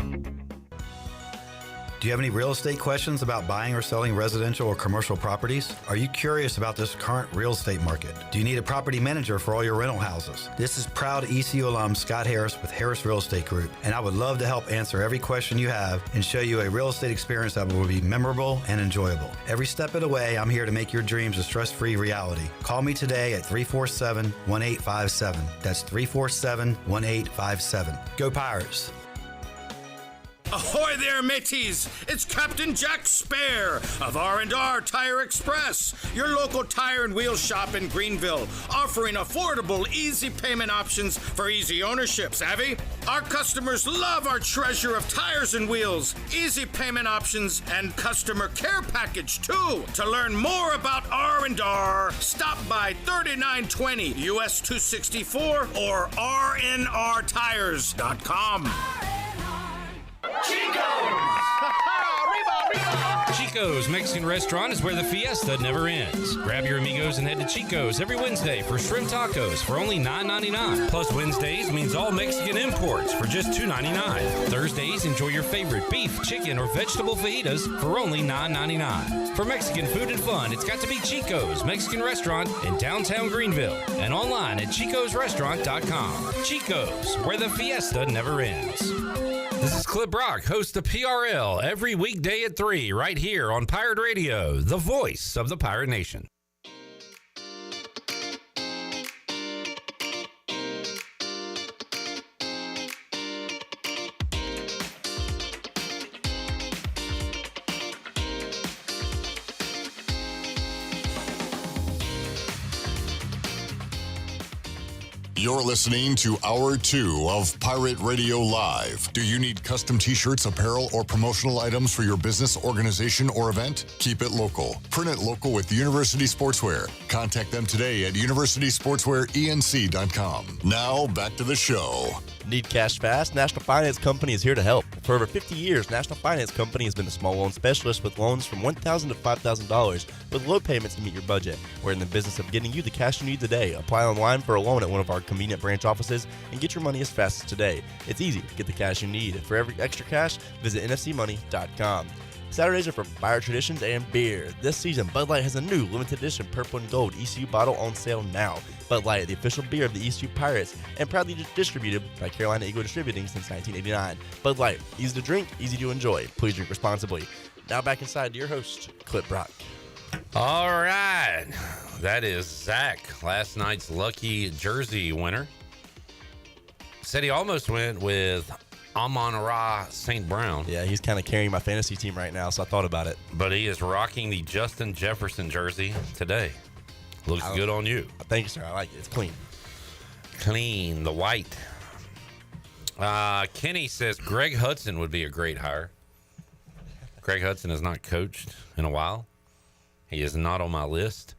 Do you have any real estate questions about buying or selling residential or commercial properties? Are you curious about this current real estate market? Do you need a property manager for all your rental houses? This is proud ECU alum Scott Harris with Harris Real Estate Group, and I would love to help answer every question you have and show you a real estate experience that will be memorable and enjoyable. Every step of the way, I'm here to make your dreams a stress-free reality. Call me today at 347-1857. That's 347-1857. Go Pirates! Ahoy there, mateys! It's Captain Jack Spare of R&R Tire Express, your local tire and wheel shop in Greenville, offering affordable, easy payment options for easy ownership. Savvy? Our customers love our treasure of tires and wheels, easy payment options, and customer care package too. To learn more about R&R, stop by 3920 US 264 or rnrtires.com. Chico's Mexican Restaurant is where the fiesta never ends. Grab your amigos and head to Chico's every Wednesday for shrimp tacos for only $9.99. Plus Wednesdays means all Mexican imports for just $2.99. Thursdays, enjoy your favorite beef, chicken, or vegetable fajitas for only $9.99. For Mexican food and fun, it's got to be Chico's Mexican Restaurant in downtown Greenville and online at chicosrestaurant.com. Chico's, where the fiesta never ends. This is Clip Brock, host of PRL, every weekday at 3, right here on Pirate Radio, the voice of the Pirate Nation. You're listening to Hour 2 of Pirate Radio Live. Do you need custom t-shirts, apparel, or promotional items for your business, organization, or event? Keep it local. Print it local with University Sportswear. Contact them today at universitysportswearenc.com. Now, back to the show. Need cash fast? National Finance Company is here to help. For over 50 years, National Finance Company has been a small loan specialist with loans from $1,000 to $5,000 with low payments to meet your budget. We're in the business of getting you the cash you need today. Apply online for a loan at one of our convenient branch offices and get your money as fast as today. It's easy to get the cash you need. For every extra cash, visit nfcmoney.com. Saturdays are for fire traditions and beer. This season, Bud Light has a new limited edition purple and gold ECU bottle on sale now. Bud Light, the official beer of the ECU Pirates, and proudly distributed by Carolina Eagle Distributing since 1989. Bud Light, easy to drink, easy to enjoy. Please drink responsibly. Now back inside to your host, Clip Brock. All right. That is Zach, last night's lucky jersey winner. Said he almost went with Amon-Ra St. Brown. Yeah, he's kind of carrying my fantasy team right now, so I thought about it. But he is rocking the Justin Jefferson jersey today. Looks good on you. Thank you, sir. I like it. It's clean. Clean, the white. Kenny says Greg Hudson would be a great hire. Greg Hudson has not coached in a while. He is not on my list.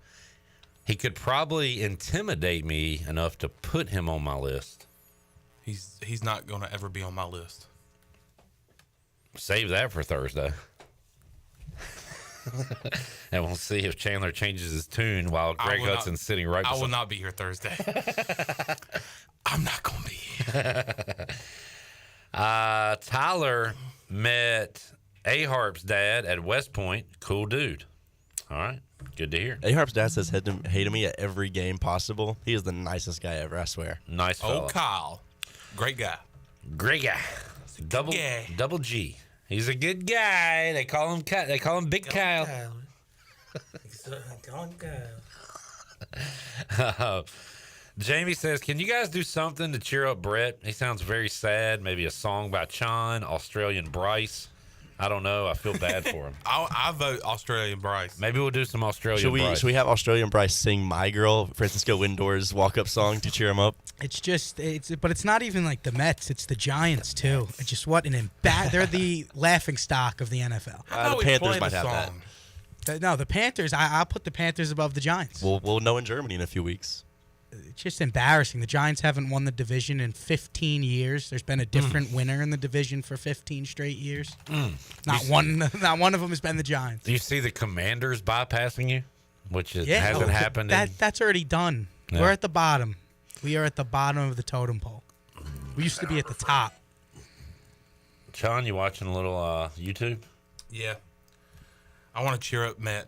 He could probably intimidate me enough to put him on my list. He's not going to ever be on my list. Save that for Thursday. And we'll see if Chandler changes his tune while Greg Hudson's sitting right beside. I will not be here Thursday. I'm not going to be here. Tyler met A-Harp's dad at West Point. Cool dude. All right. Good to hear. A-Harp's dad says hated me at every game possible. He is the nicest guy ever, I swear. Nice fella. Oh, Kyle. Great guy. Great guy. Double G. He's a good guy. They call him Big Kyle. Jamie says, can you guys do something to cheer up Brett? He sounds very sad. Maybe a song by Chon, Australian Bryce. I don't know. I feel bad for him. I vote Australian Bryce. Maybe we'll do some Australian Bryce. Should we have Australian Bryce sing My Girl, Francisco Lindor's walk-up song to cheer him up? But it's not even like the Mets. It's the Giants, too. It's just what an they're the laughing stock of the NFL. The Panthers might have that. No, the Panthers, I'll put the Panthers above the Giants. We'll know in Germany in a few weeks. It's just embarrassing. The Giants haven't won the division in 15 years. There's been a different winner in the division for 15 straight years. Not one of them has been the Giants. Do you see the Commanders bypassing you? Which hasn't happened. That's already done. Yeah. We're at the bottom. We are at the bottom of the totem pole. We used to be at the top. Sean, you watching a little YouTube? Yeah. I want to cheer up Met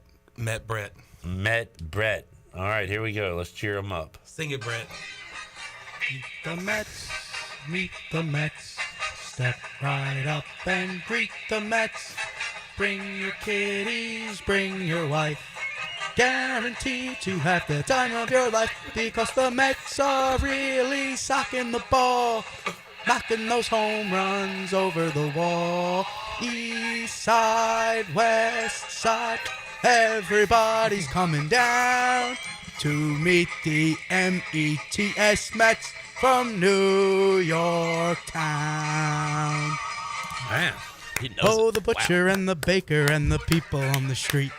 Brett. Met Brett. All right, here we go. Let's cheer him up. Sing it, Brett. Meet the Mets, step right up and greet the Mets. Bring your kiddies, bring your wife. Guaranteed to have the time of your life because the Mets are really socking the ball, knocking those home runs over the wall. East side, west side, everybody's coming down to meet the METS Mets from New York town. Man, he knows Oh, the butcher and the baker and the people on the street.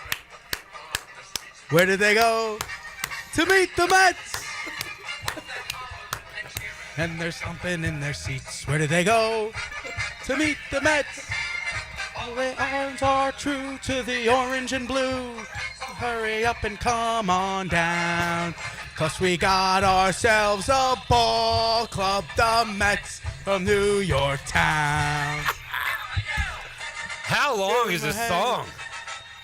Where did they go? To meet the Mets. And they're stomping in their seats. Where did they go? To meet the Mets. All their arms are true to the orange and blue. Hurry up and come on down, 'cause we got ourselves a ball club, the Mets from New York town. How long is this song?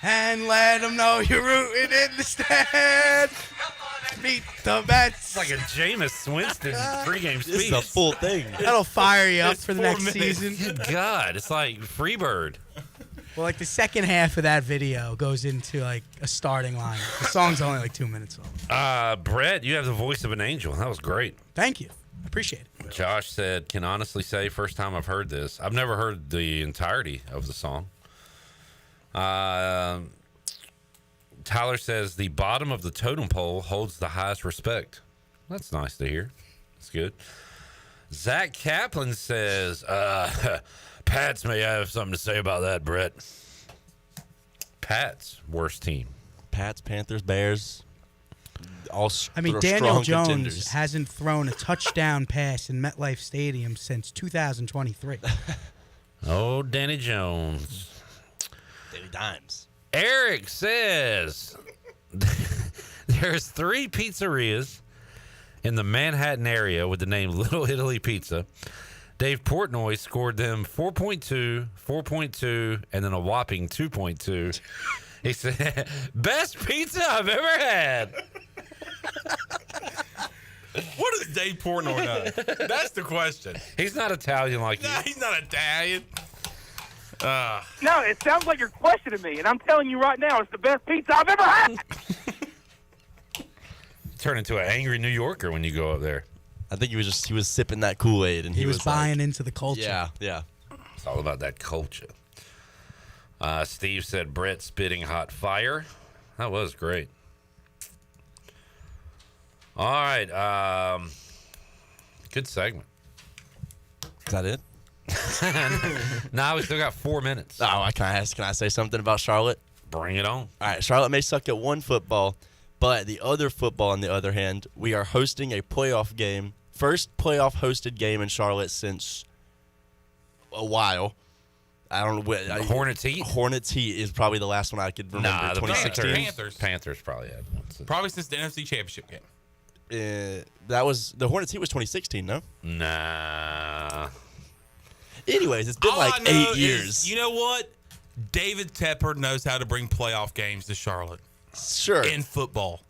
And let them know you're rooting in the stand. Meet the Mets. It's like a Jameis Winston pregame speech. This is a full thing. That'll fire you up for the next season. Good God, it's like Freebird. Well, like the second half of that video goes into like a starting line. The song's only like 2 minutes long. Brett, you have the voice of an angel. That was great. Thank you. Appreciate it. Josh said, can honestly say, first time I've heard this. I've never heard the entirety of the song. Tyler says, the bottom of the totem pole holds the highest respect. That's nice to hear. That's good. Zach Kaplan says, Pats may have something to say about that, Brett. Pats, worst team. Pats, Panthers, Bears. All Daniel Jones contenders. hasn't thrown a touchdown pass in MetLife Stadium since 2023. Oh, Danny Jones. Danny Dimes. Eric says there's 3 pizzerias in the Manhattan area with the name Little Italy Pizza. Dave Portnoy scored them 4.2, 4.2, and then a whopping 2.2. He said, best pizza I've ever had. What has Dave Portnoy done? That's the question. He's not Italian like you. No, he's not Italian. No, it sounds like you're questioning me, and I'm telling you right now, it's the best pizza I've ever had. Turn into an angry New Yorker when you go up there. I think he was sipping that Kool-Aid, and he was buying like, into the culture. Yeah. It's all about that culture. Steve said Brett spitting hot fire. That was great. All right. Good segment. Is that it? No, we still got 4 minutes. Oh, can I say something about Charlotte? Bring it on. All right, Charlotte may suck at one football, but the other football, on the other hand, we are hosting a playoff game. First playoff hosted game in Charlotte since a while. I don't know what. Hornets Heat? Hornets Heat is probably the last one I could remember. Nah, the 2016. Panthers probably had one. Probably since the NFC Championship game. That was the Hornets Heat was 2016, no? Nah. Anyways, it's been All like I know 8 years. Is, you know what? David Tepper knows how to bring playoff games to Charlotte. Sure. In football.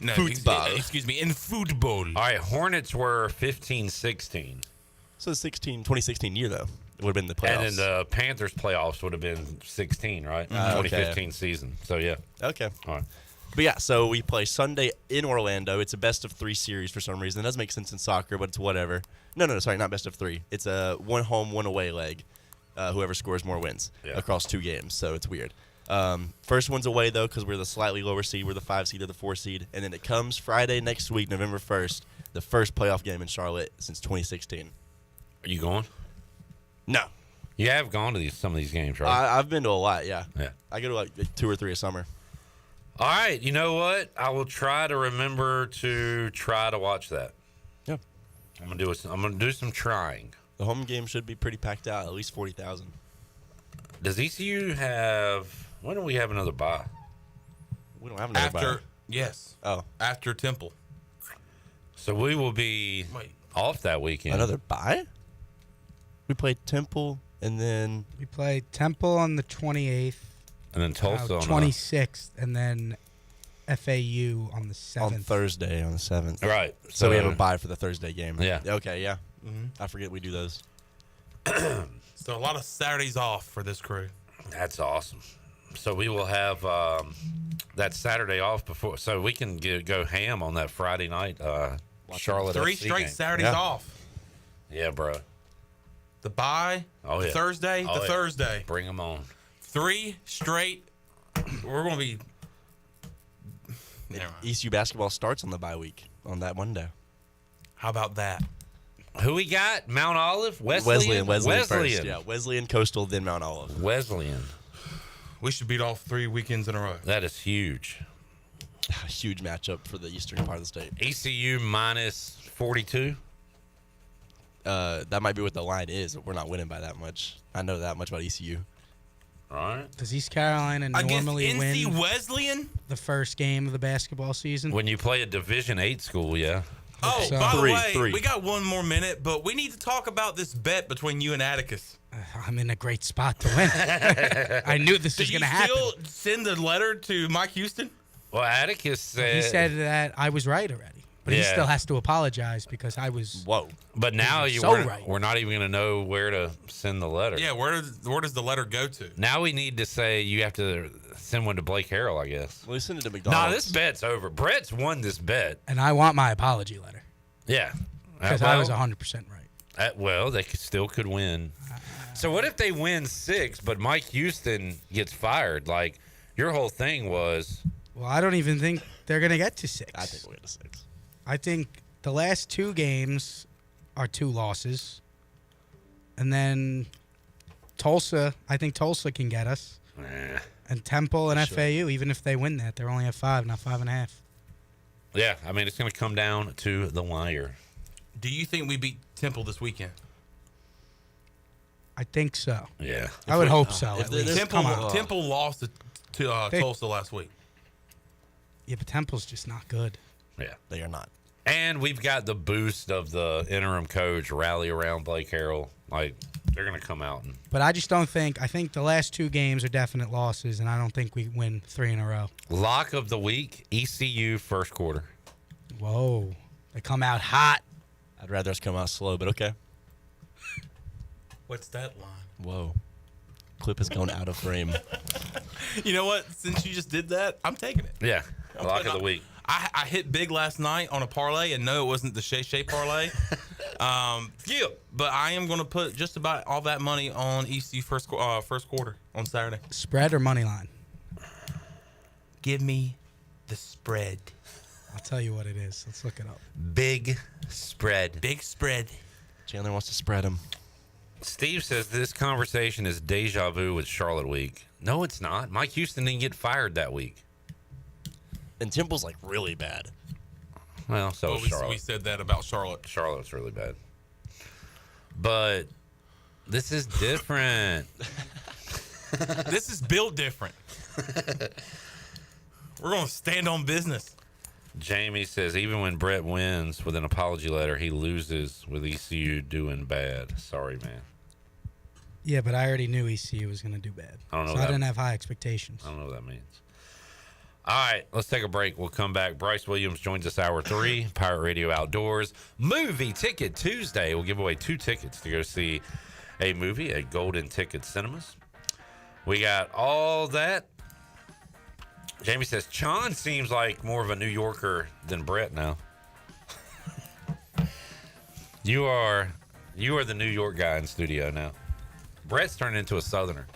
Football. Excuse me, in football. All right, Hornets were 15-16. So the 2016 year, though, it would have been the playoffs. And then the Panthers playoffs would have been 16, right? 2015 season. So, yeah. Okay. All right. But yeah, so we play Sunday in Orlando. It's a best of 3 series for some reason. It doesn't make sense in soccer, but it's whatever. No, sorry, not best of 3. It's a 1 home, 1 away leg. Whoever scores more wins across 2 games, so it's weird. First one's away, though, because we're the slightly lower seed. We're the 5 seed or the 4 seed. And then it comes Friday next week, November 1st, the first playoff game in Charlotte since 2016. Are you going? No. You have gone to some of these games, right? I've been to a lot, yeah. Yeah. I go to like 2 or 3 a summer. All right. You know what? I will try to remember to try to watch that. Yeah. I'm gonna do some trying. The home game should be pretty packed out, at least 40,000. Does ECU have? When do we have another bye? We don't have another bye. Yes. Oh. After Temple. So we will be off that weekend. Another bye? We played Temple, and then We play Temple on the 28th. And then Tulsa on 26th, and then FAU on the 7th. on Thursday on the 7th. Right. So we have a bye for the Thursday game. Yeah. Okay, yeah. Mhm. I forget we do those. So a lot of Saturdays off for this crew. That's awesome. So we will have that Saturday off before, so we can go ham on that Friday night. Charlotte 3 FC straight game. Saturdays off. Yeah, bro. The bye, the Thursday, the Thursday. Bring them on. 3 straight. We're going to be. ECU basketball starts on the bye week on that Monday. How about that? Who we got? Mount Olive? Wesleyan First. Yeah, Wesleyan, Coastal, then Mount Olive. Wesleyan. We should beat all 3 weekends in a row. That is huge. A huge matchup for the eastern part of the state. ECU minus 42. That might be what the line is. We're not winning by that much. I know that much about ECU. All right. Does East Carolina normally NC win Wesleyan? the first game of the basketball season? When you play a Division 8 school, yeah. Oh, so. by the way, Three. we got one more minute, but we need to talk about this bet between you and Atticus. I'm in a great spot to win. I knew this was going to happen. Did you still send a letter to Mike Houston? Well, Atticus said... He said that I was right already. But he still has to apologize because I was... Whoa. But now we're not even going to know where to send the letter. Yeah, where does the letter go to? Now we need to say you have to send one to Blake Harrell, I guess. Well, we send it to McDonald's. Nah, this bet's over. Brett's won this bet. And I want my apology letter. Yeah. Because I was 100% right. Well, they still could win. So what if they win 6, but Mike Houston gets fired? Like, your whole thing was... Well, I don't even think they're going to get to 6. I think we'll get to 6. I think the last 2 games are 2 losses. And then Tulsa, I think Tulsa can get us. And Temple and FAU, even if they win that, they're only at 5, not 5.5. Yeah, I mean, it's going to come down to the wire. Do you think we beat Temple this weekend? I think so. Yeah. I would hope so. At least. Temple lost to Tulsa last week. Yeah, but Temple's just not good. Yeah. They are not. And we've got the boost of the interim coach rally around Blake Harrell. Like, they're going to come out. But I just don't think – I think the last 2 games are definite losses, and I don't think we win 3 in a row. Lock of the week, ECU first quarter. Whoa. They come out hot. I'd rather us come out slow, but okay. What's that line? Whoa. Clip has gone out of frame. You know what? Since you just did that, I'm taking it. Yeah. Lock of the week. I hit big last night on a parlay, and no, it wasn't the Shay parlay. But I am going to put just about all that money on ECU first quarter on Saturday. Spread or money line? Give me the spread. I'll tell you what it is. Let's look it up. Big spread. Big spread. Chandler wants to spread them. Steve says this conversation is deja vu with Charlotte week. No, it's not. Mike Houston didn't get fired that week. And Temple's like really bad. Well, so is Charlotte. We said that about Charlotte. Charlotte's really bad. But this is different. This is built different. We're going to stand on business. Jamie says even when Brett wins with an apology letter, he loses with ECU doing bad. Sorry, man. Yeah, but I already knew ECU was going to do bad. I didn't have high expectations. I don't know what that means. All right, let's take a break. We'll come back. Bryce Williams joins us hour 3, Pirate Radio Outdoors. Movie Ticket Tuesday. We'll give away 2 tickets to go see a movie at Golden Ticket Cinemas. We got all that Jamie says, Chon seems like more of a New Yorker than Brett now. You are the New York guy in studio now. Brett's turned into a Southerner.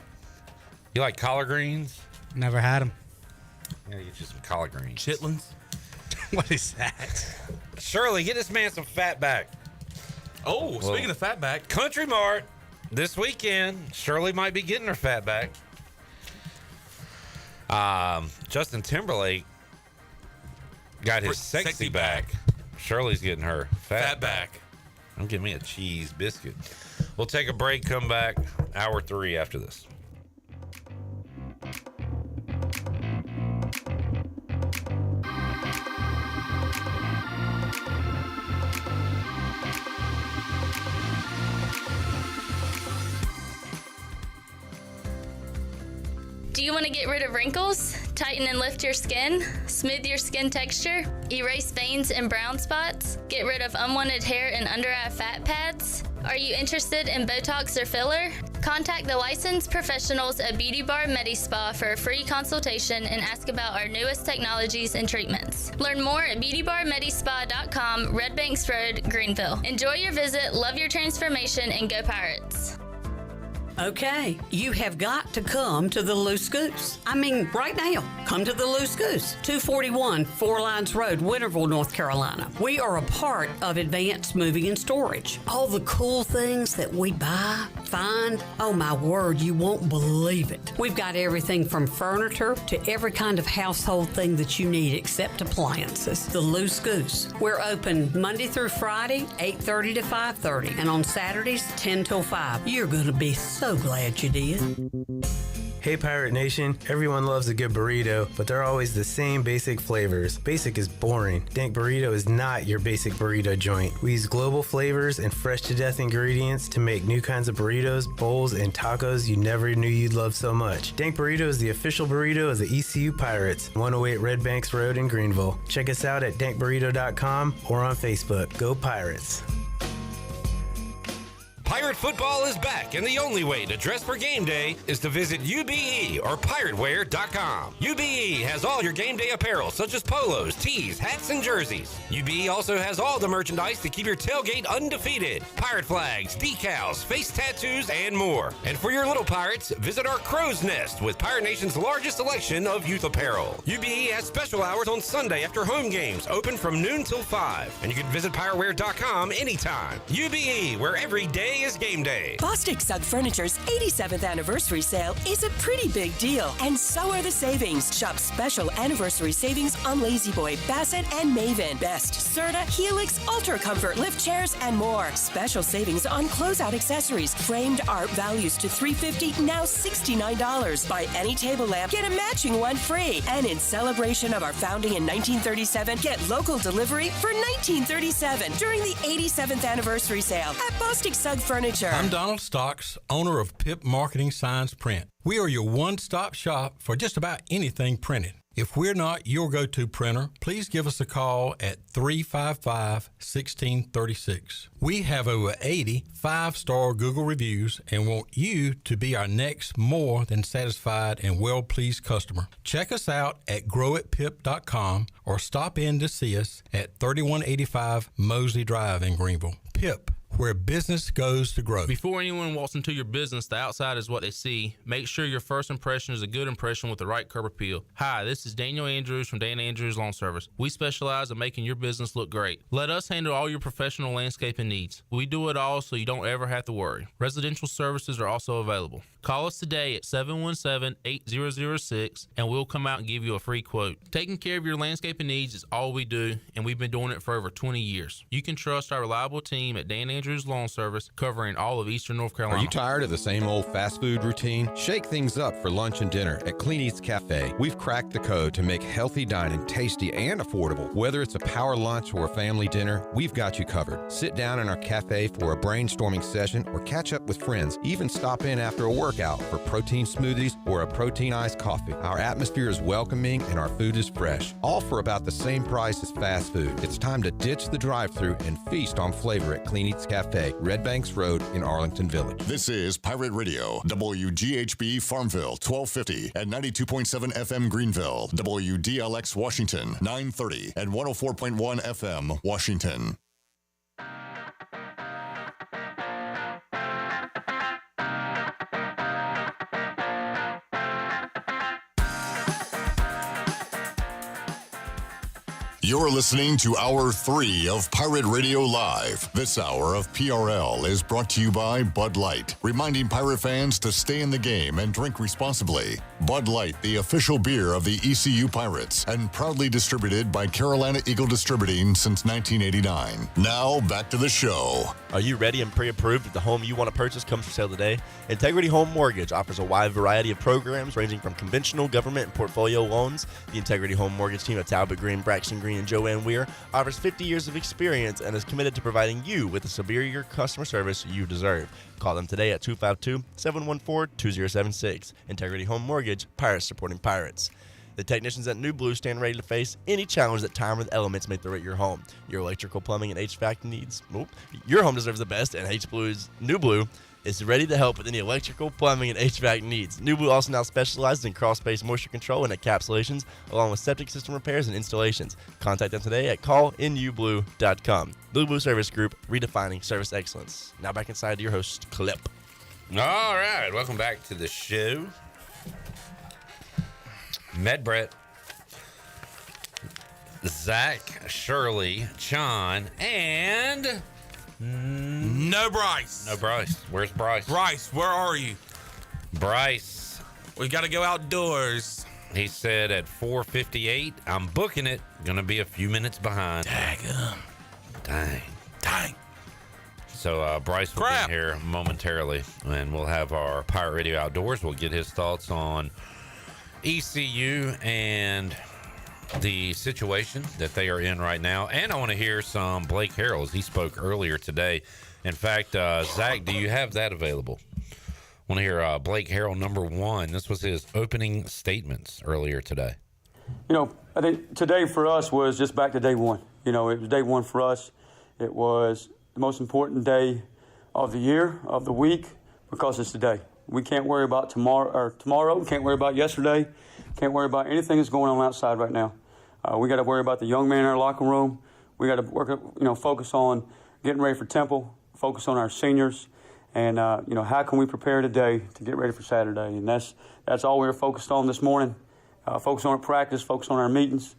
You like collard greens? Never had them. I'm going to get you some collard greens. Chitlins? What is that? Shirley, get this man some Fatback. Oh, speaking of Fatback. Country Mart this weekend. Shirley might be getting her Fatback. Justin Timberlake got his sexy back. Shirley's getting her Fatback. I'm getting me a cheese biscuit. We'll take a break, come back, hour 3 after this. Do you want to get rid of wrinkles, tighten and lift your skin, smooth your skin texture, erase veins and brown spots, get rid of unwanted hair and under-eye fat pads? Are you interested in Botox or filler? Contact the licensed professionals at Beauty Bar MediSpa for a free consultation and ask about our newest technologies and treatments. Learn more at beautybarmedispa.com, Red Banks Road, Greenville. Enjoy your visit, love your transformation, and go Pirates. Okay, you have got to come to the Loose Goose. I mean, right now, come to the Loose Goose, 241 Four Lines Road, Winterville, North Carolina. We are a part of Advanced Moving and Storage. All the cool things that we buy, find, oh my word, you won't believe it. We've got everything from furniture to every kind of household thing that you need except appliances. The Loose Goose. We're open Monday through Friday, 8:30 to 5:30, and on Saturdays, 10 till 5. You're going to be so glad you did. Hey Pirate Nation, everyone loves a good burrito, but they're always the same basic flavors. Basic is boring. Dank Burrito is not your basic burrito joint. We use global flavors and fresh to death ingredients to make new kinds of burritos, bowls, and tacos you never knew you'd love so much. Dank Burrito is the official burrito of the ECU Pirates, 108 Red Banks Road in Greenville. Check us out at dankburrito.com or on Facebook. Go Pirates! Pirate football is back, and the only way to dress for game day is to visit UBE or pirateware.com. UBE has all your game day apparel, such as polos, tees, hats, and jerseys. UBE also has all the merchandise to keep your tailgate undefeated. Pirate flags, decals, face tattoos, and more. And for your little pirates, visit our Crow's Nest with Pirate Nation's largest selection of youth apparel. UBE has special hours on Sunday after home games, open from noon till 5. And you can visit pirateware.com anytime. UBE, where every day is game day. Bostic Sugg Furniture's 87th anniversary sale is a pretty big deal, and so are the savings. Shop special anniversary savings on Lazy Boy, Bassett, and Maven, Best, Serta, Helix, Ultra Comfort lift chairs, and more. Special savings on closeout accessories, framed art values to $350, now $69. Buy any table lamp, get a matching one free. And in celebration of our founding in 1937, get local delivery for $19.37 during the 87th anniversary sale at Bostic Sugg Furniture. I'm Donald Stocks, owner of Pip Marketing Signs Print. We are your one-stop shop for just about anything printed. If we're not your go-to printer, please give us a call at 355-1636. We have over 80 5-star Google reviews and want you to be our next more than satisfied and well-pleased customer. Check us out at growatpip.com or stop in to see us at 3185 Mosley Drive in Greenville. Pip, where business goes to grow. Before anyone walks into your business, the outside is what they see. Make sure your first impression is a good impression with the right curb appeal. Hi, this is Daniel Andrews from Dan Andrews Lawn Service. We specialize in making your business look great. Let us handle all your professional landscaping needs. We do it all so you don't ever have to worry. Residential services are also available. Call us today at 717-8006 and we'll come out and give you a free quote. Taking care of your landscaping needs is all we do, and we've been doing it for over 20 years. You can trust our reliable team at Dan Andrews Lawn Service, covering all of Eastern North Carolina. Are you tired of the same old fast food routine? Shake things up for lunch and dinner at Clean Eats Cafe. We've cracked the code to make healthy dining tasty and affordable. Whether it's a power lunch or a family dinner, we've got you covered. Sit down in our cafe for a brainstorming session or catch up with friends. Even stop in after a workout out for protein smoothies or a protein iced coffee. Our atmosphere is welcoming and our food is fresh, all for about the same price as fast food. It's time to ditch the drive-thru and feast on flavor at Clean Eats Cafe, Red Banks Road in Arlington Village. This is Pirate Radio, WGHB Farmville, 1250 and 92.7 FM Greenville, WDLX Washington, 930 and 104.1 FM Washington. You're listening to Hour 3 of Pirate Radio Live. This hour of PRL is brought to you by Bud Light, reminding Pirate fans to stay in the game and drink responsibly. Bud Light, the official beer of the ECU Pirates, and proudly distributed by Carolina Eagle Distributing since 1989. Now, back to the show. Are you ready and pre-approved that the home you want to purchase comes for sale today? Integrity Home Mortgage offers a wide variety of programs ranging from conventional, government, and portfolio loans. The Integrity Home Mortgage team at Talbot Green, Braxton Green, and Joanne Weir offers 50 years of experience and is committed to providing you with the superior customer service you deserve. Call them today at 252-714-2076. Integrity Home Mortgage, Pirates supporting Pirates. The technicians at New Blue stand ready to face any challenge that time with elements may throw at your home. Your electrical, plumbing, and HVAC needs. Your home deserves the best, and New Blue is ready to help with any electrical, plumbing, and HVAC needs. New Blue also now specializes in crawl-space moisture control and encapsulations, along with septic system repairs and installations. Contact them today at callnublu.com. Blue Blue Service Group, redefining service excellence. Now back inside to your host, Clip. All right, welcome back to the show. Medbrett, Zach, Shirley, John, and no Bryce. No Bryce. Where's Bryce? Bryce, where are you? Bryce. We got to go outdoors. He said at 4:58, I'm booking it. Gonna be a few minutes behind. Dang. So Bryce will be here momentarily, and we'll have our Pirate Radio Outdoors. We'll get his thoughts on ECU and the situation that they are in right now. And I want to hear some Blake Harrell, as he spoke earlier today. In fact, Zach, do you have that available? I want to hear Blake Harrell, number one. This was his opening statements earlier today. You know, I think today for us was just back to day one. You know, it was day one for us. It was the most important day of the year, of the week, because it's today. We can't worry about tomorrow. We can't worry about yesterday. Can't worry about anything that's going on outside right now. We got to worry about the young man in our locker room. We got to focus on getting ready for Temple, focus on our seniors, and how can we prepare today to get ready for Saturday? And that's all we were focused on this morning. Focus on our practice, focus on our meetings.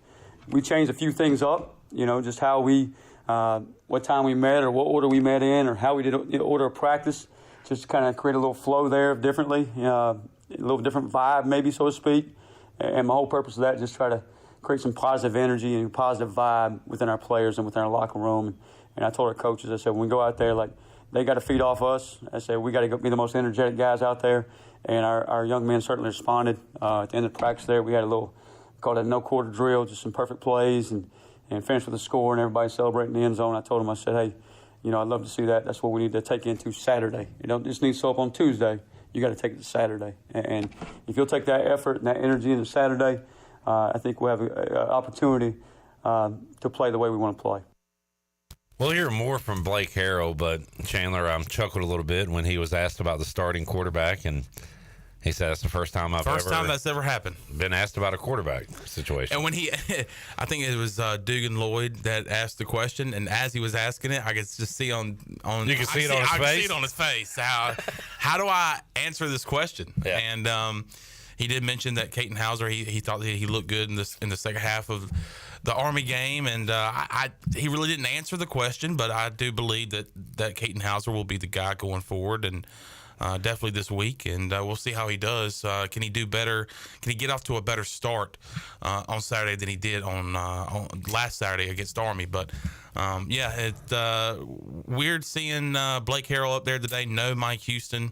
We changed a few things up, just how we, what time we met or what order we met in or how we did order of practice, just to kind of create a little flow there differently, a little different vibe maybe, so to speak. And my whole purpose of that is just try to create some positive energy and positive vibe within our players and within our locker room. And I told our coaches, I said, when we go out there, they got to feed off us. I said, we got to be the most energetic guys out there. And our young men certainly responded. At the end of practice there, we had a little, called it a no-quarter drill, just some perfect plays and finished with a score and everybody celebrating the end zone. I told them, I said, hey, I'd love to see that. That's what we need to take into Saturday. You don't just need to show up on Tuesday. You got to take it to Saturday. And if you'll take that effort and that energy into Saturday, I think we'll have an opportunity to play the way we want to play. We'll hear more from Blake Harrell, but Chandler chuckled a little bit when he was asked about the starting quarterback, and he said that's the first time that's ever happened. Been asked about a quarterback situation. And when I think it was Dugan Lloyd that asked the question, and as he was asking it, I could just see on you can see it on his face. I could see it on his face. How do I answer this question? Yeah. And he did mention that Caton Hauser, he thought that he looked good in the second half of the Army game, and he really didn't answer the question, but I do believe that Caton Hauser will be the guy going forward, and definitely this week, and we'll see how he does. Can he do better? Can he get off to a better start on Saturday than he did on last Saturday against Army? But it's weird seeing Blake Harrell up there today. No Mike Houston.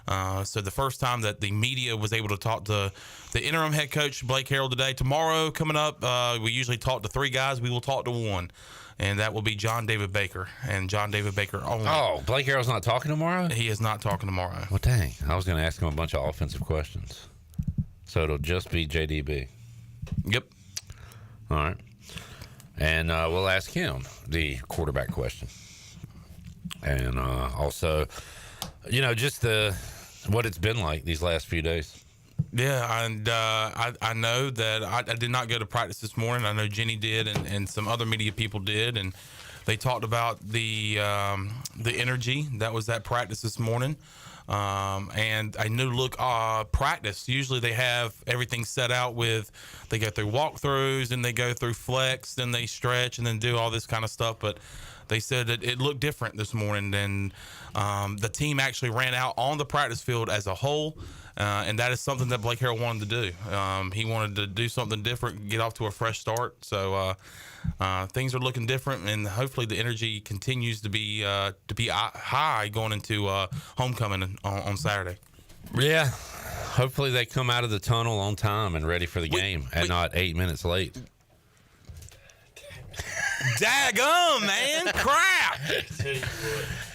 So the first time that the media was able to talk to the interim head coach, Blake Harrell, today. Tomorrow coming up, we usually talk to three guys. We will talk to one. and that will be John David Baker and John David Baker only. Oh, Blake Harrell's not talking tomorrow? He is not talking tomorrow. Well, dang. I was going to ask him a bunch of offensive questions. So it'll just be JDB. Yep. All right. And we'll ask him the quarterback question. And also, just what it's been like these last few days. Yeah, and I know that I did not go to practice this morning. I know Jenny did, and some other media people did, and they talked about the energy that was at practice this morning. And I knew, practice, usually they have everything set out they go through walkthroughs, and they go through flex, then they stretch, and then do all this kind of stuff. But they said that it looked different this morning, than the team actually ran out on the practice field as a whole. And that is something that Blake Harrell wanted to do. He wanted to do something different, get off to a fresh start. So things are looking different, and hopefully the energy continues to be high going into homecoming on Saturday. Yeah, hopefully they come out of the tunnel on time and ready for the game, and not 8 minutes late. Daggum, man. Crap.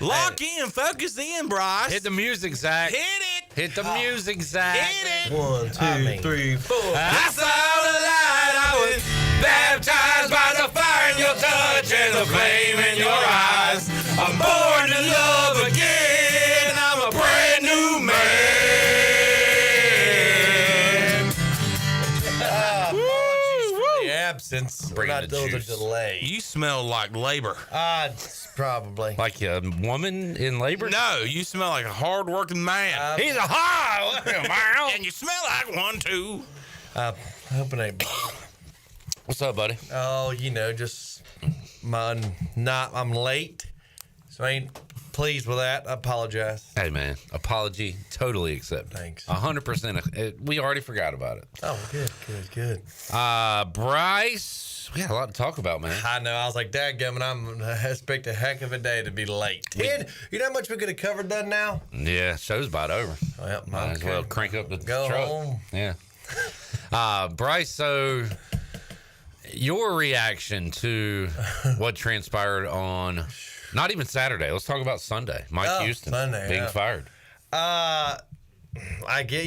Lock in. Focus in, Bryce. Hit the music, Zach. Hit it. Hit the music, Zach. Hit it. 1, 2, 3, 4. I saw the light. I was baptized by the fire in your touch and the flame in your eyes. I'm born to love again. I'm a brand new man. Absence, Bring not the those are juice. delayed. You smell like labor. Probably. Like a woman in labor? No, you smell like a hard-working man. He's a hard man. And you smell like one, too. Hoping I. What's up, buddy? Oh, just I'm late, so I ain't pleased with that. I apologize. Hey, man, apology totally accepted. Thanks. 100%. We already forgot about it. Oh, good. Bryce, we got a lot to talk about, man. I know. I was like, dadgummit, I expect a heck of a day to be late. And you know how much we could have covered done now? Yeah, show's about over. Well, Might as well crank up the Go truck. home. Yeah. Bryce, so your reaction to what transpired on not even Saturday. Let's talk about Sunday. Mike Houston being fired. I get,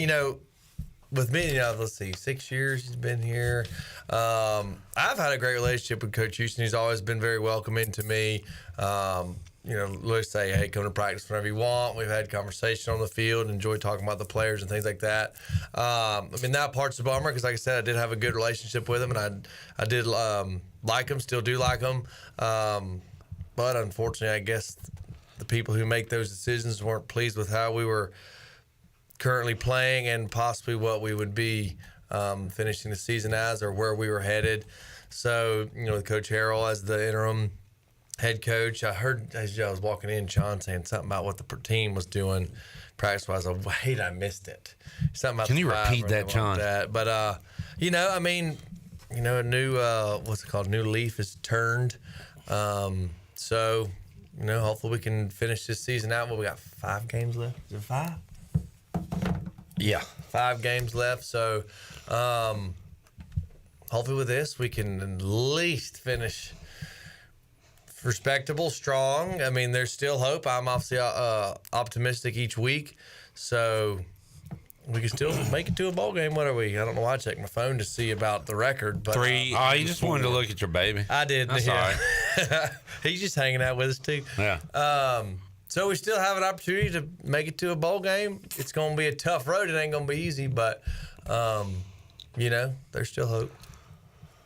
with me, let's see, 6 years he's been here. I've had a great relationship with Coach Houston. He's always been very welcoming to me. Let's say, hey, come to practice whenever you want. We've had conversation on the field, enjoy talking about the players and things like that. That part's a bummer because, like I said, I did have a good relationship with him, and I did like him, still do like him. But unfortunately, I guess the people who make those decisions weren't pleased with how we were currently playing and possibly what we would be finishing the season as, or where we were headed. So, with Coach Harrell as the interim head coach, I heard as I was walking in, Sean saying something about what the team was doing practice-wise. I missed it. Something about Can you repeat that, John? But, a new, what's it called? New leaf is turned. So, hopefully we can finish this season out. We got 5 games left. Is it 5? Yeah. 5 games left. So, hopefully with this, we can at least finish respectable, strong. There's still hope. I'm obviously optimistic each week. So, we can still make it to a bowl game. What are we? I don't know why I checked my phone to see about the record. But 3. You just wanted to look at your baby. I did. That's all right. He's just hanging out with us too. Yeah. So we still have an opportunity to make it to a bowl game. It's going to be a tough road. It ain't going to be easy, but there's still hope.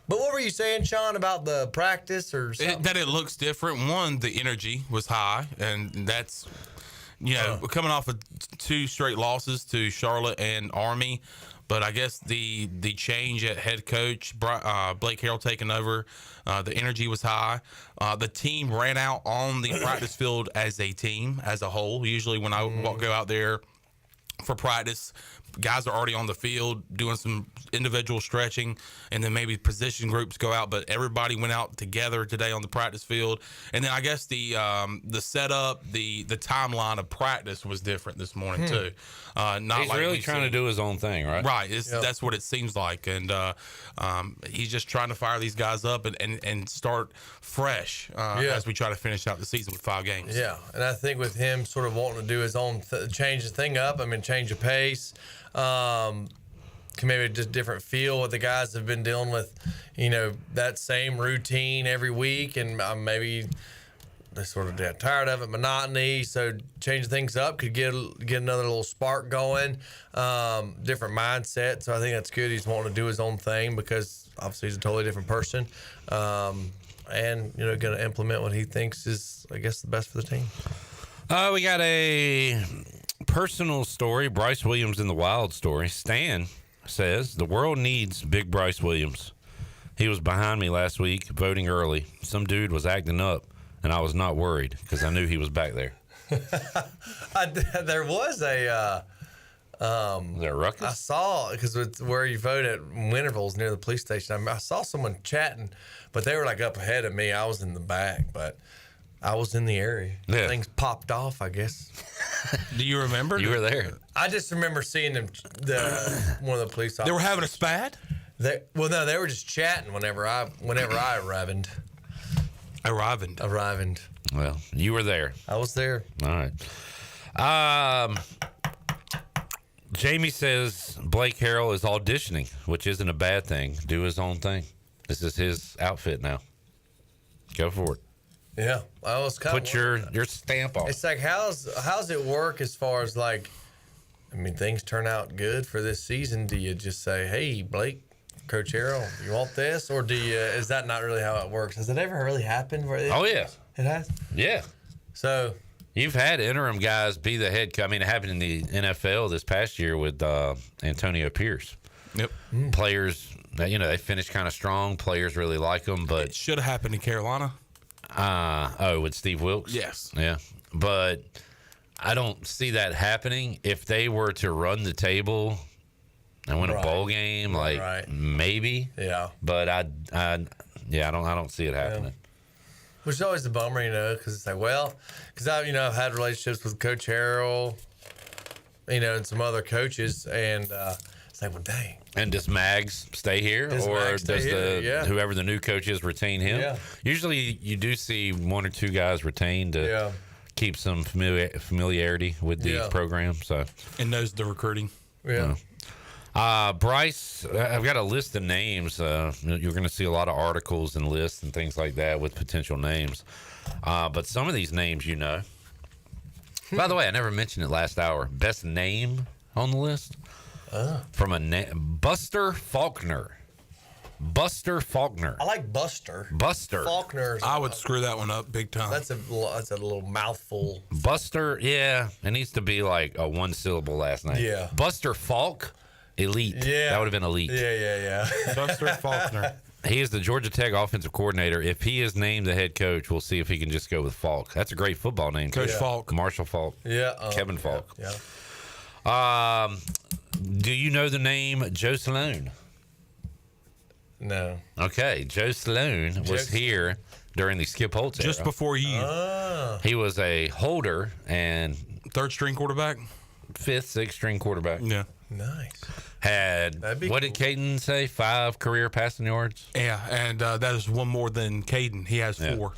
But what were you saying, Sean, about the practice or something? That it looks different. One, the energy was high, and that's coming off of 2 straight losses to Charlotte and Army. But I guess the change at head coach, Blake Harrell taking over, the energy was high. The team ran out on the practice field as a team, as a whole. Usually when I go out there for practice, guys are already on the field doing some individual stretching, and then maybe position groups go out. But everybody went out together today on the practice field. And then I guess the setup, the timeline of practice was different this morning too. Not he's like really trying to do his own thing, right? Right. That's what it seems like, and he's just trying to fire these guys up and start fresh as we try to finish out the season with 5 games. Yeah, and I think with him sort of wanting to do his own change the thing up, change the pace, maybe just different feel. What the guys have been dealing with, that same routine every week, and maybe they sort of get tired of it, monotony. So changing things up could get another little spark going, different mindset. So I think that's good. He's wanting to do his own thing because obviously he's a totally different person, and going to implement what he thinks is, I guess, the best for the team. We got a personal story, Bryce Williams in the Wild story. Stan says, the world needs big Bryce Williams. He was behind me last week, voting early. Some dude was acting up, and I was not worried because I knew he was back there. There was a... was there a ruckus? I saw, because it's where you vote at Winterville's near the police station. I saw someone chatting, but they were like up ahead of me. I was in the back, but... I was in the area. Yeah. Things popped off, I guess. Do you remember? You were there. I just remember seeing them. One of the police officers. They were having a spat? They were just chatting whenever I arrived. Arrived. Well, you were there. I was there. All right. Jamie says Blake Harrell is auditioning, which isn't a bad thing. Do his own thing. This is his outfit now. Go for it. Yeah, I was kind of put your stamp on. It's like how's it work as far as things turn out good for this season. Do you just say, hey, Blake, Coach Harrell, you want this, or do you? Is that not really how it works? Has it ever really happened? Oh yeah, it has. Yeah. So you've had interim guys be the head coach. It happened in the NFL this past year with Antonio Pierce. Yep. Players, they finished kind of strong. Players really like them, but it should have happened in Carolina. With Steve Wilkes? Yes. Yeah. But I don't see that happening. If they were to run the table and win a bowl game, maybe. Yeah. But I don't see it happening. Yeah. Which is always a bummer, because it's like, because I've had relationships with Coach Harrell, and some other coaches, and it's like, well, dang. And does Mags stay here, or does whoever the new coach is retain him? Yeah. Usually, you do see 1 or 2 guys retained to keep some familiarity with the program. So and knows the recruiting. Yeah. Bryce, I've got a list of names. You're going to see a lot of articles and lists and things like that with potential names. But some of these names, By the way, I never mentioned it last hour. Best name on the list. From Buster Faulkner. Buster Faulkner. I like Buster. Faulkner. I would screw that one up big time. That's a little mouthful. Buster, yeah. It needs to be like a 1-syllable last name. Yeah. Buster Falk, elite. Yeah. That would have been elite. Yeah. Buster Faulkner. He is the Georgia Tech offensive coordinator. If he is named the head coach, we'll see if he can just go with Falk. That's a great football name. Coach Falk. Marshall Falk. Yeah. Kevin Falk. Yeah. Do you know the name Joe Sloan? No. Okay. Joe Sloan was here during the Skip Holtz era. Just before you. He was a holder and 3rd string quarterback? 5th, 6th string quarterback. Yeah. Nice. Had, what did Caden say? 5 career passing yards? Yeah, and that is one more than Caden. He has 4.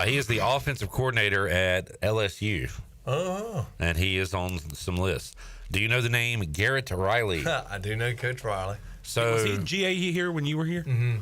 He is the offensive coordinator at LSU. Oh. And he is on some lists. Do you know the name Garrett Riley? I do know Coach Riley. So was he GA here when you were here? Mm-hmm.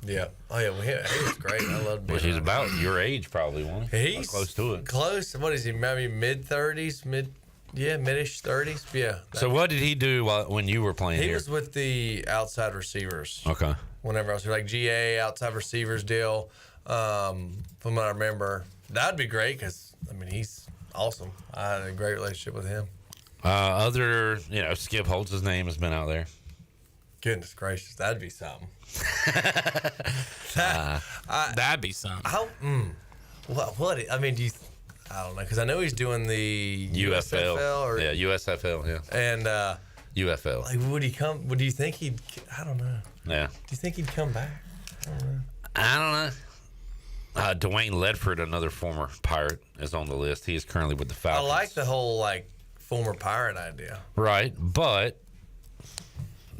Yeah. Oh yeah. Well, he was great. I loved being. Well, he's about your age, probably, wasn't he? He's close to it. Close. What is he? Maybe mid-30s, mid-ish 30s. Yeah. So what did he do when you were playing here? He was with the outside receivers. Okay. Whenever I was here, like GA outside receivers deal. From what I remember, that'd be great because he's awesome. I had a great relationship with him. Skip Holtz's name has been out there. Goodness gracious, that'd be something. That'd be something. What? I mean, I don't know, because I know he's doing the USFL. USFL, yeah. And UFL. Like, would he come? Do you think he'd? I don't know. Yeah. Do you think he'd come back? I don't know. Dwayne Ledford, another former Pirate, is on the list. He is currently with the Falcons. I like the whole former Pirate idea. Right, but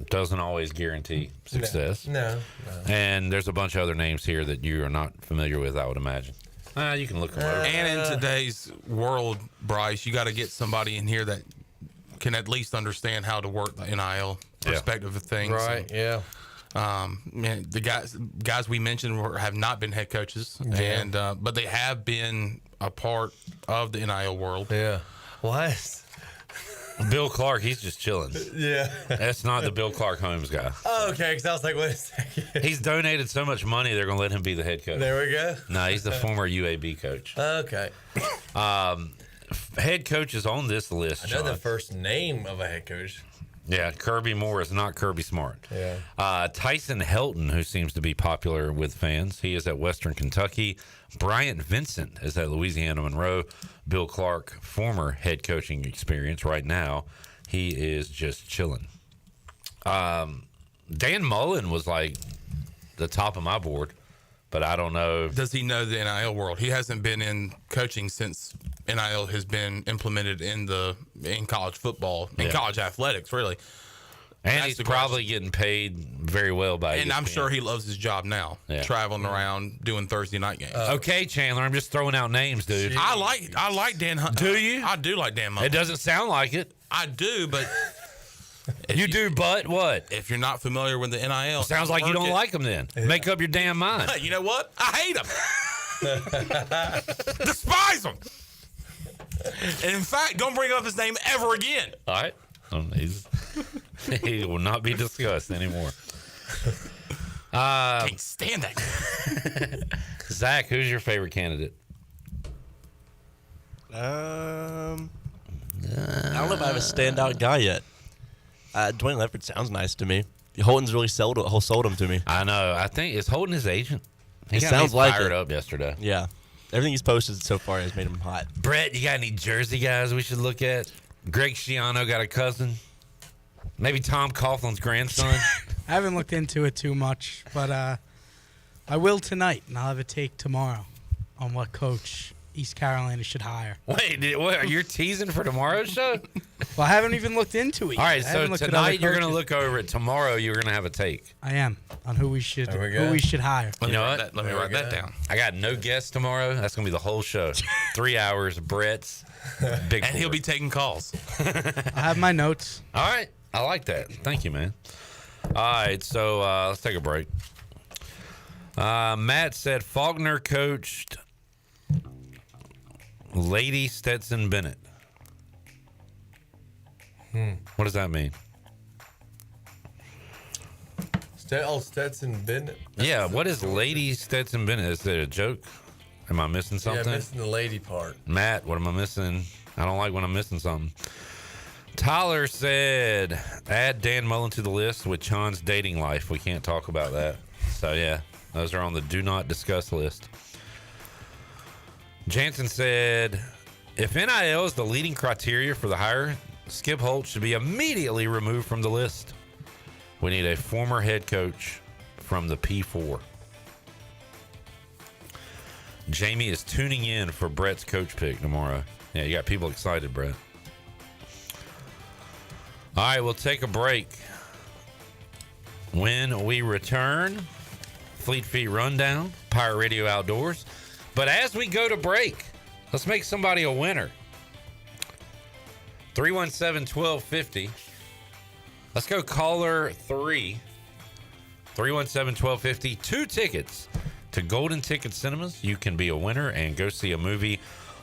doesn't always guarantee success. No. And there's a bunch of other names here that you are not familiar with, I would imagine. You can look them over. And in today's world, Bryce, you got to get somebody in here that can at least understand how to work the NIL perspective of things. Right. Yeah. Man, the guys we mentioned have not been head coaches, and but they have been a part of the NIL world. Yeah. What? Bill Clark, he's just chilling. Yeah. That's not the Bill Clark Holmes guy. Oh, okay, because I was like, wait a second. He's donated so much money, they're going to let him be the head coach. There we go. No, he's the former UAB coach. Okay. Head coaches on this list, I know Sean. the first name of a head coach. Yeah, Kirby Moore is not Kirby Smart. Yeah. Tyson Helton, who seems to be popular with fans, he is at Western Kentucky. Bryant Vincent is at Louisiana Monroe. Bill Clark, former head coaching experience right now, he is just chilling. Dan Mullen was like the top of my board, but I don't know. Does he know the NIL world? He hasn't been in coaching since NIL has been implemented in college football, in college athletics, really. And That's he's the probably getting paid very well by And I'm ESPN. sure he loves his job now, traveling around doing Thursday night games. Okay, Chandler, I'm just throwing out names, dude. I like Dan Hunt. Do you? I do like Dan Mullen. It doesn't sound like it. I do, but you do, but what? If you're not familiar with the NIL, Sounds like you don't like him then. Make up your damn mind. You know what? I hate him. Despise him. And in fact, don't bring up his name ever again. All right. He will not be discussed anymore. Can't stand that. Zach, who's your favorite candidate? I don't know if I have a standout guy yet. Dwayne Ledford sounds nice to me. Holton's really sold him to me. I know. I think it's Holton his agent. He sounds like fired it. up yesterday. Yeah. Everything he's posted so far has made him hot. Brett, you got any Jersey guys we should look at? Greg Schiano got a cousin. Maybe Tom Coughlin's grandson. I haven't looked into it too much, but I will tonight, and I'll have a take tomorrow on what coach East Carolina should hire. Wait, what? Are you teasing for tomorrow's show? Well, I haven't even looked into it yet. All right, I so haven't looked at tonight other you're going to coaches. look over it. Tomorrow you're going to have a take. I am on who we should hire. You know what? Let me write that down. I got no guests tomorrow. That's going to be the whole show. 3 hours, Brett's. Big And he'll be taking calls. I have my notes. All right. I like that. Thank you, man. All right, so let's take a break. Matt said Faulkner coached Lady Stetson Bennett. What does that mean? Stetson Bennett? Yeah, what is Lady Stetson Bennett? Is it a joke? Am I missing something? Yeah, missing the lady part. Matt, what am I missing? I don't like when I'm missing something. Tyler said, add Dan Mullen to the list with Chon's dating life. We can't talk about that. So, yeah, those are on the do not discuss list. Jansen said, if NIL is the leading criteria for the hire, Skip Holt should be immediately removed from the list. We need a former head coach from the P4. Jamie is tuning in for Brett's coach pick tomorrow. Yeah, you got people excited, Brett. All right, we'll take a break. When we return, Fleet Feet Rundown, Pirate Radio Outdoors. But as we go to break, let's make somebody a winner. 317-1250. Let's go caller 3. 317-1250. 2 tickets to Golden Ticket Cinemas. You can be a winner and go see a movie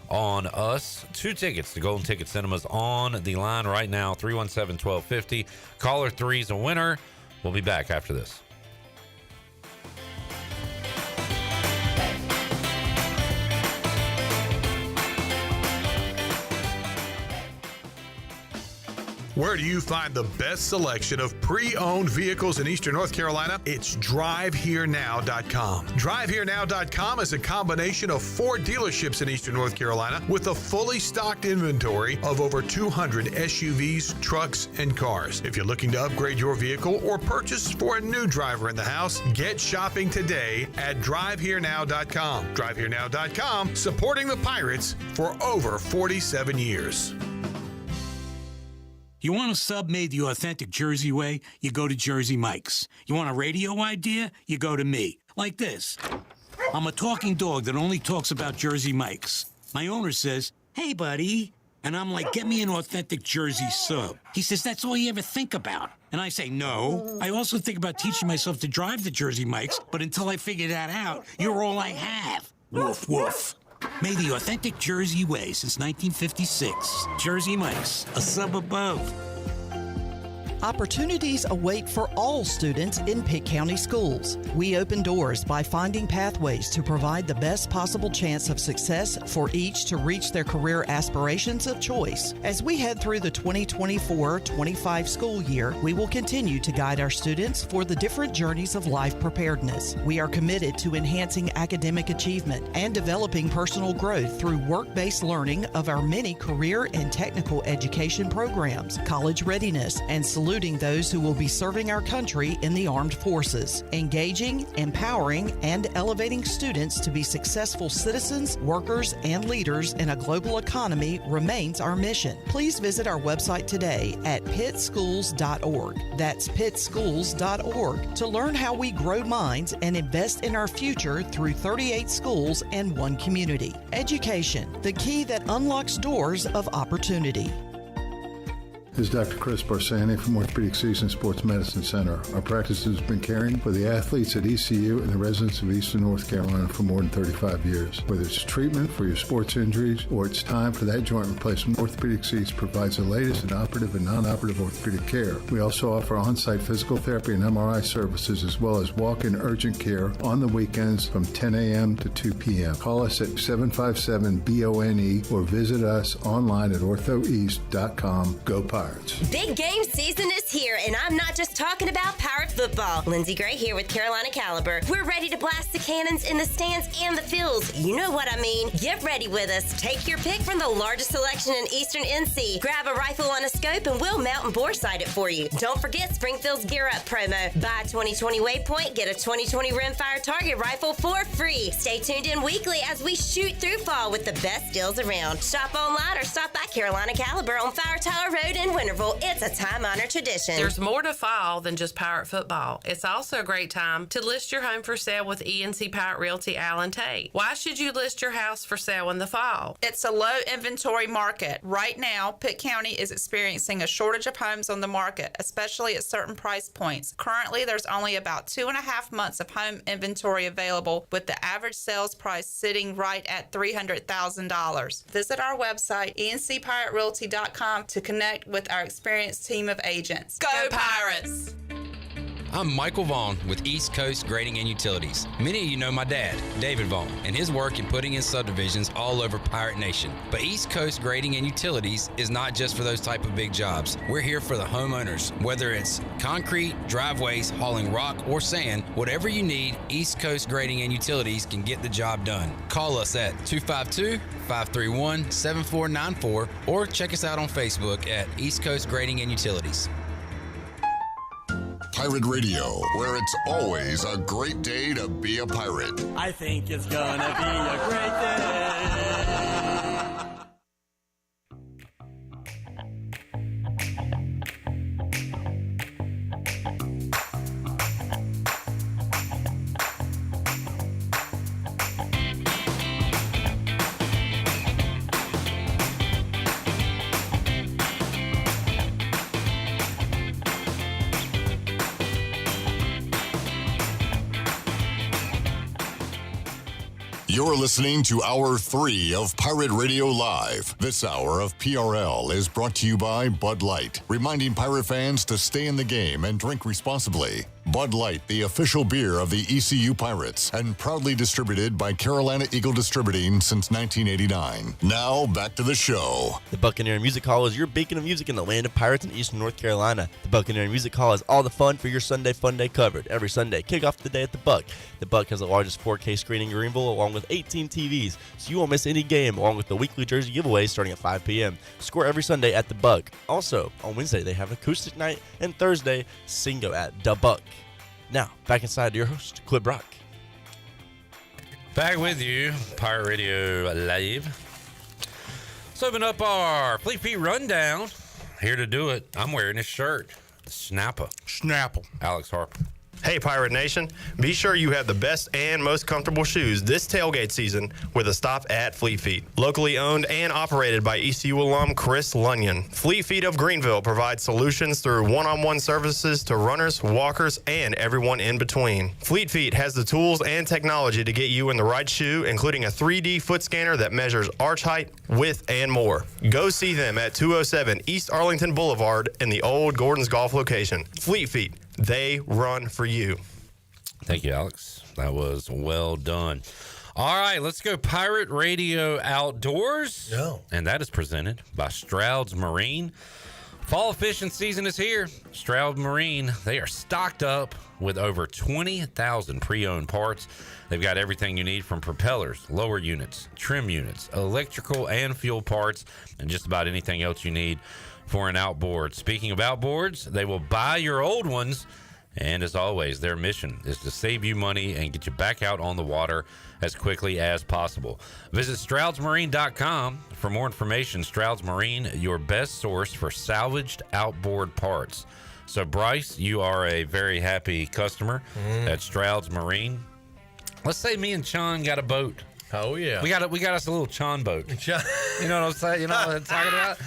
on us. 2 tickets to Golden Ticket Cinemas on the line right now. 317-1250. Caller 3 is a winner. We'll be back after this. Where do you find the best selection of pre-owned vehicles in Eastern North Carolina? It's DriveHereNow.com. DriveHereNow.com is a combination of 4 dealerships in Eastern North Carolina with a fully stocked inventory of over 200 SUVs, trucks, and cars. If you're looking to upgrade your vehicle or purchase for a new driver in the house, get shopping today at DriveHereNow.com. DriveHereNow.com, supporting the Pirates for over 47 years. You want a sub made the authentic Jersey way? You go to Jersey Mike's. You want a radio idea? You go to me. Like this. I'm a talking dog that only talks about Jersey Mike's. My owner says, "Hey, buddy." And I'm like, "Get me an authentic Jersey sub." He says, "That's all you ever think about." And I say, "No. I also think about teaching myself to drive the Jersey Mike's, but until I figure that out, you're all I have." Woof, woof. Made the authentic Jersey way since 1956. Jersey Mike's, a sub above. Opportunities await for all students in Pitt County schools. We open doors by finding pathways to provide the best possible chance of success for each to reach their career aspirations of choice. As we head through the 2024-25 school year, we will continue to guide our students for the different journeys of life preparedness. We are committed to enhancing academic achievement and developing personal growth through work-based learning of our many career and technical education programs, college readiness, and saluting those who will be serving our country in the armed forces. Engaging, empowering, and elevating students to be successful citizens, workers, and leaders in a global economy remains our mission. Please visit our website today at pittschools.org. That's pittschools.org to learn how we grow minds and invest in our future through 38 schools and 1 community. Education, the key that unlocks doors of opportunity. This is Dr. Chris Barsani from Orthopedics East and Sports Medicine Center. Our practice has been caring for the athletes at ECU and the residents of Eastern North Carolina for more than 35 years. Whether it's treatment for your sports injuries or it's time for that joint replacement, Orthopedics East provides the latest in operative and non-operative orthopedic care. We also offer on-site physical therapy and MRI services as well as walk-in urgent care on the weekends from 10 a.m. to 2 p.m. Call us at 757-BONE or visit us online at orthoeast.com. Go Pirates. Big game season is here, and I'm not just talking about Pirate football. Lindsey Gray here with Carolina Caliber. We're ready to blast the cannons in the stands and the fields. You know what I mean. Get ready with us. Take your pick from the largest selection in Eastern NC. Grab a rifle on a scope, and we'll mount and bore sight it for you. Don't forget Springfield's Gear Up promo. Buy a 2020 Waypoint, get a 2020 Rimfire Target rifle for free. Stay tuned in weekly as we shoot through fall with the best deals around. Shop online or stop by Carolina Caliber on Fire Tower Road in Winterville. It's a time-honored tradition. There's more to fall than just Pirate football. It's also a great time to list your home for sale with ENC Pirate Realty Allen Tate. Why should you list your house for sale in the fall? It's a low inventory market. Right now, Pitt County is experiencing a shortage of homes on the market, especially at certain price points. Currently, there's only about 2.5 months of home inventory available, with the average sales price sitting right at $300,000. Visit our website, encpiraterealty.com, to connect with our experienced team of agents. Go Pirates! I'm Michael Vaughn with East Coast Grading and Utilities. Many of you know my dad, David Vaughn, and his work in putting in subdivisions all over Pirate Nation. But East Coast Grading and Utilities is not just for those type of big jobs. We're here for the homeowners. Whether it's concrete, driveways, hauling rock, or sand, whatever you need, East Coast Grading and Utilities can get the job done. Call us at 252-531-7494 or check us out on Facebook at East Coast Grading and Utilities. Pirate Radio, where it's always a great day to be a pirate. I think it's gonna be a great day. You're listening to Hour 3 of Pirate Radio Live. This hour of PRL is brought to you by Bud Light, reminding pirate fans to stay in the game and drink responsibly. Bud Light, the official beer of the ECU Pirates, and proudly distributed by Carolina Eagle Distributing since 1989. Now, back to the show. The Buccaneer Music Hall is your beacon of music in the land of pirates in eastern North Carolina. The Buccaneer Music Hall has all the fun for your Sunday fun day covered. Every Sunday, kick off the day at the Buck. The Buck has the largest 4K screen in Greenville, along with 18 TVs, so you won't miss any game, along with the weekly jersey giveaways starting at 5 p.m. Score every Sunday at the Buck. Also, on Wednesday, they have acoustic night, and Thursday, Singo at the Buck. Now, back inside your host, Clip Brock. Back with you, Pirate Radio Live. Let's open up our Flea Feet Rundown. Here to do it, I'm wearing this shirt. Snapple. Alex Harper. Hey, Pirate Nation. Be sure you have the best and most comfortable shoes this tailgate season with a stop at Fleet Feet. Locally owned and operated by ECU alum Chris Lunyon. Fleet Feet of Greenville provides solutions through one-on-one services to runners, walkers, and everyone in between. Fleet Feet has the tools and technology to get you in the right shoe, including a 3D foot scanner that measures arch height, width, and more. Go see them at 207 East Arlington Boulevard in the old Gordon's Golf location. Fleet Feet. They run for you. Thank you, Alex. That was well done. All right, let's go Pirate Radio Outdoors. Yeah. And that is presented by Stroud's Marine. Fall fishing season is here. Stroud Marine, they are stocked up with over 20,000 pre-owned parts. They've got everything you need from propellers, lower units, trim units, electrical and fuel parts, and just about anything else you need for an outboard. Speaking of outboards, they will buy your old ones, and as always, their mission is to save you money and get you back out on the water as quickly as possible. Visit StroudsMarine.com for more information. Stroud's Marine, your best source for salvaged outboard parts. So, Bryce, you are a very happy customer at Stroud's Marine. Let's say me and Chon got a boat. Oh, yeah. We got us a little Chon boat. You know what I'm saying? You know what I'm talking about?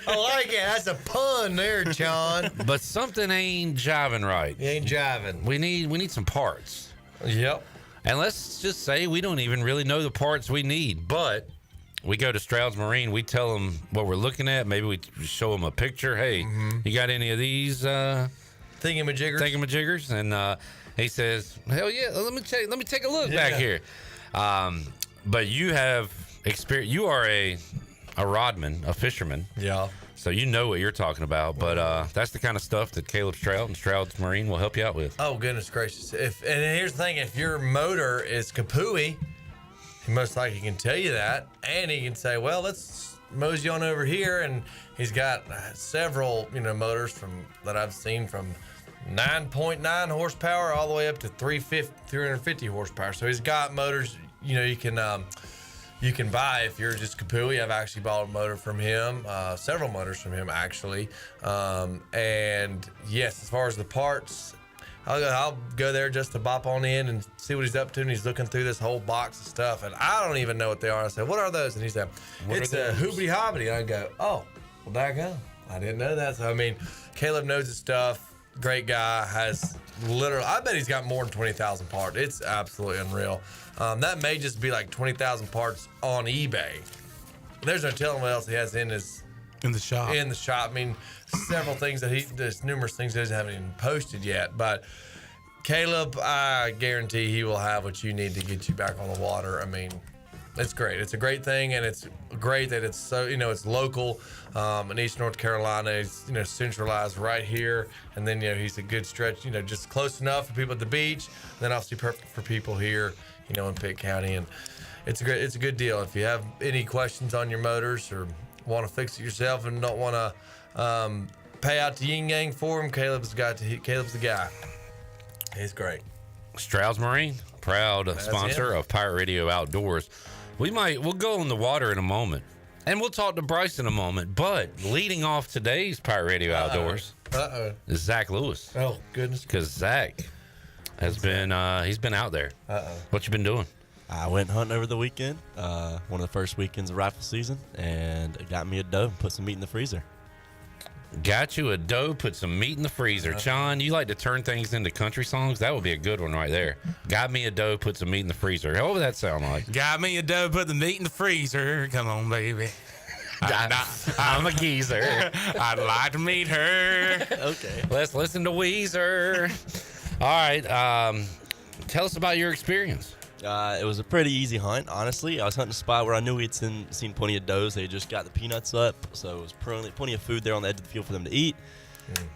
I like it. That's a pun there, John. But something ain't jiving right. It ain't jiving. We need some parts. Yep. And let's just say we don't even really know the parts we need, but we go to Stroud's Marine. We tell them what we're looking at. Maybe we show them a picture. Hey, you got any of these thingamajigger? And he says, hell yeah, let me take a look back here. But you have experience. You are a rodman, a fisherman. Yeah. So you know what you're talking about. But that's the kind of stuff that Caleb Stroud and Stroud's Marine will help you out with. Oh, goodness gracious. And here's the thing. If your motor is kapooey, he most likely can tell you that. And he can say, well, let's mosey on over here. And he's got several, motors that I've seen from 9.9 horsepower all the way up to 350 horsepower. So he's got motors you can buy if you're just kapooey. I've actually bought a motor from him, several motors from him actually. And yes, as far as the parts, I'll go there just to bop on in and see what he's up to. And he's looking through this whole box of stuff, and I don't even know what they are. I said, "What are those?" And he said, "It's a hoobity hobbity." And I go, "Oh, well, daggone, I didn't know that." So I mean, Caleb knows his stuff. Great guy. Has literally, I bet he's got more than 20,000 parts. It's absolutely unreal. That may just be like 20,000 parts on eBay. There's no telling what else he has in the shop. I mean, several things there's numerous things that he hasn't even posted yet. But Caleb, I guarantee he will have what you need to get you back on the water. I mean, it's great. It's a great thing, and it's great that it's so it's local in East North Carolina. It's centralized right here, and then he's a good stretch. Just close enough for people at the beach, and then obviously perfect for people here. In Pitt County, and it's a good deal. If you have any questions on your motors or want to fix it yourself and don't want to pay out to Yin Yang for him, Caleb's the guy. He's great. Stroud's Marine, proud sponsor of Pirate Radio Outdoors. We'll go in the water in a moment, and we'll talk to Bryce in a moment. But leading off today's Pirate Radio Outdoors is Zach Lewis. Oh goodness! Because Zach has been he's been out there. What you been doing? I went hunting over the weekend, one of the first weekends of rifle season, and got me a doe and put some meat in the freezer. Got you a doe, put some meat in the freezer. John, you like to turn things into country songs? That would be a good one right there. Got me a doe, put some meat in the freezer. What would that sound like? Got me a doe, put the meat in the freezer. Come on, baby. I'm a geezer. I'd like to meet her. Okay. Let's listen to Weezer. All right. Tell us about your experience. It was a pretty easy hunt, honestly. I was hunting a spot where I knew we'd seen plenty of does. They just got the peanuts up, so it was plenty of food there on the edge of the field for them to eat.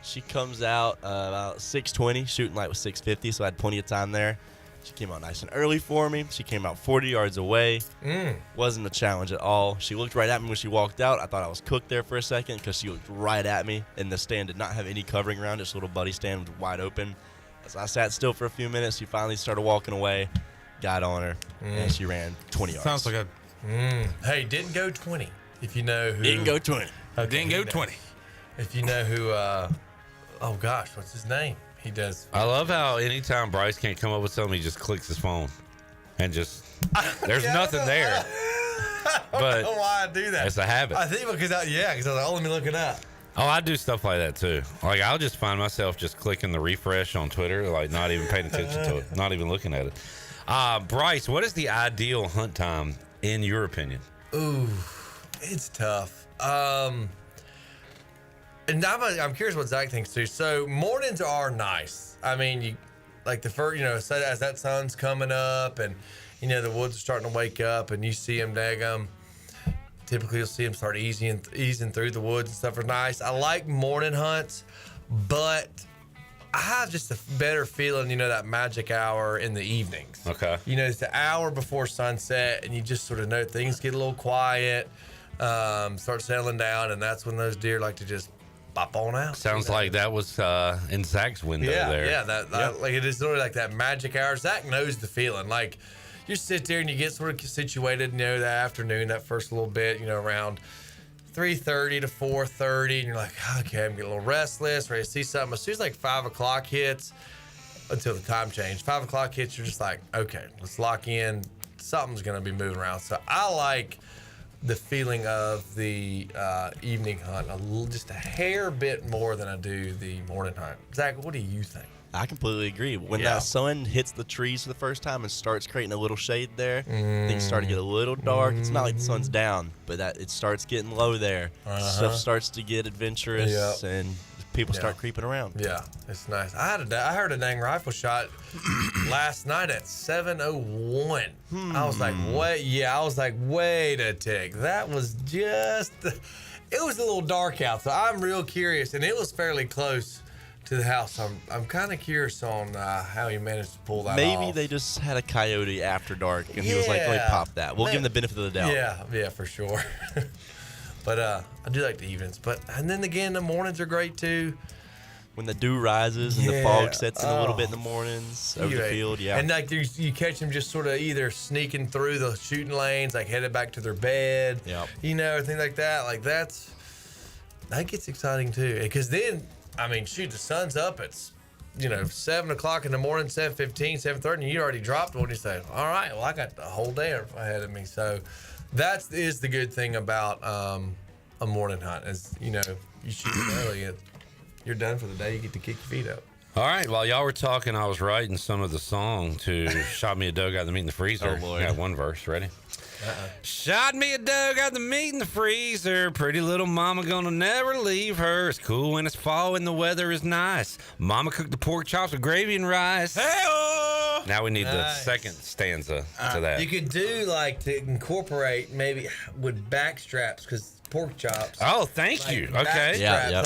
She comes out about 6:20, shooting light was 6:50, so I had plenty of time there. She came out nice and early for me. She came out 40 yards away. Wasn't a challenge at all. She looked right at me when she walked out. I thought I was cooked there for a second because she looked right at me, and the stand did not have any covering around it. This little buddy stand was wide open. So I sat still for a few minutes. She finally started walking away, got on her, and she ran 20 yards. Sounds like a... Hey, didn't go 20. If you know who... Didn't go 20. Okay, Didn't go 20. If you know who... oh, gosh, what's his name? He does. I love how anytime Bryce can't come up with something, he just clicks his phone and just there's nothing there. I don't know why I do that. It's a habit. I think because I was like, oh, let me look it up. Oh, I do stuff like that too. Like I'll just find myself just clicking the refresh on Twitter, like not even paying attention to it, not even looking at it. Bryce, what is the ideal hunt time in your opinion? Ooh, it's tough. And I'm curious what Zach thinks too. So mornings are nice. I mean, you like the first, so as that sun's coming up and the woods are starting to wake up and you see them, daggum. Typically, you'll see them start easing through the woods and stuff are nice. I like morning hunts, but I have just a better feeling, that magic hour in the evenings. Okay. It's the hour before sunset, and you just sort of know things get a little quiet, start settling down, and that's when those deer like to just pop on out. Sounds like that was in Zach's window there. Yeah, like it is literally like that magic hour. Zach knows the feeling. Like you sit there and you get sort of situated, that afternoon, that first little bit, around 3:30 to 4:30, and you're like, okay, I'm getting a little restless, ready to see something. As soon as like 5 o'clock hits, until the time change, 5 o'clock hits, you're just like, okay, let's lock in. Something's gonna be moving around. So I like the feeling of the evening hunt just a hair bit more than I do the morning hunt. Zach, what do you think? I completely agree. When that sun hits the trees for the first time and starts creating a little shade there, things start to get a little dark. It's not like the sun's down, but that it starts getting low there. Stuff starts to get adventurous, and people start creeping around. Yeah, it's nice. I heard a dang rifle shot last night at 7:01. I was like, wait. Yeah, I was like, wait a tick. That was just. It was a little dark out, so I'm real curious, and it was fairly close to the house. I'm kind of curious on how he managed to pull that off. Maybe they just had a coyote after dark, and he was like, let me pop that. We'll give him the benefit of the doubt. Yeah, for sure. But I do like the evenings. And then again, the mornings are great too. When the dew rises and the fog sets in a little bit in the mornings over the field, And like you catch them just sort of either sneaking through the shooting lanes, like headed back to their bed, everything like that. Like that gets exciting too. Because then, shoot, the sun's up. It's 7 o'clock in the morning, 7:15, 7:30, and you already dropped one. You say, all right, well, I got the whole day ahead of me. So that is the good thing about a morning hunt is, you shoot early, you're done for the day. You get to kick your feet up. All right, while y'all were talking, I was writing some of the song to Shot Me a Doe, Got the Meat in the Freezer. Oh, Lord. Got one verse, ready? Shot me a doe, got the meat in the freezer. Pretty little mama gonna never leave her. It's cool when it's fall and the weather is nice. Mama cooked the pork chops with gravy and rice. Hey-oh! Now we need the second stanza to that. You could do like to incorporate maybe with back straps because pork chops. Oh, thank you. Okay.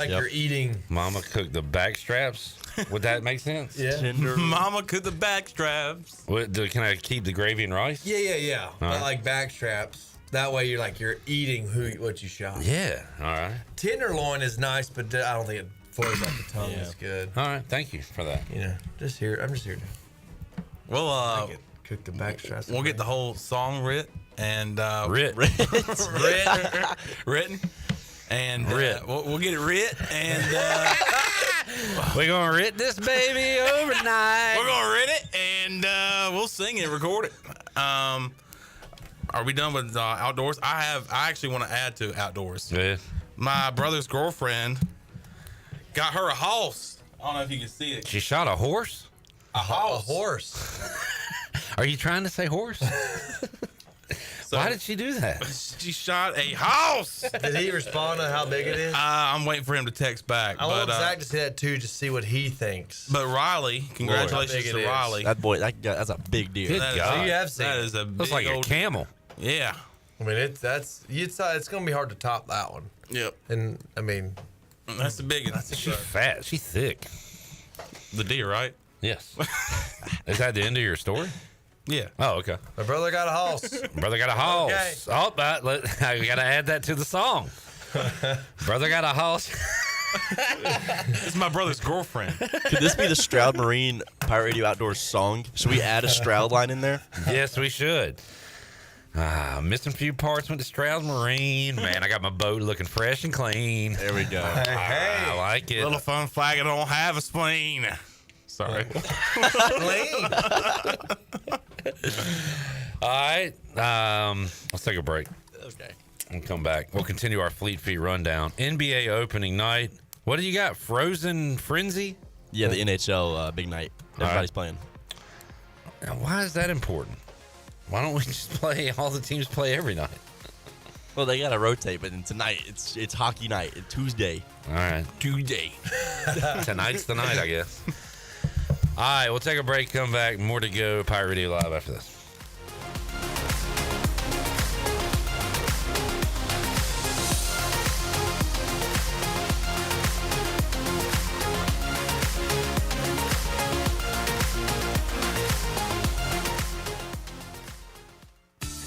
You're eating. Mama cooked the back straps. Would that make sense? Yeah. Mama cooked the back straps. Can I keep the gravy and rice? Yeah. All But right. like back straps. That way you're eating what you shot. Yeah. All right. Tenderloin is nice, but I don't think it flows off the tongue as good. All right. Thank you for that. I'm just here to. Well, cook the back straps. We'll get the whole song written. And written. And we'll get it writ, and we're gonna writ this baby overnight. We're gonna writ it, and we'll sing it, record it. Are we done with outdoors? I actually want to add to outdoors. Yeah. My brother's girlfriend got her a horse. I don't know if you can see it. She shot a horse. A horse. Are you trying to say horse? So why did she do that? She shot a house. Did he respond on how big it is? I'm waiting for him to text back. I want Zach to see that too, just see what he thinks. But Riley, congratulations to Riley. That boy, that's a big deal. Good God. So you have seen that it. is a Looks big like a old camel. Yeah. I mean, it's going to be hard to top that one. Yep. And I mean, that's the big one. She's fat. She's thick. The deer, right? Yes. Is that the end of your story? Yeah. Oh, okay. My brother got a house. Brother got a house. Okay. Oh, we got to add that to the song. Brother got a house. This is my brother's girlfriend. Could this be the Stroud Marine Pirate Radio Outdoors song? Should we add a Stroud line in there? Yes, we should. Missing a few parts with the Stroud Marine. Man, I got my boat looking fresh and clean. There we go. I like it. Little fun flag, I don't have a spleen. Sorry. All right. Let's take a break. Okay. And come back. We'll continue our Fleet Feet rundown. NBA opening night. What do you got? Frozen Frenzy? Yeah, the NHL big night. Everybody's playing. Now, why is that important? Why don't we just play? All the teams play every night. Well, they gotta rotate, but then tonight it's hockey night. It's Tuesday. All right. Tuesday. Tonight's the night, I guess. All right, we'll take a break. Come back. More to go. Pirate Radio Live after this.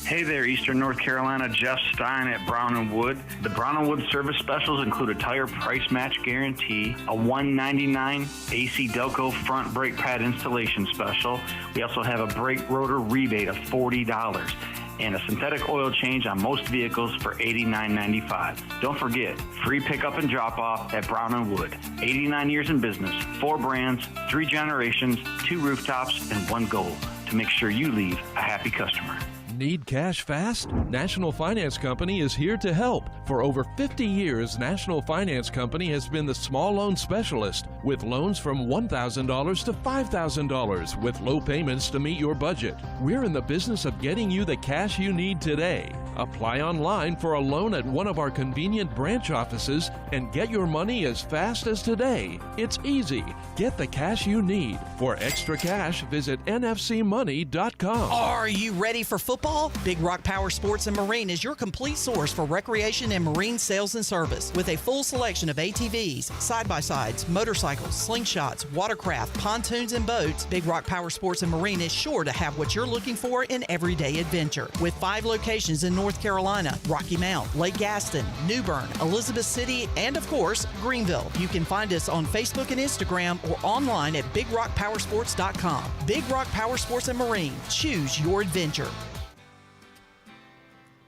Hey there, Eastern North Carolina. Jeff Stein at Brown & Wood. The Brown & Wood service specials include a tire price match guarantee, a $199 AC Delco front brake pad installation special. We also have a brake rotor rebate of $40 and a synthetic oil change on most vehicles for $89.95. Don't forget, free pickup and drop-off at Brown & Wood. 89 years in business, 4 brands, 3 generations, 2 rooftops, and 1 goal to make sure you leave a happy customer. Need cash fast? National Finance Company is here to help. For over 50 years, National Finance Company has been the small loan specialist with loans from $1,000 to $5,000 with low payments to meet your budget. We're in the business of getting you the cash you need today. Apply online for a loan at one of our convenient branch offices and get your money as fast as today. It's easy. Get the cash you need. For extra cash, visit nfcmoney.com. Are you ready for football? Big Rock Power Sports and Marine is your complete source for recreation and marine sales and service. With a full selection of ATVs, side-by-sides, motorcycles, slingshots, watercraft, pontoons, and boats, Big Rock Power Sports and Marine is sure to have what you're looking for in everyday adventure. With 5 locations in North Carolina, Rocky Mount, Lake Gaston, New Bern, Elizabeth City, and of course, Greenville. You can find us on Facebook and Instagram or online at BigRockPowersports.com. Big Rock Power Sports and Marine. Choose your adventure.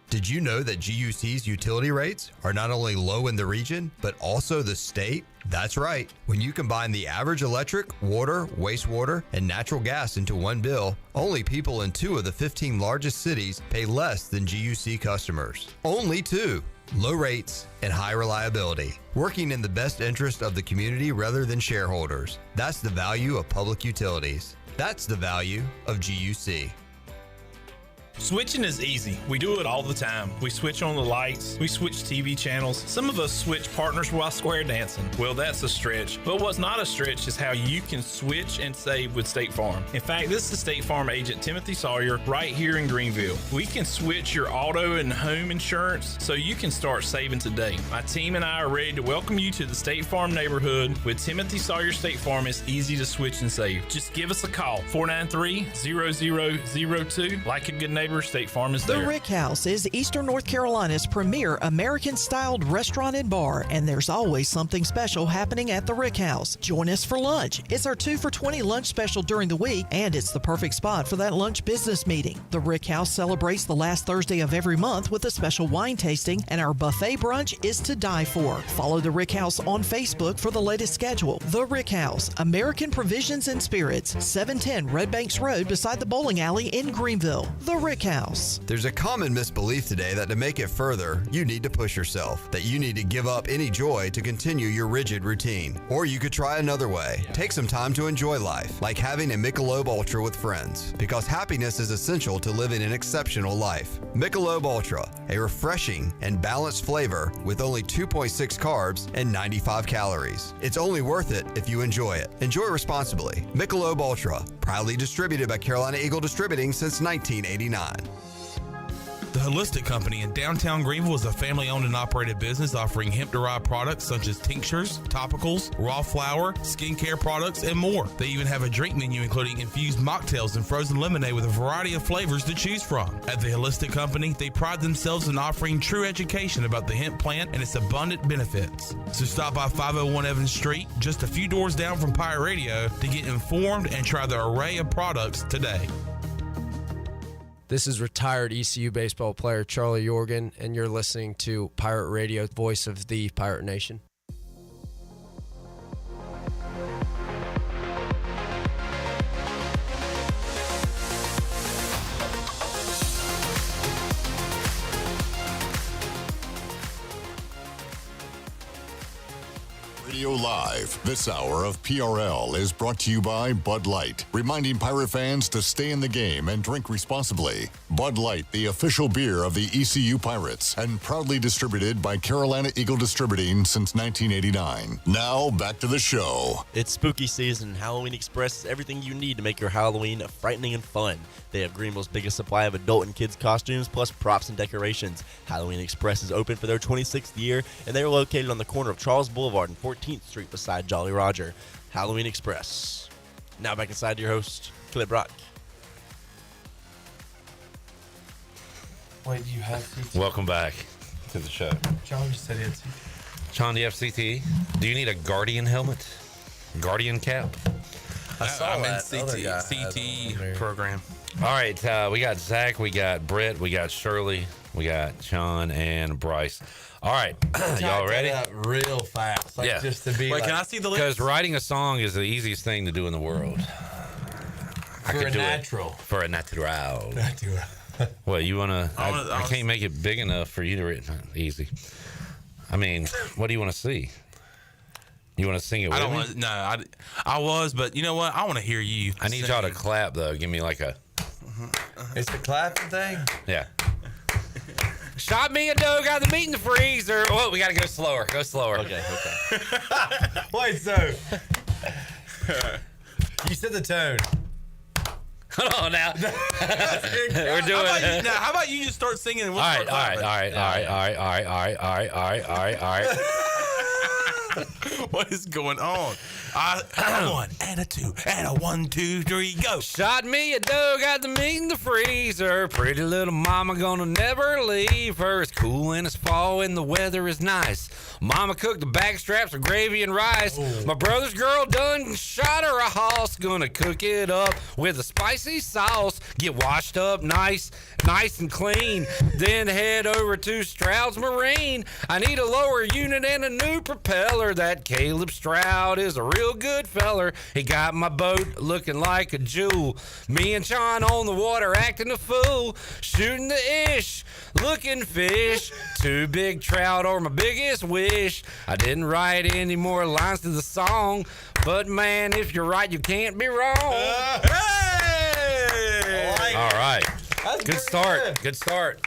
Did you know that GUC's utility rates are not only low in the region, but also the state? That's right. When you combine the average electric, water, wastewater, and natural gas into one bill, only people in 2 of the 15 largest cities pay less than GUC customers. Only 2. Low rates and high reliability. Working in the best interest of the community rather than shareholders. That's the value of public utilities. That's the value of GUC. Switching is easy. We do it all the time. We switch on the lights. We switch TV channels. Some of us switch partners while square dancing. Well, that's a stretch. But what's not a stretch is how you can switch and save with State Farm. In fact, this is State Farm agent Timothy Sawyer right here in Greenville. We can switch your auto and home insurance so you can start saving today. My team and I are ready to welcome you to the State Farm neighborhood. With Timothy Sawyer State Farm, it's easy to switch and save. Just give us a call, 493-0002. Like a good neighbor, State Farm is there. The Rick House is Eastern North Carolina's premier American-styled restaurant and bar, and there's always something special happening at the Rick House. Join us for lunch. It's our 2 for $20 lunch special during the week, and it's the perfect spot for that lunch business meeting. The Rick House celebrates the last Thursday of every month with a special wine tasting, and our buffet brunch is to die for. Follow the Rick House on Facebook for the latest schedule. The Rick House, American Provisions and Spirits, 710 Red Banks Road beside the bowling alley in Greenville. The Rick Brick House. There's a common misbelief today that to make it further, you need to push yourself, that you need to give up any joy to continue your rigid routine. Or you could try another way. Take some time to enjoy life, like having a Michelob Ultra with friends, because happiness is essential to living an exceptional life. Michelob Ultra, a refreshing and balanced flavor with only 2.6 carbs and 95 calories. It's only worth it if you enjoy it. Enjoy responsibly. Michelob Ultra, proudly distributed by Carolina Eagle Distributing since 1989. The Holistic Company in downtown Greenville is a family-owned and operated business offering hemp-derived products such as tinctures, topicals, raw flour, skincare products, and more. They even have a drink menu including infused mocktails and frozen lemonade with a variety of flavors to choose from. At the Holistic Company, they pride themselves in offering true education about the hemp plant and its abundant benefits. So stop by 501 Evans Street, just a few doors down from Pirate Radio, to get informed and try the array of products today. This is retired ECU baseball player Charlie Yorgan, and you're listening to Pirate Radio, voice of the Pirate Nation. Radio Live. This hour of PRL is brought to you by Bud Light, reminding Pirate fans to stay in the game and drink responsibly. Bud Light, the official beer of the ECU Pirates, and proudly distributed by Carolina Eagle Distributing since 1989. Now, back to the show. It's spooky season, and Halloween Express is everything you need to make your Halloween frightening and fun. They have Greenville's biggest supply of adult and kids costumes, plus props and decorations. Halloween Express is open for their 26th year, and they are located on the corner of Charles Boulevard and 14th Street beside Jolly Roger. Halloween Express. Now back inside to your host, Clip Rock. Wait, do you have CTE? Welcome back to the show. John just said he had CTE. John, do you have CTE? Do you need a Guardian helmet? Guardian cap? I'm in CTE program. All right, we got Zach, we got Britt, we got Shirley, we got Sean and Bryce. All right, y'all ready? Real fast, like just to be. Wait, can I see the list? Because writing a song is the easiest thing to do in the world. For a natural. For a natural. Well, you wanna? I can't make it big enough for you to read. Easy. I mean, what do you want to see? You want to sing it with me? I don't want. No, I was, but you know what? I want to hear you. I need y'all to clap though. Give me like a. It's the clapping thing. Yeah. Shot me a dough, got the meat in the freezer. Oh, we got to go slower. Go slower. Okay. Wait, so you said the tone. Hold on now. We're doing it. Now, how about you just start singing? And we'll all start right. What is going on? A one and a two and a 1, 2, 3, go. Shot me a dough, got the meat in the freezer. Pretty little mama gonna never leave her. It's cool and it's fall and the weather is nice. Mama cooked the back straps of gravy and rice. My brother's girl done shot her a hoss. Gonna cook it up with a spicy sauce. Get washed up nice and clean. Then head over to Stroud's Marine. I need a lower unit and a new propeller. That Caleb Stroud is a real good feller. He got my boat looking like a jewel. Me and Sean on the water acting a fool. Shooting the ish, looking fish. 2 big trout or my biggest wish. I didn't write any more lines to the song, but man, if you're right, you can't be wrong. All right. Good start. Good start.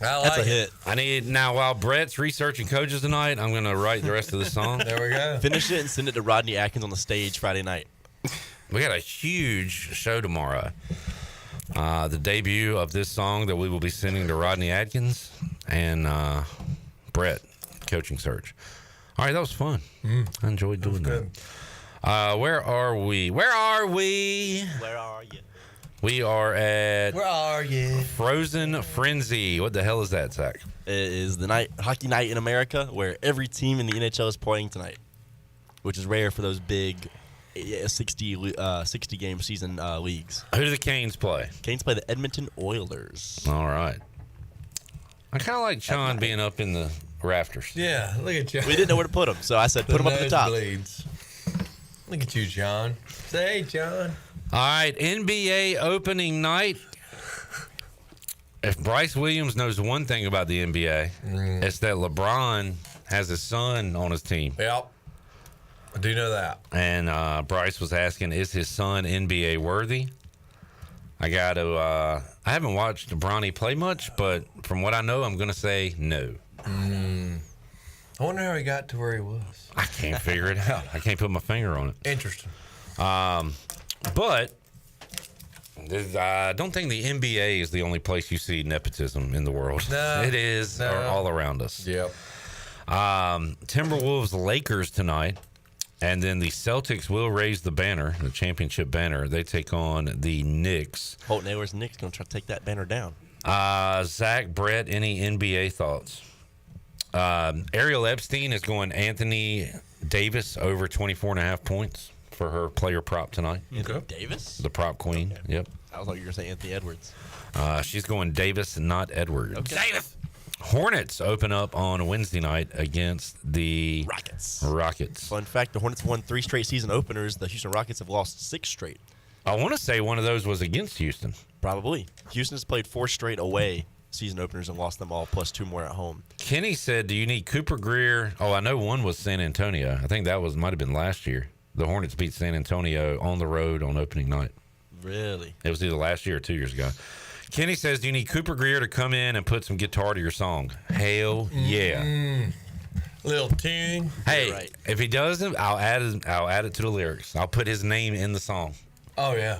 That's a hit. I need now while Brett's researching coaches tonight, I'm gonna write the rest of the song. There we go. Finish it and send it to Rodney Atkins on the stage Friday night. We got a huge show tomorrow. The debut of this song that we will be sending to Rodney Atkins and Brett, coaching search. All right, that was fun. I enjoyed doing that. Where are we? Where are you? We are at Where are you? Frozen Frenzy. What the hell is that, Zach? It is the hockey night in America where every team in the NHL is playing tonight, which is rare for those big 60-game season leagues. Who do the Canes play? Canes play the Edmonton Oilers. All right. I kind of like Sean being up in the rafters. Yeah, look at you. We didn't know where to put him, so I said put him up at the top. Look at you, John. Say, hey, John. All right, NBA opening night. If Bryce Williams knows one thing about the NBA, it's that LeBron has his son on his team. Yep. I do know that. And Bryce was asking, is his son NBA worthy? I haven't watched Bronny play much, but from what I know, I'm going to say no. I wonder how he got to where he was. I can't figure it out. I can't put my finger on it. Interesting. But I don't think the NBA is the only place you see nepotism in the world. No, it is all around us. Yep. Timberwolves Lakers tonight, and then the Celtics will raise the banner, the championship banner. They take on the Knicks. Holton Edwards Knicks going to try to take that banner down. Zach, Brett, any NBA thoughts? Ariel Epstein is going Anthony Davis over 24.5 points for her player prop tonight. Anthony Davis? The prop queen. Okay. Yep. I thought you were going to say Anthony Edwards. She's going Davis, not Edwards. Okay. Davis! Hornets open up on Wednesday night against the Rockets. Fun fact, the Hornets won 3 straight season openers. The Houston Rockets have lost 6 straight. I want to say one of those was against Houston. Probably. Houston has played 4 straight away season openers and lost them all, plus 2 more at home. Kenny said, do you need Cooper Greer? Oh, I know one was San Antonio. I think that might have been last year. The Hornets beat San Antonio on the road on opening night. Really? It was either last year or 2 years ago. Kenny says, do you need Cooper Greer to come in and put some guitar to your song? Hell yeah. Little tune. Hey, if he doesn't, I'll add it to the lyrics. I'll put his name in the song. Oh, yeah.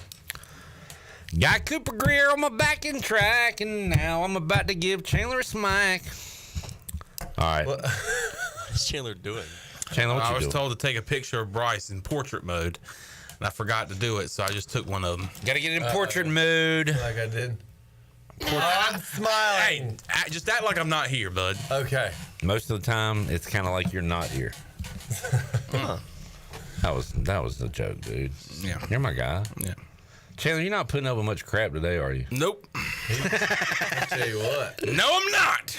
Got Cooper Greer on my backing track, and now I'm about to give Chandler a smack. All right. What is Chandler doing? Chandler, what I you was doing? told to take a picture of Bryce in portrait mode, and I forgot to do it, so I just took one of them. Got to get in portrait mood. Like I did. I'm smiling. Hey, just act like I'm not here, bud. Okay. Most of the time, it's kind of like you're not here. That was a joke, dude. Yeah. You're my guy. Yeah. Chandler, you're not putting up with much crap today, are you? Nope. I'll tell you what. No, I'm not.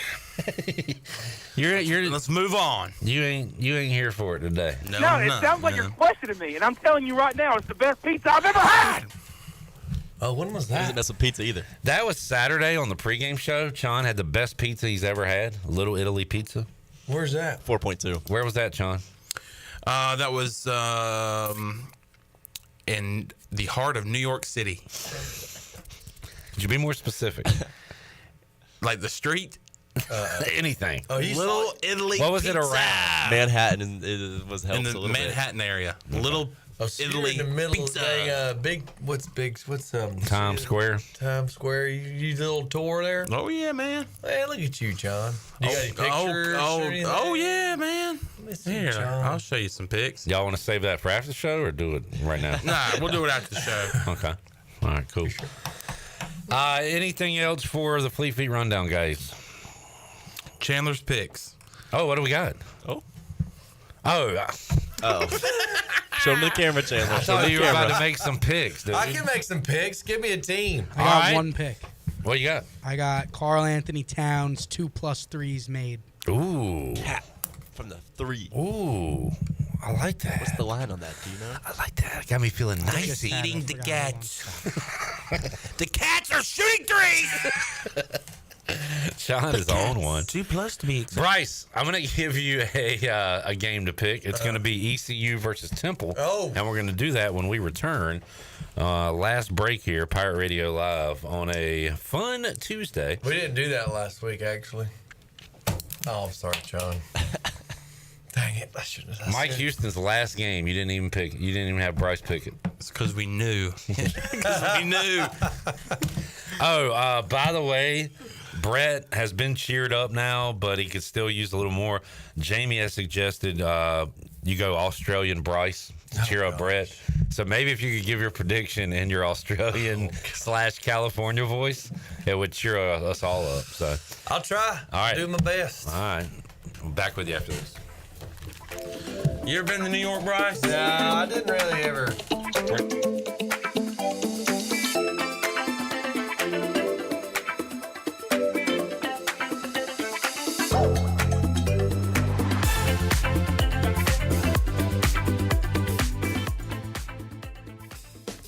You're. Let's move on. You ain't here for it today. No, No, I'm it not, sounds like man. you're questioning me, and I'm telling you right now, it's the best pizza I've ever had. Oh, when was He doesn't that? mess with pizza either. That was Saturday on the pregame show. Chon had the best pizza he's ever had. Little Italy pizza. Where's that? 4.2. Where was that, Chon? That was in the heart of New York City. Could you be more specific? Like the street? Anything. Oh, Little Italy What was it pizza. around? Manhattan and it was helps In a the little Manhattan area. Little So Italy you're in the middle pizza. of big. What's Times Square. Times Square. You did a little tour there. Oh yeah, man. Hey, look at you, John. You got any pictures? or anything? oh yeah, man. Let me see, Here, John. I'll show you some pics. Y'all want to save that for after the show or do it right now? Nah, we'll do it after the show. Okay. All right, cool. Anything else for the Flea Feet Rundown, guys? Chandler's picks. Oh, what do we got? Oh. Show him the camera, Chandler. I thought you were about to make some picks, dude. I can make some picks. Give me a team. I got one pick. What you got? I got Karl Anthony Towns 2+3s made. Ooh. Hat from the 3. Ooh. I like that. What's the line on that? Do you know? I like that. Got me feeling nice just had it. eating I the forgot cats. The cats are shooting threes. Sean is on one. 2+ to be exact. Bryce, I'm going to give you a game to pick. It's going to be ECU versus Temple. Oh. And we're going to do that when we return. Last break here, Pirate Radio Live on a fun Tuesday. We didn't do that last week, actually. Oh, I'm sorry, John. Dang it! I shouldn't have. Mike Houston's last game, you didn't even pick. You didn't even have Bryce pick it. It's because we knew. Because we knew. Oh, by the way, Brett has been cheered up now, but he could still use a little more. Jamie has suggested you go Australian Bryce to cheer up Brett. So maybe if you could give your prediction in your Australian / California voice, it would cheer us all up. So I'll try. All right. Do my best. All right. I'm back with you after this. You ever been to New York, Bryce? No, I didn't really ever.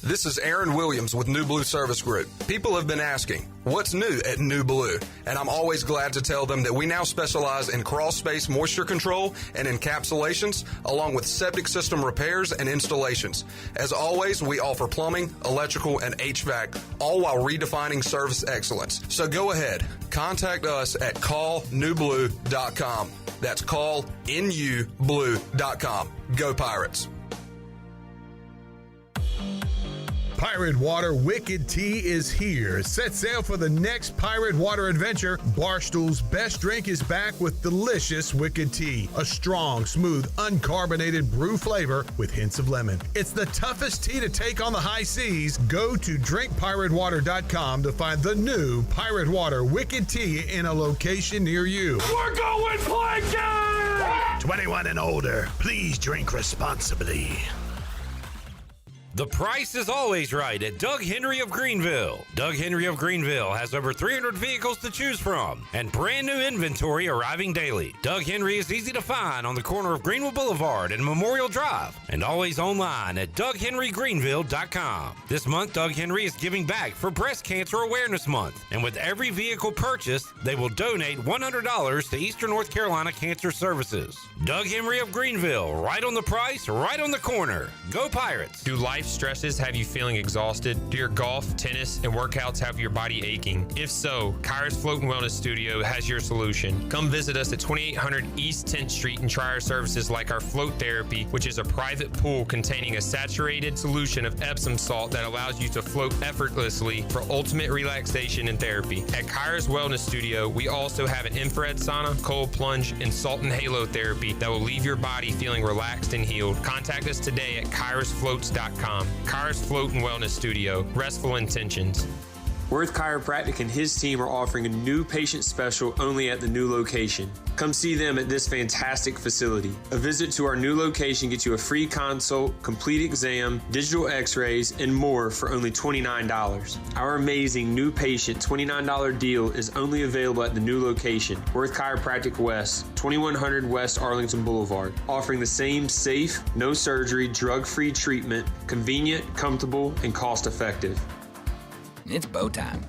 This is Aaron Williams with New Blue Service Group. People have been asking, what's new at New Blue, and I'm always glad to tell them that we now specialize in crawl space moisture control and encapsulations, along with septic system repairs and installations. As always, we offer plumbing, electrical, and HVAC, all while redefining service excellence. So go ahead, contact us at callnewblue.com. That's callnublue.com. Go Pirates. Pirate Water Wicked Tea is here. Set sail for the next Pirate Water adventure. Barstool's best drink is back with delicious Wicked Tea. A strong, smooth, uncarbonated brew flavor with hints of lemon. It's the toughest tea to take on the high seas. Go to drinkpiratewater.com to find the new Pirate Water Wicked Tea in a location near you. We're going plankton! 21 and older. Please drink responsibly. The price is always right at Doug Henry of Greenville. Doug Henry of Greenville has over 300 vehicles to choose from and brand new inventory arriving daily. Doug Henry is easy to find on the corner of Greenville Boulevard and Memorial Drive and always online at DougHenryGreenville.com. This month, Doug Henry is giving back for Breast Cancer Awareness Month, and with every vehicle purchased, they will donate $100 to Eastern North Carolina Cancer Services. Doug Henry of Greenville, right on the price, right on the corner. Go Pirates! Do life stresses have you feeling exhausted? Do your golf, tennis, and workouts have your body aching? If so, Kyra's Float and Wellness Studio has your solution. Come visit us at 2800 East 10th Street and try our services like our float therapy, which is a private pool containing a saturated solution of Epsom salt that allows you to float effortlessly for ultimate relaxation and therapy. At Kyra's Wellness Studio, we also have an infrared sauna, cold plunge, and salt and halo therapy that will leave your body feeling relaxed and healed. Contact us today at KyrasFloats.com. Kyra's Float and Wellness Studio, restful intentions. Worth Chiropractic and his team are offering a new patient special only at the new location. Come see them at this fantastic facility. A visit to our new location gets you a free consult, complete exam, digital x-rays, and more for only $29. Our amazing new patient $29 deal is only available at the new location, Worth Chiropractic West, 2100 West Arlington Boulevard, offering the same safe, no surgery, drug-free treatment, convenient, comfortable, and cost-effective. It's bow time.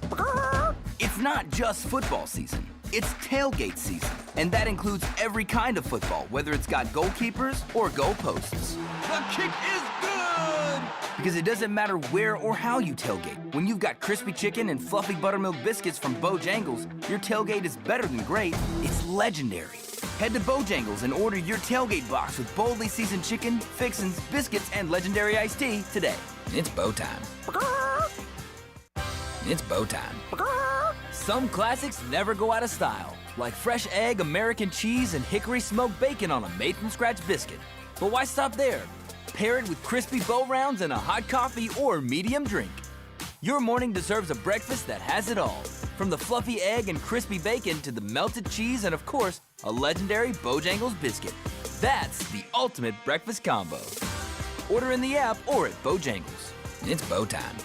It's not just football season. It's tailgate season. And that includes every kind of football, whether it's got goalkeepers or goalposts. The kick is good! Because it doesn't matter where or how you tailgate. When you've got crispy chicken and fluffy buttermilk biscuits from Bojangles, your tailgate is better than great. It's legendary. Head to Bojangles and order your tailgate box with boldly seasoned chicken, fixins, biscuits, and legendary iced tea today. It's bow time. It's bow time. Some classics never go out of style, like fresh egg, American cheese, and hickory smoked bacon on a made-from-scratch biscuit. But why stop there? Pair it with crispy bow rounds and a hot coffee or medium drink. Your morning deserves a breakfast that has it all, from the fluffy egg and crispy bacon to the melted cheese and, of course, a legendary Bojangles biscuit. That's the ultimate breakfast combo. Order in the app or at Bojangles. It's bow time.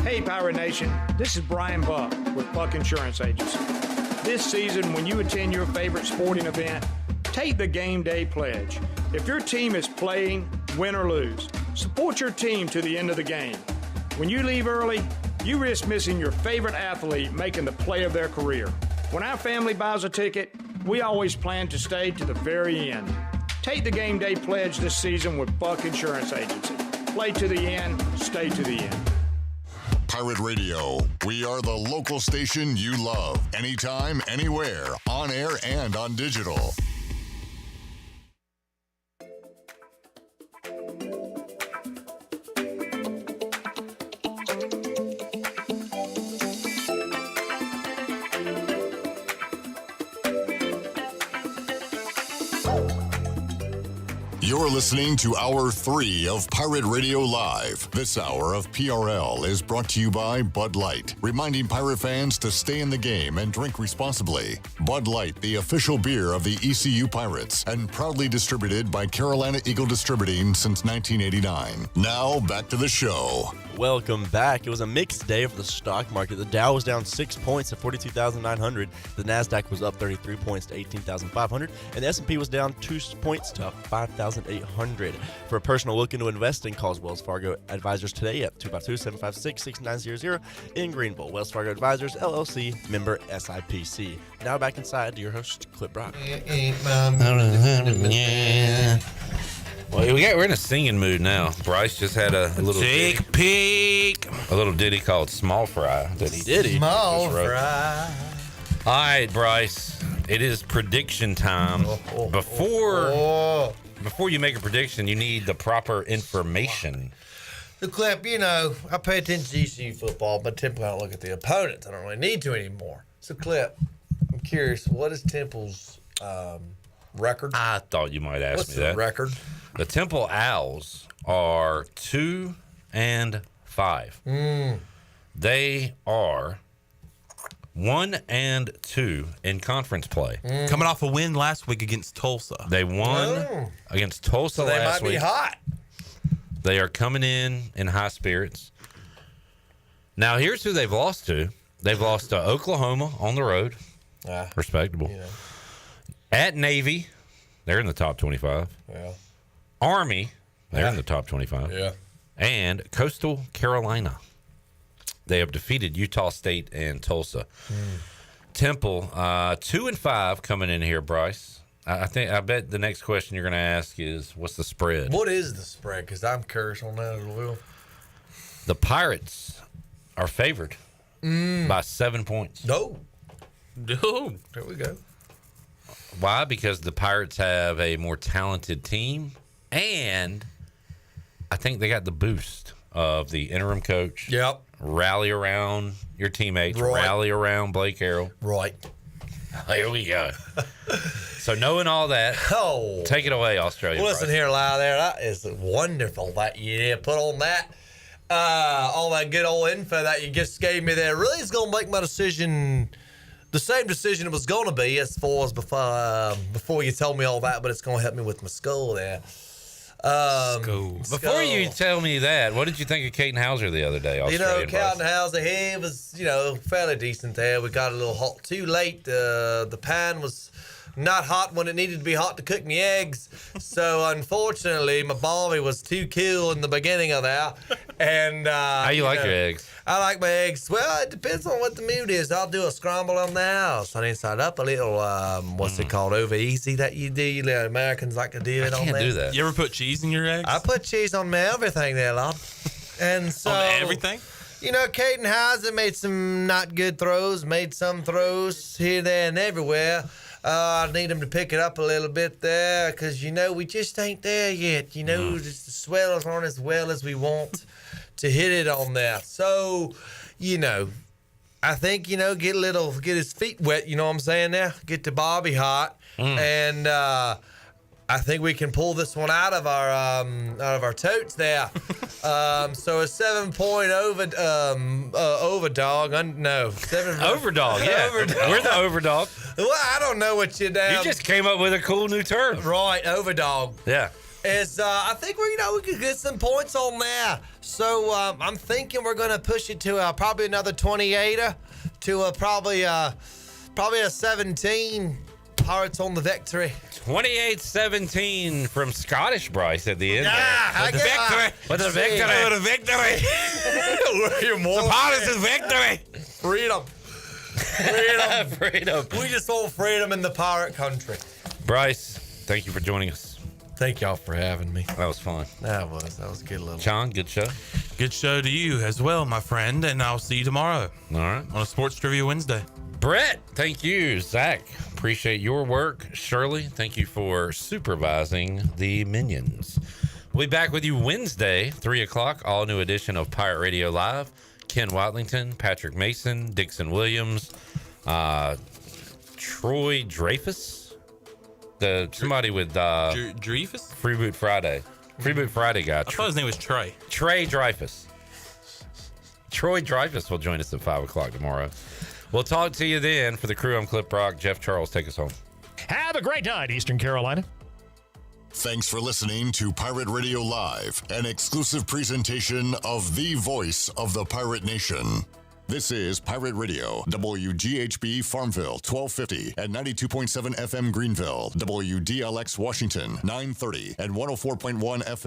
Hey, Pirate Nation, this is Brian Buck with Buck Insurance Agency. This season, when you attend your favorite sporting event, take the game day pledge. If your team is playing, win or lose, support your team to the end of the game. When you leave early, you risk missing your favorite athlete making the play of their career. When our family buys a ticket, we always plan to stay to the very end. Take the game day pledge this season with Buck Insurance Agency. Play to the end, stay to the end. Pirate Radio. We are the local station you love. Anytime, anywhere, on air and on digital. You're listening to Hour 3 of Pirate Radio Live. This hour of PRL is brought to you by Bud Light, reminding Pirate fans to stay in the game and drink responsibly. Bud Light, the official beer of the ECU Pirates, and proudly distributed by Carolina Eagle Distributing since 1989. Now, back to the show. Welcome back. It was a mixed day for the stock market. The Dow was down 6 points to 42,900. The Nasdaq was up 33 points to 18,500, and the S&P was down 2 points to 5,800. For a personal look into investing, calls Wells Fargo Advisors today at 252-756-6900 in Greenville. Wells Fargo Advisors LLC, member SIPC. Now back inside to your host, Clip Brock. Well, we're in a singing mood now. Bryce just had a little ditty called "Small Fry" that he did. Small fry. All right, Bryce. It is prediction time. Before you make a prediction, you need the proper information. The Clip, I pay attention to ECU football, but typically I don't look at the opponents. I don't really need to anymore. So, Clip, I'm curious, what is Temple's record? I thought you might ask What's me that. the record? The Temple Owls are 2-5. They are 1-2 in conference play. Coming off a win last week against Tulsa. They won against Tulsa So they last might week. be hot. They are coming in high spirits. Now, here's who they've lost to. They've lost to Oklahoma on the road. Respectable. At Navy, they're in the top 25. Yeah. Army, they're in the top 25. Yeah. And Coastal Carolina. They have defeated Utah State and Tulsa. Temple, 2-5 coming in here, Bryce. I bet the next question you're going to ask is, what's the spread? What is the spread? Because I'm curious on that as well. The Pirates are favored by 7 points. No. There we go. Why? Because the Pirates have a more talented team, and I think they got the boost of the interim coach. Yep. Rally around your teammates. Right. Rally around Blake Harrell. Right. Here we go. So knowing all that, take it away, Australia. Well, listen here, Lyle, there. That is wonderful that you put on that. All that good old info that you just gave me there really is going to make my decision the same decision it was going to be as far as before you told me all that, but it's going to help me with my skull there. Before you tell me that, what did you think of Caden Hauser the other day? Caden Hauser, he was, fairly decent there. We got a little hot too late. The pan was not hot when it needed to be hot to cook me eggs. So, unfortunately, my Bobby was too cool in the beginning of that. And how you like your eggs? I like my eggs. Well, it depends on what the mood is. I'll do a scramble on the house. Sunny side up, a little, what's it called, over easy that you do. Americans like to do it on there. I can't do that. You ever put cheese in your eggs? I put cheese on my everything there, lad. And so... On everything? Caden Hauser made some not good throws, made some throws here, there, and everywhere. I need him to pick it up a little bit there because, we just ain't there yet. Just the swellers aren't as well as we want to hit it on there. So, I think, get his feet wet, you know what I'm saying there? Get the Bobby hot. And I think we can pull this one out of our totes there. So a 7-point overdog. Overdog, yeah. Overdog. We're the overdog. Well, I don't know what you You just came up with a cool new term. Right, overdog. Yeah. I think we could get some points on there. So I'm thinking we're gonna push it to probably another 28er to probably a 17. Pirates on the victory. 28-17 from Scottish Bryce at the end. Yeah, With the victory. The Pirates is victory. Freedom. Freedom. We just want freedom in the pirate country. Bryce, thank you for joining us. Thank y'all for having me. That was fun. That was a good little. John, good show. Good show to you as well, my friend, and I'll see you tomorrow. All right. On a Sports Trivia Wednesday. Brett, thank you. Zach, appreciate your work. Shirley, thank you for supervising the minions. We'll be back with you Wednesday, 3 o'clock, all new edition of Pirate Radio Live. Ken Watlington, Patrick Mason, Dixon Williams, Troy Dreyfus, somebody with Dreyfus? Freeboot Friday. Freeboot Friday guy. I thought his name was Trey. Trey Dreyfus. Troy Dreyfus will join us at 5 o'clock tomorrow. We'll talk to you then. For the crew, I'm Clip Brock. Jeff Charles, take us home. Have a great night, Eastern Carolina. Thanks for listening to Pirate Radio Live, an exclusive presentation of the voice of the Pirate Nation. This is Pirate Radio, WGHB Farmville, 1250 and 92.7 FM Greenville, WDLX Washington, 930 and 104.1 FM.